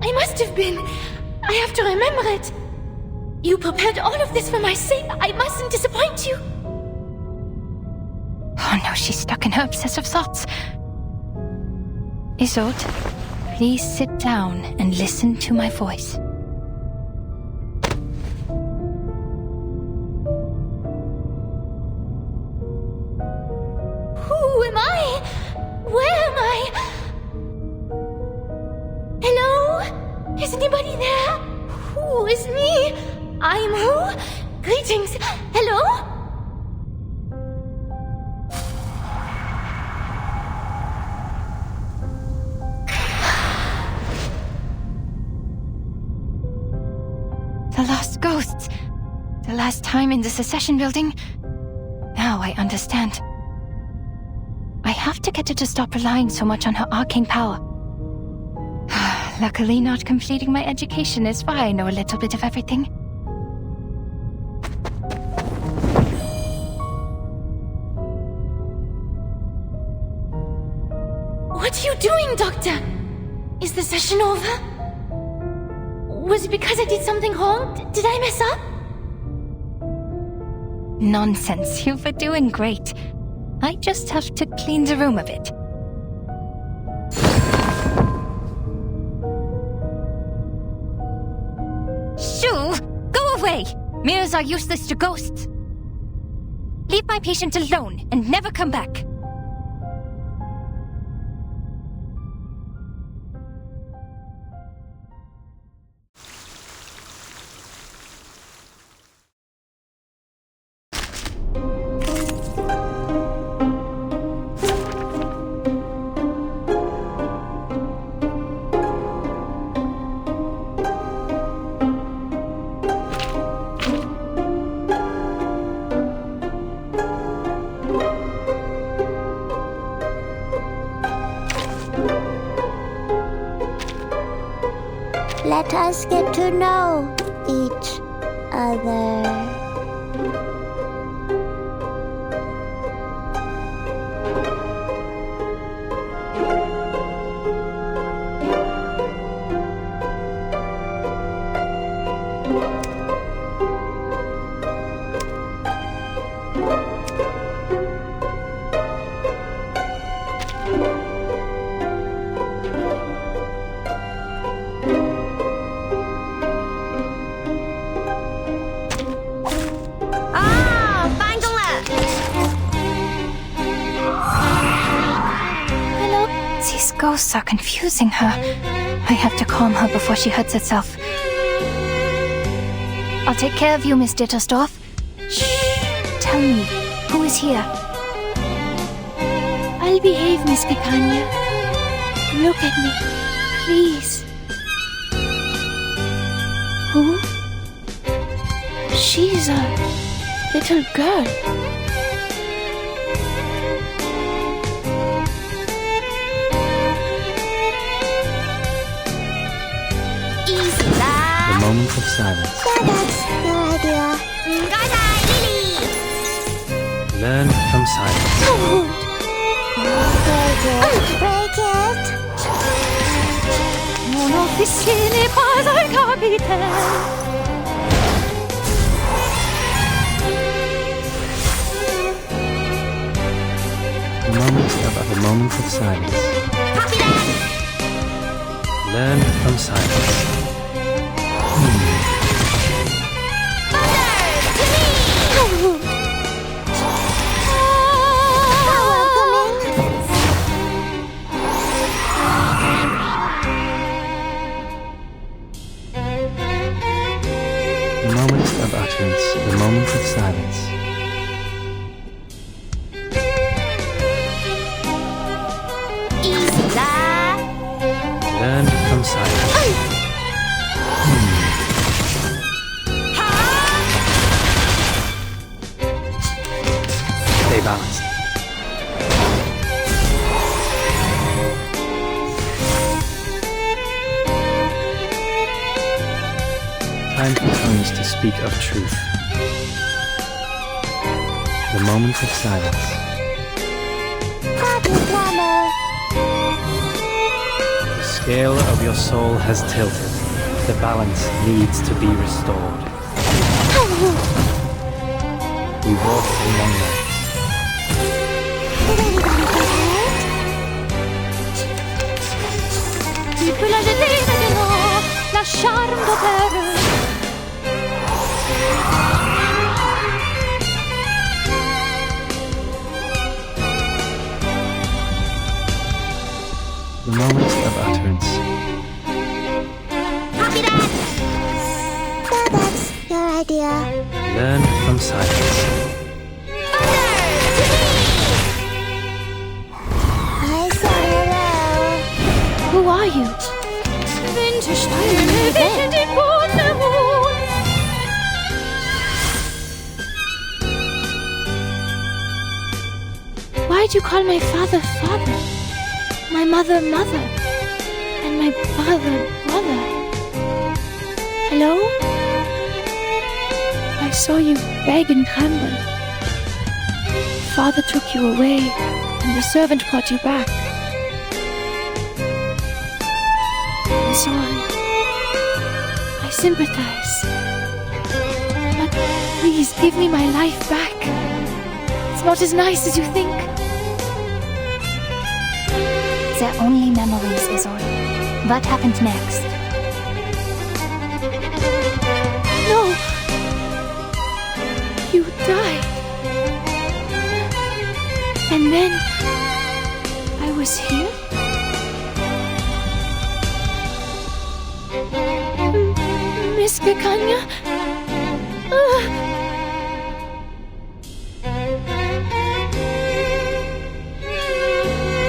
I must have been. I have to remember it. You prepared all of this for my sake. I mustn't disappoint you. Oh no, she's stuck in her obsessive thoughts. Isolde, please sit down and listen to my voice. Who am I? Where am I? Hello? Is anybody there? Who is me? I'm who? Greetings. Hello? The lost ghosts. The last time in the Secession building. Now I understand. I have to get her to stop relying so much on her arcane power. Luckily, not completing my education is why I know a little bit of everything. What are you doing, Doctor? Is the session over? Was it because I did something wrong? Did I mess up? Nonsense. You were doing great. I just have to clean the room a bit. Shoo! Go away! Mirrors are useless to ghosts. Leave my patient alone and never come back. Let us get to know each other. These ghosts are confusing her. I have to calm her before she hurts herself. I'll take care of you, Miss Dittersdorf. Shh. Tell me, who is here? I'll behave, Miss Picania. Look at me, please. Who? She's a little girl. The moment of silence. That's your idea. Learn from silence. Break it. Mon officier n'est pas un capitaine. The moment of silence. Learn from silence. The moment of utterance, the moment of silence. Learn from silence. Stay balanced. Time for tongues to speak of truth. The moment of silence. The scale of your soul has tilted. The balance needs to be restored. We walk in one way. Tu peux la jeter maintenant, la charme d'opéra. The moment of utterance. Copy that! So that's your idea. Learn from silence. I said hello. Who are you? Why'd you call my father, father? My mother, mother? And my brother, brother? Hello? I saw you beg and tremble. Father took you away, and the servant brought you back. I'm sorry. I sympathize. But please give me my life back. It's not as nice as you think. They're only memories, Isolde. What happened next? No! You died. And then I was here? Miss Picania?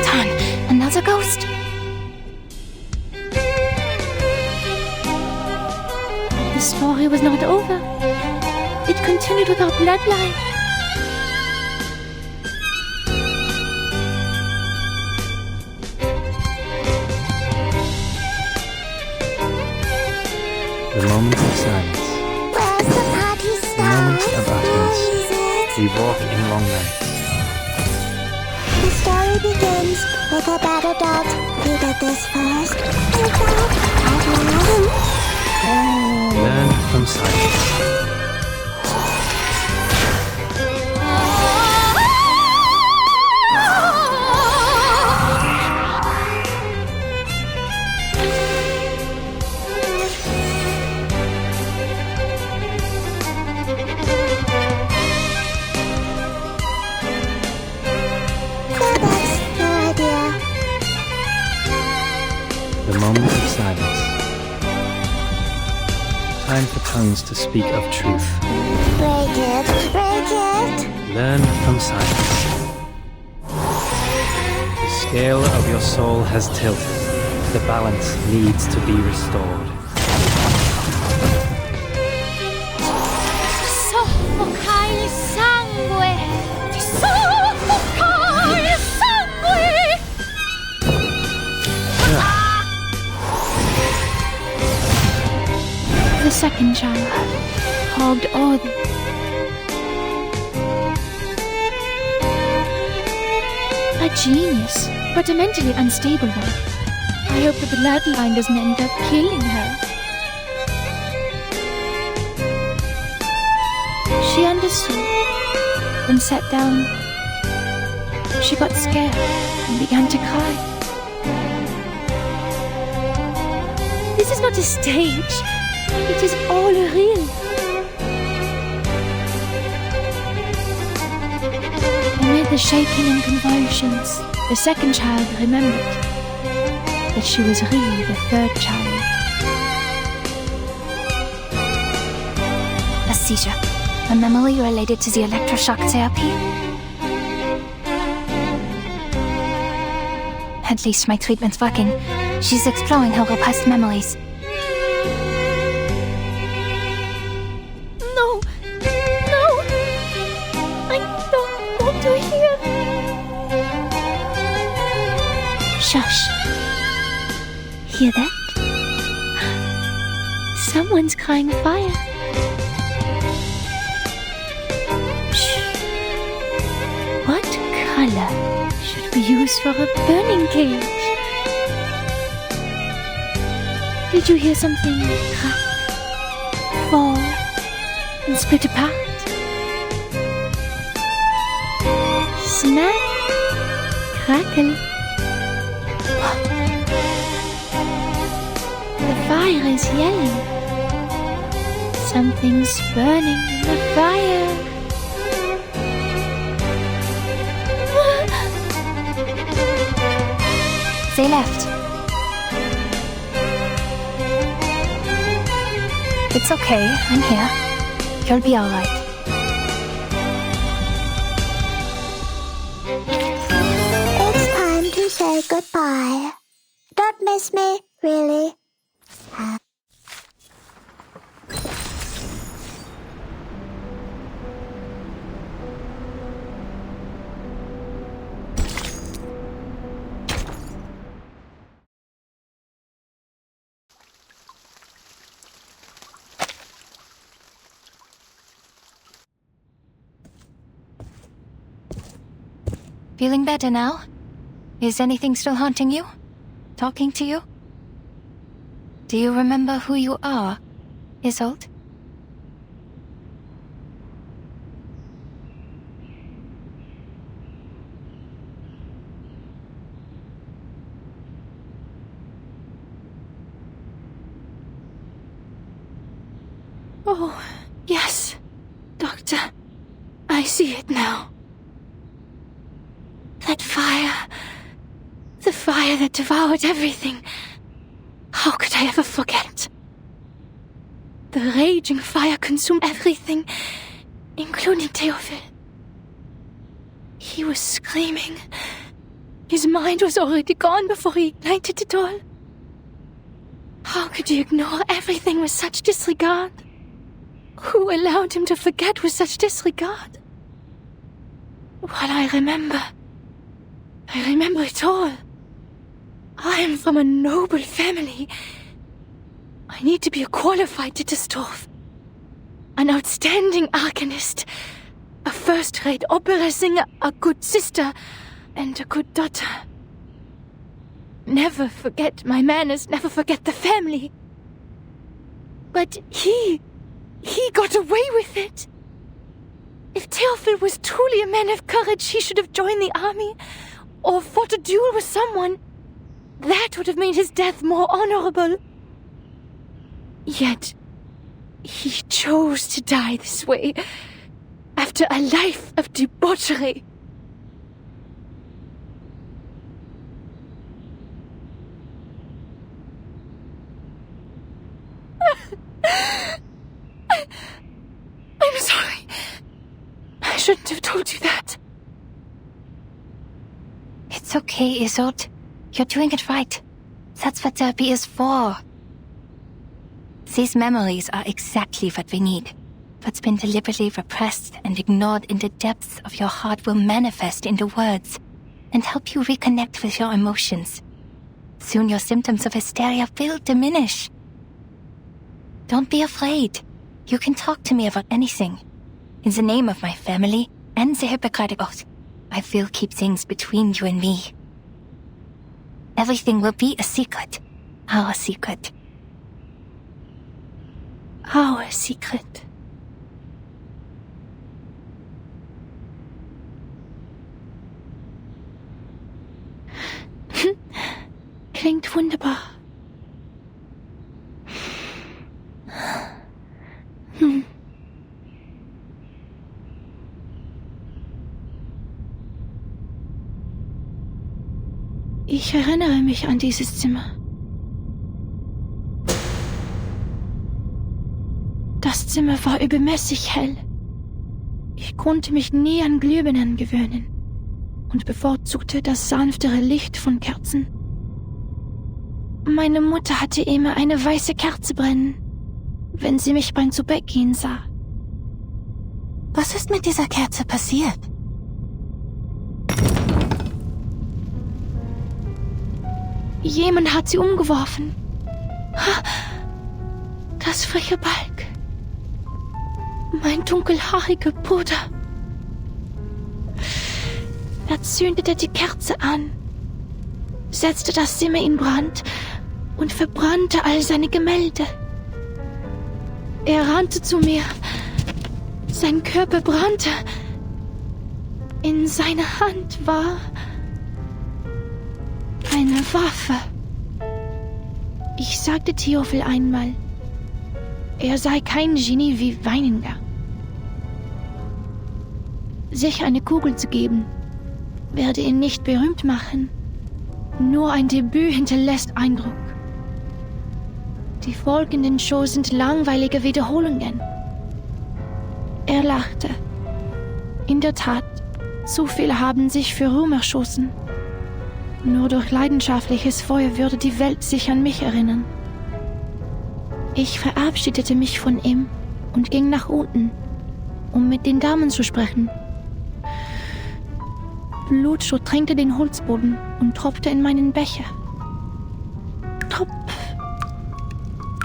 Tan, another ghost? The story was not over. It continued with our bloodline. The moment of silence. Where's the moment of utterance. We walk in long nights. The story begins with a battle dot. You did this first. You thought I Learn from silence. The moment of silence. Time for tongues to speak of truth. break it, break it. Learn from silence. The scale of your soul has tilted. The balance needs to be restored. Soffoca il sangue! Ti soffoca il sangue! The second child, hogged Odin. A genius, but a mentally unstable one. I hope the bloodline doesn't end up killing her. She understood, then sat down. She got scared and began to cry. This is not a stage. It is all real. Amid the shaking and convulsions, the second child remembered that she was really the third child. A seizure. A memory related to the electroshock therapy? At least my treatment's working. She's exploring her repressed memories. No! No! I don't want to hear. Shush. Hear that? Someone's crying fire. Shh. What color should we use for a burning cage? Did you hear something crack, fall, and split apart? Snap, crackle. The fire is yelling. Something's burning in the fire. They left. It's okay, I'm here. You'll be alright. It's time to say goodbye. Don't miss me, really. Feeling better now? Is anything still haunting you? Talking to you? Do you remember who you are, Isolde? Oh, yes, Doctor. I see it now. That fire. The fire that devoured everything. How could I ever forget? The raging fire consumed everything, including Theophil. He was screaming. His mind was already gone before he ignited it all. How could he ignore everything with such disregard? Who allowed him to forget with such disregard? While I remember it all. I am from a noble family. I need to be a qualified Dittersdorf. an outstanding arcanist, a first-rate opera singer, a good sister, and a good daughter. Never forget my manners, never forget the family. But he got away with it. If Theophil was truly a man of courage, he should have joined the army, or fought a duel with someone. That would have made his death more honorable. Yet, he chose to die this way, after a life of debauchery. I'm sorry. I shouldn't have told you that. It's okay, Isolde. You're doing it right. That's what therapy is for. These memories are exactly what we need. What's been deliberately repressed and ignored in the depths of your heart will manifest into words and help you reconnect with your emotions. Soon your symptoms of hysteria will diminish. Don't be afraid. You can talk to me about anything. In the name of my family and the Hippocratic Oath, I will keep things between you and me. Everything will be a secret. Our secret. Our secret. Klingt wunderbar. Ich erinnere mich an dieses Zimmer. Das Zimmer war übermäßig hell. Ich konnte mich nie an Glühbirnen gewöhnen und bevorzugte das sanftere Licht von Kerzen. Meine Mutter hatte immer eine weiße Kerze brennen, wenn sie mich beim Zubettgehen sah. Was ist mit dieser Kerze passiert? Jemand hat sie umgeworfen. Das freche Balg. Mein dunkelhaariger Bruder. Er zündete die Kerze an, setzte das Zimmer in Brand und verbrannte all seine Gemälde. Er rannte zu mir. Sein Körper brannte. In seiner Hand war eine Waffe. Ich sagte Theophil einmal, er sei kein Genie wie Weininger. Sich eine Kugel zu geben, werde ihn nicht berühmt machen. Nur ein Debüt hinterlässt Eindruck. Die folgenden Shows sind langweilige Wiederholungen. Er lachte. In der Tat, zu viele haben sich für Ruhm erschossen. Nur durch leidenschaftliches Feuer würde die Welt sich an mich erinnern. Ich verabschiedete mich von ihm und ging nach unten, um mit den Damen zu sprechen. Blut durchtränkte den Holzboden und tropfte in meinen Becher. Tropf,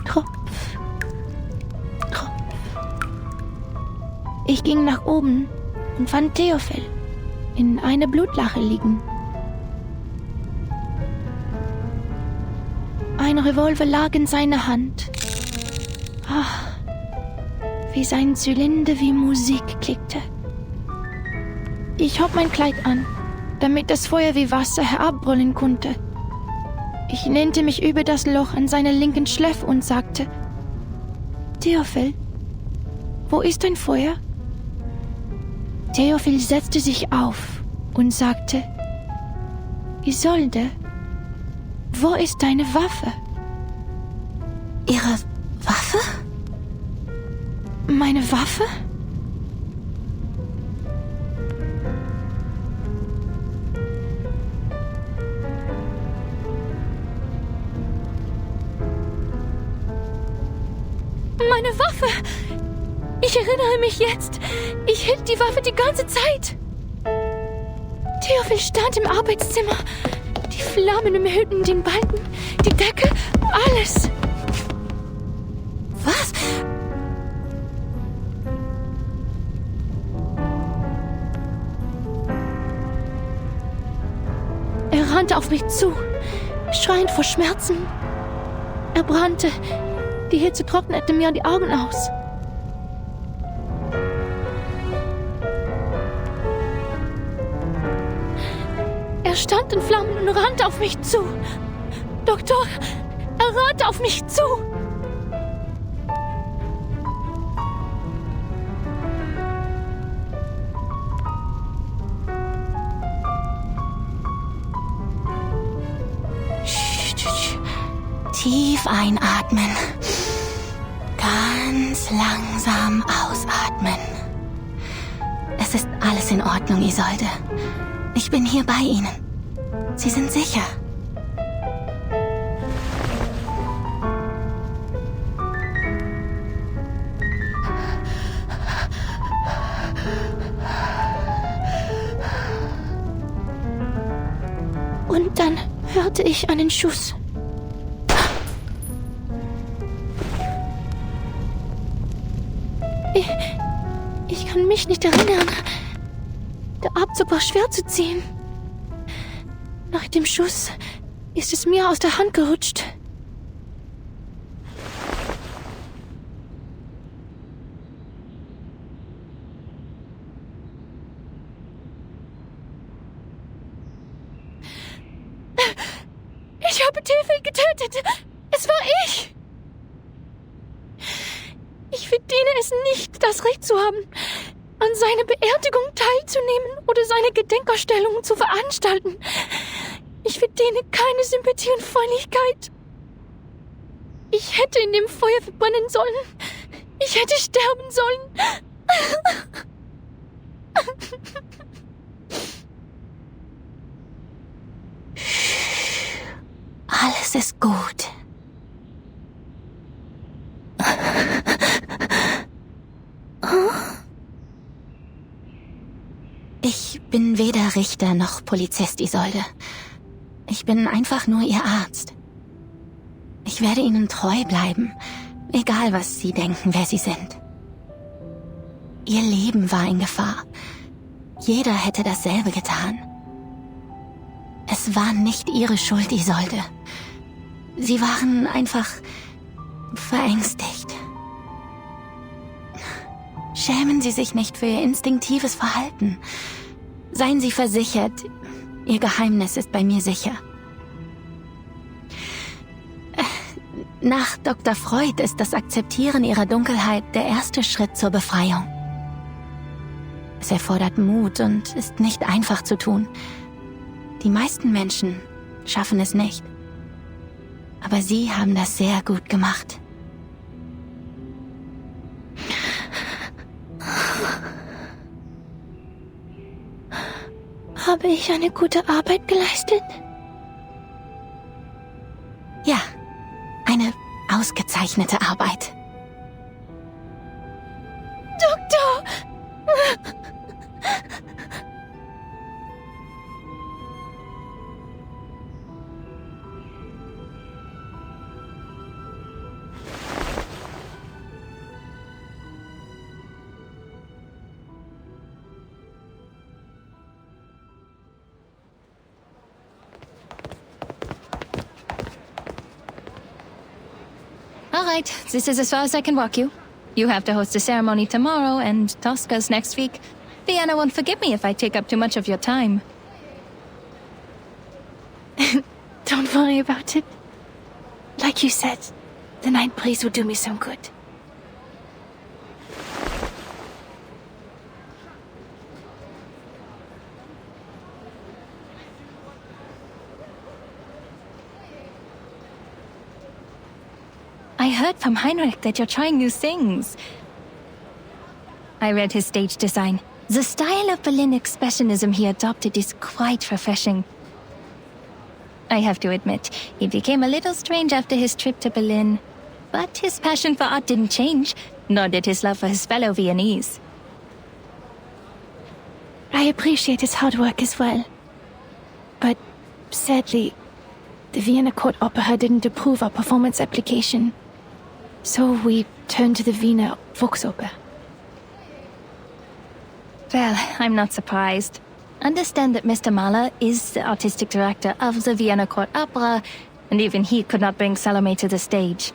Tropf, Tropf. Ich ging nach oben und fand Theophil in einer Blutlache liegen. Ein Revolver lag in seiner Hand. Ach, wie sein Zylinder wie Musik klickte. Ich hob mein Kleid an, damit das Feuer wie Wasser herabbrüllen konnte. Ich lehnte mich über das Loch an seiner linken Schläfe und sagte: Theophil, wo ist dein Feuer? Theophil setzte sich auf und sagte: Isolde, wo ist deine Waffe? Ihre Waffe? Meine Waffe? Meine Waffe! Ich erinnere mich jetzt. Ich hielt die Waffe die ganze Zeit. Theophil stand im Arbeitszimmer. Die Flammen umhüllten den Balken, die Decke, alles. Was? rannte auf mich zu, schreiend vor Schmerzen. Er brannte. Die Hitze trocknete mir die Augen aus. Er stand in Flammen und rannte auf mich zu. Doktor, er rannte auf mich zu. Tief einatmen. Ganz langsam ausatmen. Es ist alles in Ordnung, Isolde. Ich bin hier bei Ihnen. Sie sind sicher. Und dann hörte ich einen Schuss. Ich kann mich nicht erinnern. Der Abzug war schwer zu ziehen. Nach dem Schuss ist es mir aus der Hand gerutscht. Ich habe Tefel getötet. Es war ich. Ich verdiene es nicht, das Recht zu haben, an seiner Beerdigung teilzunehmen oder seine Gedenkausstellungen zu veranstalten. Ich verdiene keine Sympathie und Freundlichkeit. Ich hätte in dem Feuer verbrennen sollen. Ich hätte sterben sollen. Alles ist gut. Ich bin weder Richter noch Polizist, Isolde. Ich bin einfach nur Ihr Arzt. Ich werde Ihnen treu bleiben, egal was Sie denken, wer Sie sind. Ihr Leben war in Gefahr. Jeder hätte dasselbe getan. Es war nicht Ihre Schuld, Isolde. Sie waren einfach verängstigt. Schämen Sie sich nicht für Ihr instinktives Verhalten. Seien Sie versichert, Ihr Geheimnis ist bei mir sicher. Nach Dr. Freud ist das Akzeptieren Ihrer Dunkelheit der erste Schritt zur Befreiung. Es erfordert Mut und ist nicht einfach zu tun. Die meisten Menschen schaffen es nicht. Aber Sie haben das sehr gut gemacht. Habe ich eine gute Arbeit geleistet? Ja, eine ausgezeichnete Arbeit. Doktor! All right, this is as far as I can walk you. You have to host a ceremony tomorrow, and Tosca's next week. Vienna won't forgive me if I take up too much of your time. Don't worry about it. Like you said, the night breeze will do me some good. I heard from Heinrich that you're trying new things. I read his stage design. The style of Berlin expressionism he adopted is quite refreshing. I have to admit, he became a little strange after his trip to Berlin. But his passion for art didn't change, nor did his love for his fellow Viennese. I appreciate his hard work as well. But sadly, the Vienna Court Opera didn't approve our performance application. So we turned to the Wiener Volksoper. Well, I'm not surprised. Understand that Mr. Mahler is the artistic director of the Vienna Court Opera, and even he could not bring Salome to the stage.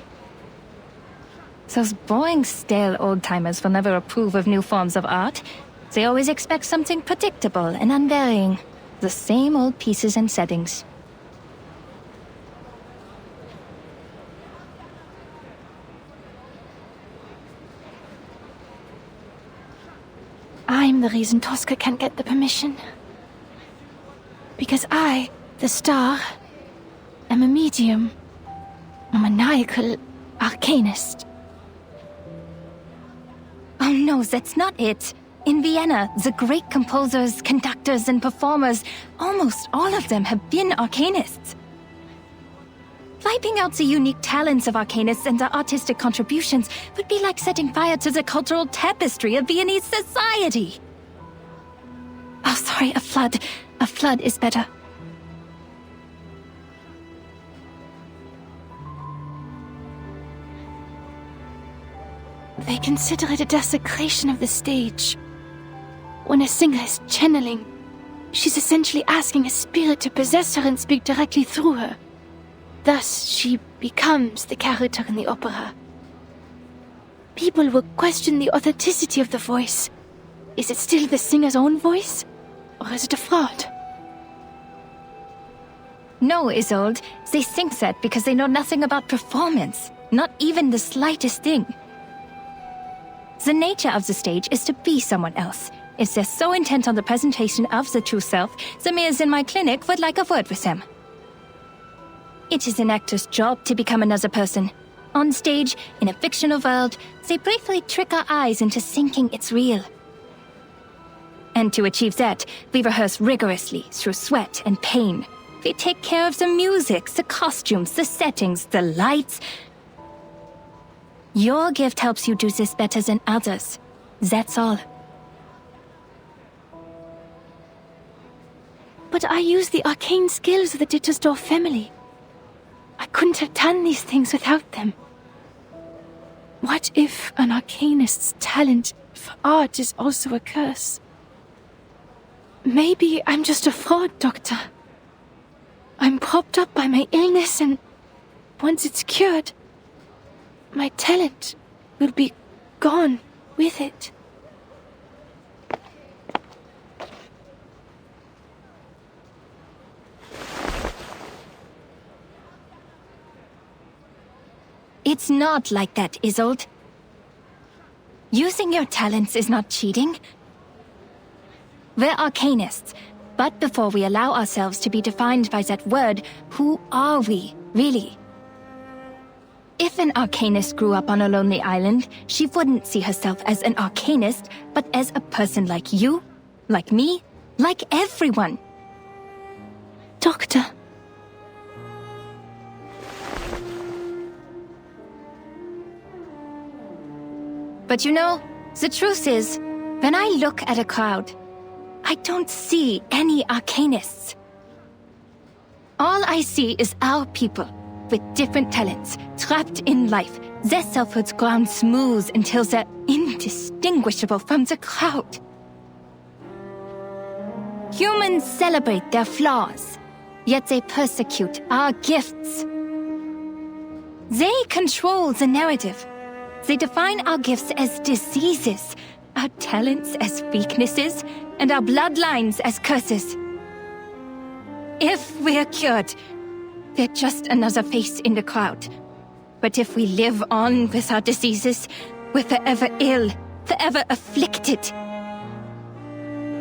Those boring, stale old-timers will never approve of new forms of art. They always expect something predictable and unvarying. The same old pieces and settings. I'm the reason Tosca can't get the permission. Because I, the star, am a medium. A maniacal arcanist. Oh no, that's not it. In Vienna, the great composers, conductors, and performers, almost all of them have been arcanists. Wiping out the unique talents of arcanists and their artistic contributions would be like setting fire to the cultural tapestry of Viennese society. Oh, sorry, a flood. A flood is better. They consider it a desecration of the stage. When a singer is channeling, she's essentially asking a spirit to possess her and speak directly through her. Thus, she becomes the character in the opera. People will question the authenticity of the voice. Is it still the singer's own voice? Or is it a fraud? No, Isolde. They think that because they know nothing about performance. Not even the slightest thing. The nature of the stage is to be someone else. If they're so intent on the presentation of the true self, the mares in my clinic would like a word with them. It is an actor's job to become another person. On stage, in a fictional world, they briefly trick our eyes into thinking it's real. And to achieve that, we rehearse rigorously through sweat and pain. We take care of the music, the costumes, the settings, the lights. Your gift helps you do this better than others. That's all. But I use the arcane skills of the Dittersdorf family. I couldn't have done these things without them. What if an arcanist's talent for art is also a curse? Maybe I'm just a fraud, Doctor. I'm propped up by my illness, and once it's cured, my talent will be gone with it. It's not like that, Isolde. Using your talents is not cheating. We're arcanists, but before we allow ourselves to be defined by that word, who are we, really? If an arcanist grew up on a lonely island, she wouldn't see herself as an arcanist, but as a person like you, like me, like everyone. Doctor. But you know, the truth is, when I look at a crowd, I don't see any arcanists. All I see is our people, with different talents, trapped in life, their selfhoods ground smooth until they're indistinguishable from the crowd. Humans celebrate their flaws, yet they persecute our gifts. They control the narrative. They define our gifts as diseases, our talents as weaknesses, and our bloodlines as curses. If we're cured, we're just another face in the crowd. But if we live on with our diseases, we're forever ill, forever afflicted.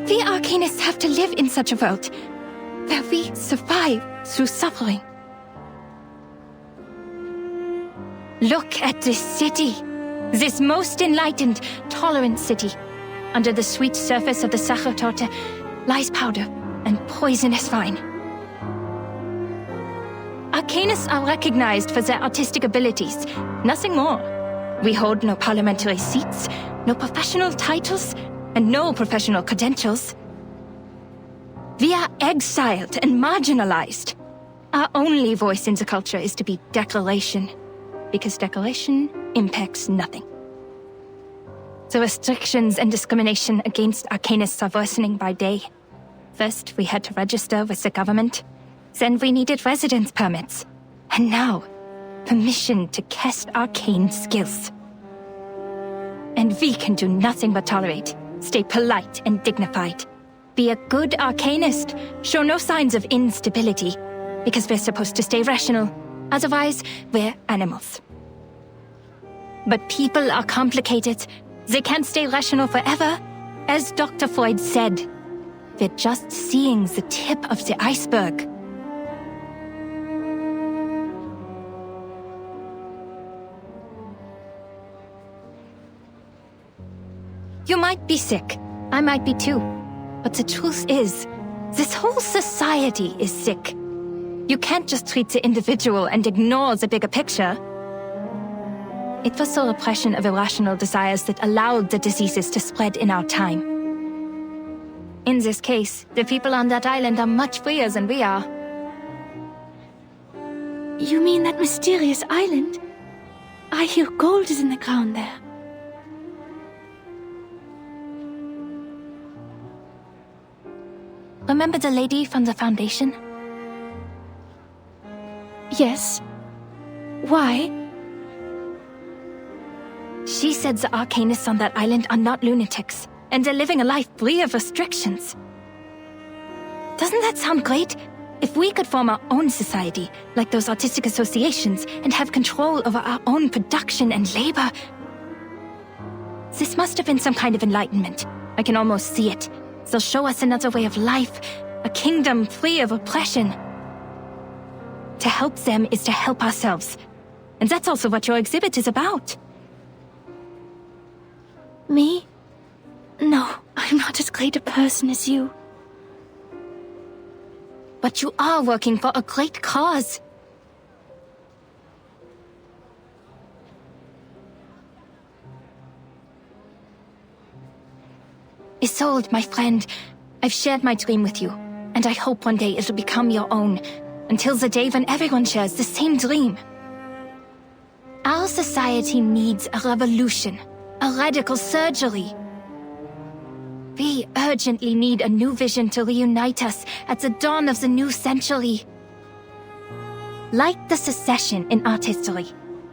We arcanists have to live in such a world, where we survive through suffering. Look at this city. This most enlightened, tolerant city. Under the sweet surface of the Sachertorte lies powder and poisonous vine. Arcanists are recognized for their artistic abilities, nothing more. We hold no parliamentary seats, no professional titles, and no professional credentials. We are exiled and marginalized. Our only voice in the culture is to be declaration, because declaration impacts nothing. The restrictions and discrimination against arcanists are worsening by day. First, we had to register with the government. Then we needed residence permits. And now, permission to cast arcane skills. And we can do nothing but tolerate, stay polite and dignified. Be a good arcanist, show no signs of instability, because we're supposed to stay rational. Otherwise, we're animals. But people are complicated. They can't stay rational forever. As Dr. Freud said, we're just seeing the tip of the iceberg. You might be sick. I might be too. But the truth is, this whole society is sick. You can't just treat the individual and ignore the bigger picture. It was the repression of irrational desires that allowed the diseases to spread in our time. In this case, the people on that island are much freer than we are. You mean that mysterious island? I hear gold is in the ground there. Remember the lady from the Foundation? Yes. Why? She said the arcanists on that island are not lunatics, and they're living a life free of restrictions. Doesn't that sound great? If we could form our own society, like those artistic associations, and have control over our own production and labor. This must have been some kind of enlightenment. I can almost see it. They'll show us another way of life, a kingdom free of oppression. To help them is to help ourselves. And that's also what your exhibit is about. Me? No, I'm not as great a person as you. But you are working for a great cause. Isolde, my friend, I've shared my dream with you, and I hope one day it'll become your own, until the day when everyone shares the same dream. Our society needs a revolution, a radical surgery. We urgently need a new vision to reunite us at the dawn of the new century. Like the secession in art history,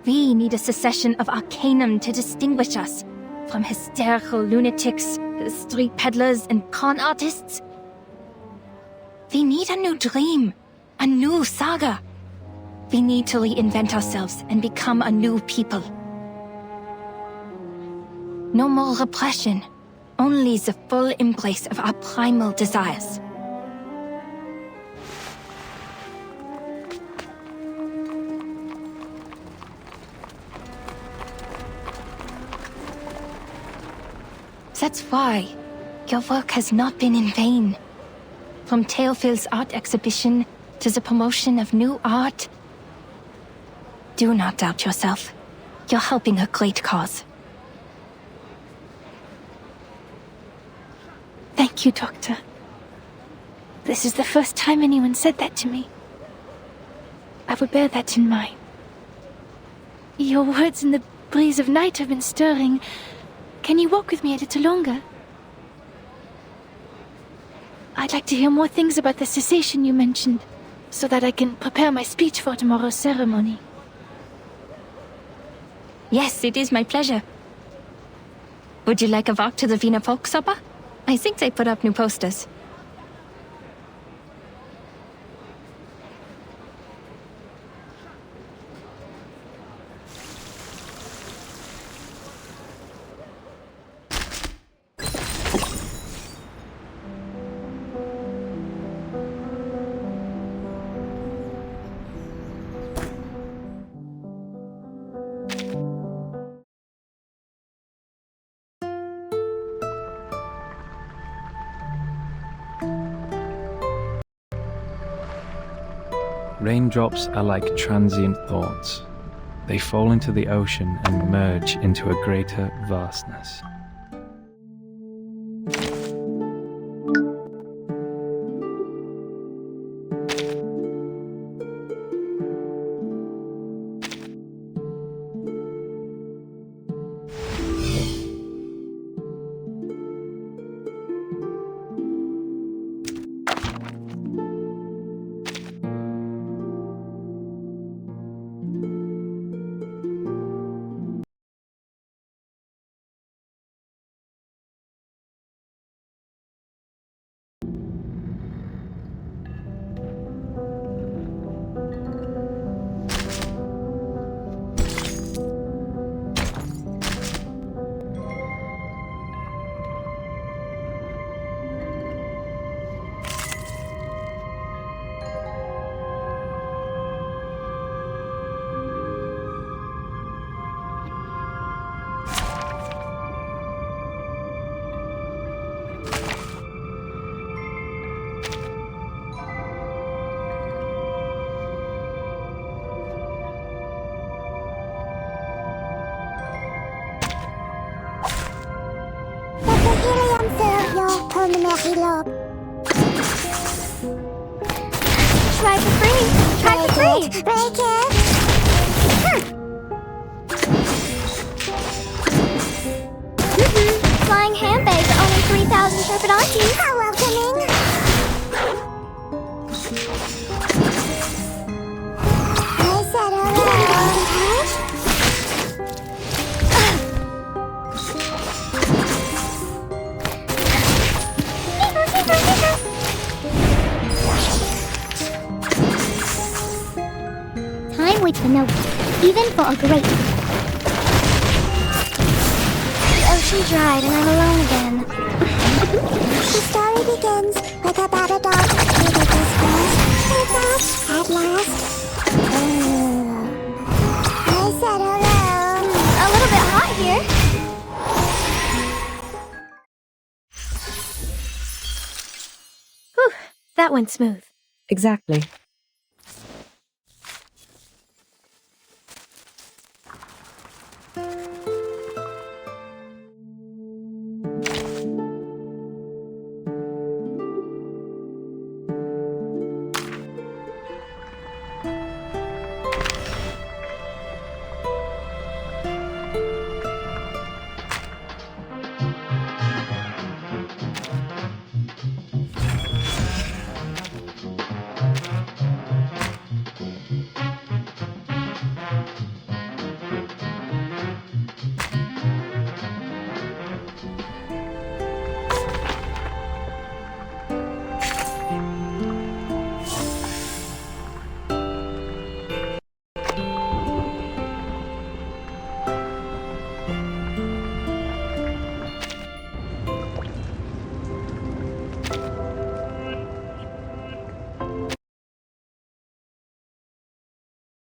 we need a secession of arcanum to distinguish us from hysterical lunatics, street peddlers, and con artists. We need a new dream, a new saga. We need to reinvent ourselves and become a new people. No more repression, only the full embrace of our primal desires. That's why your work has not been in vain. From Theophil's art exhibition to the promotion of new art. Do not doubt yourself. You're helping a great cause. Thank you, Doctor. This is the first time anyone said that to me. I will bear that in mind. Your words in the breeze of night have been stirring. Can you walk with me a little longer? I'd like to hear more things about the cessation you mentioned, so that I can prepare my speech for tomorrow's ceremony. Yes, it is my pleasure. Would you like a walk to the Wiener Volksoper? I think they put up new posters. Raindrops are like transient thoughts. They fall into the ocean and merge into a greater vastness. Try for free! Try for free! Break it! Flying handbags are only 3,000 Turpidonti. How welcoming! I said hello. Time waits for no one, even for a great one. The ocean dried and I'm alone again. The story begins with a battle dog who did his best. At last. I said hello. A little bit hot here. Whew, that went smooth. Exactly.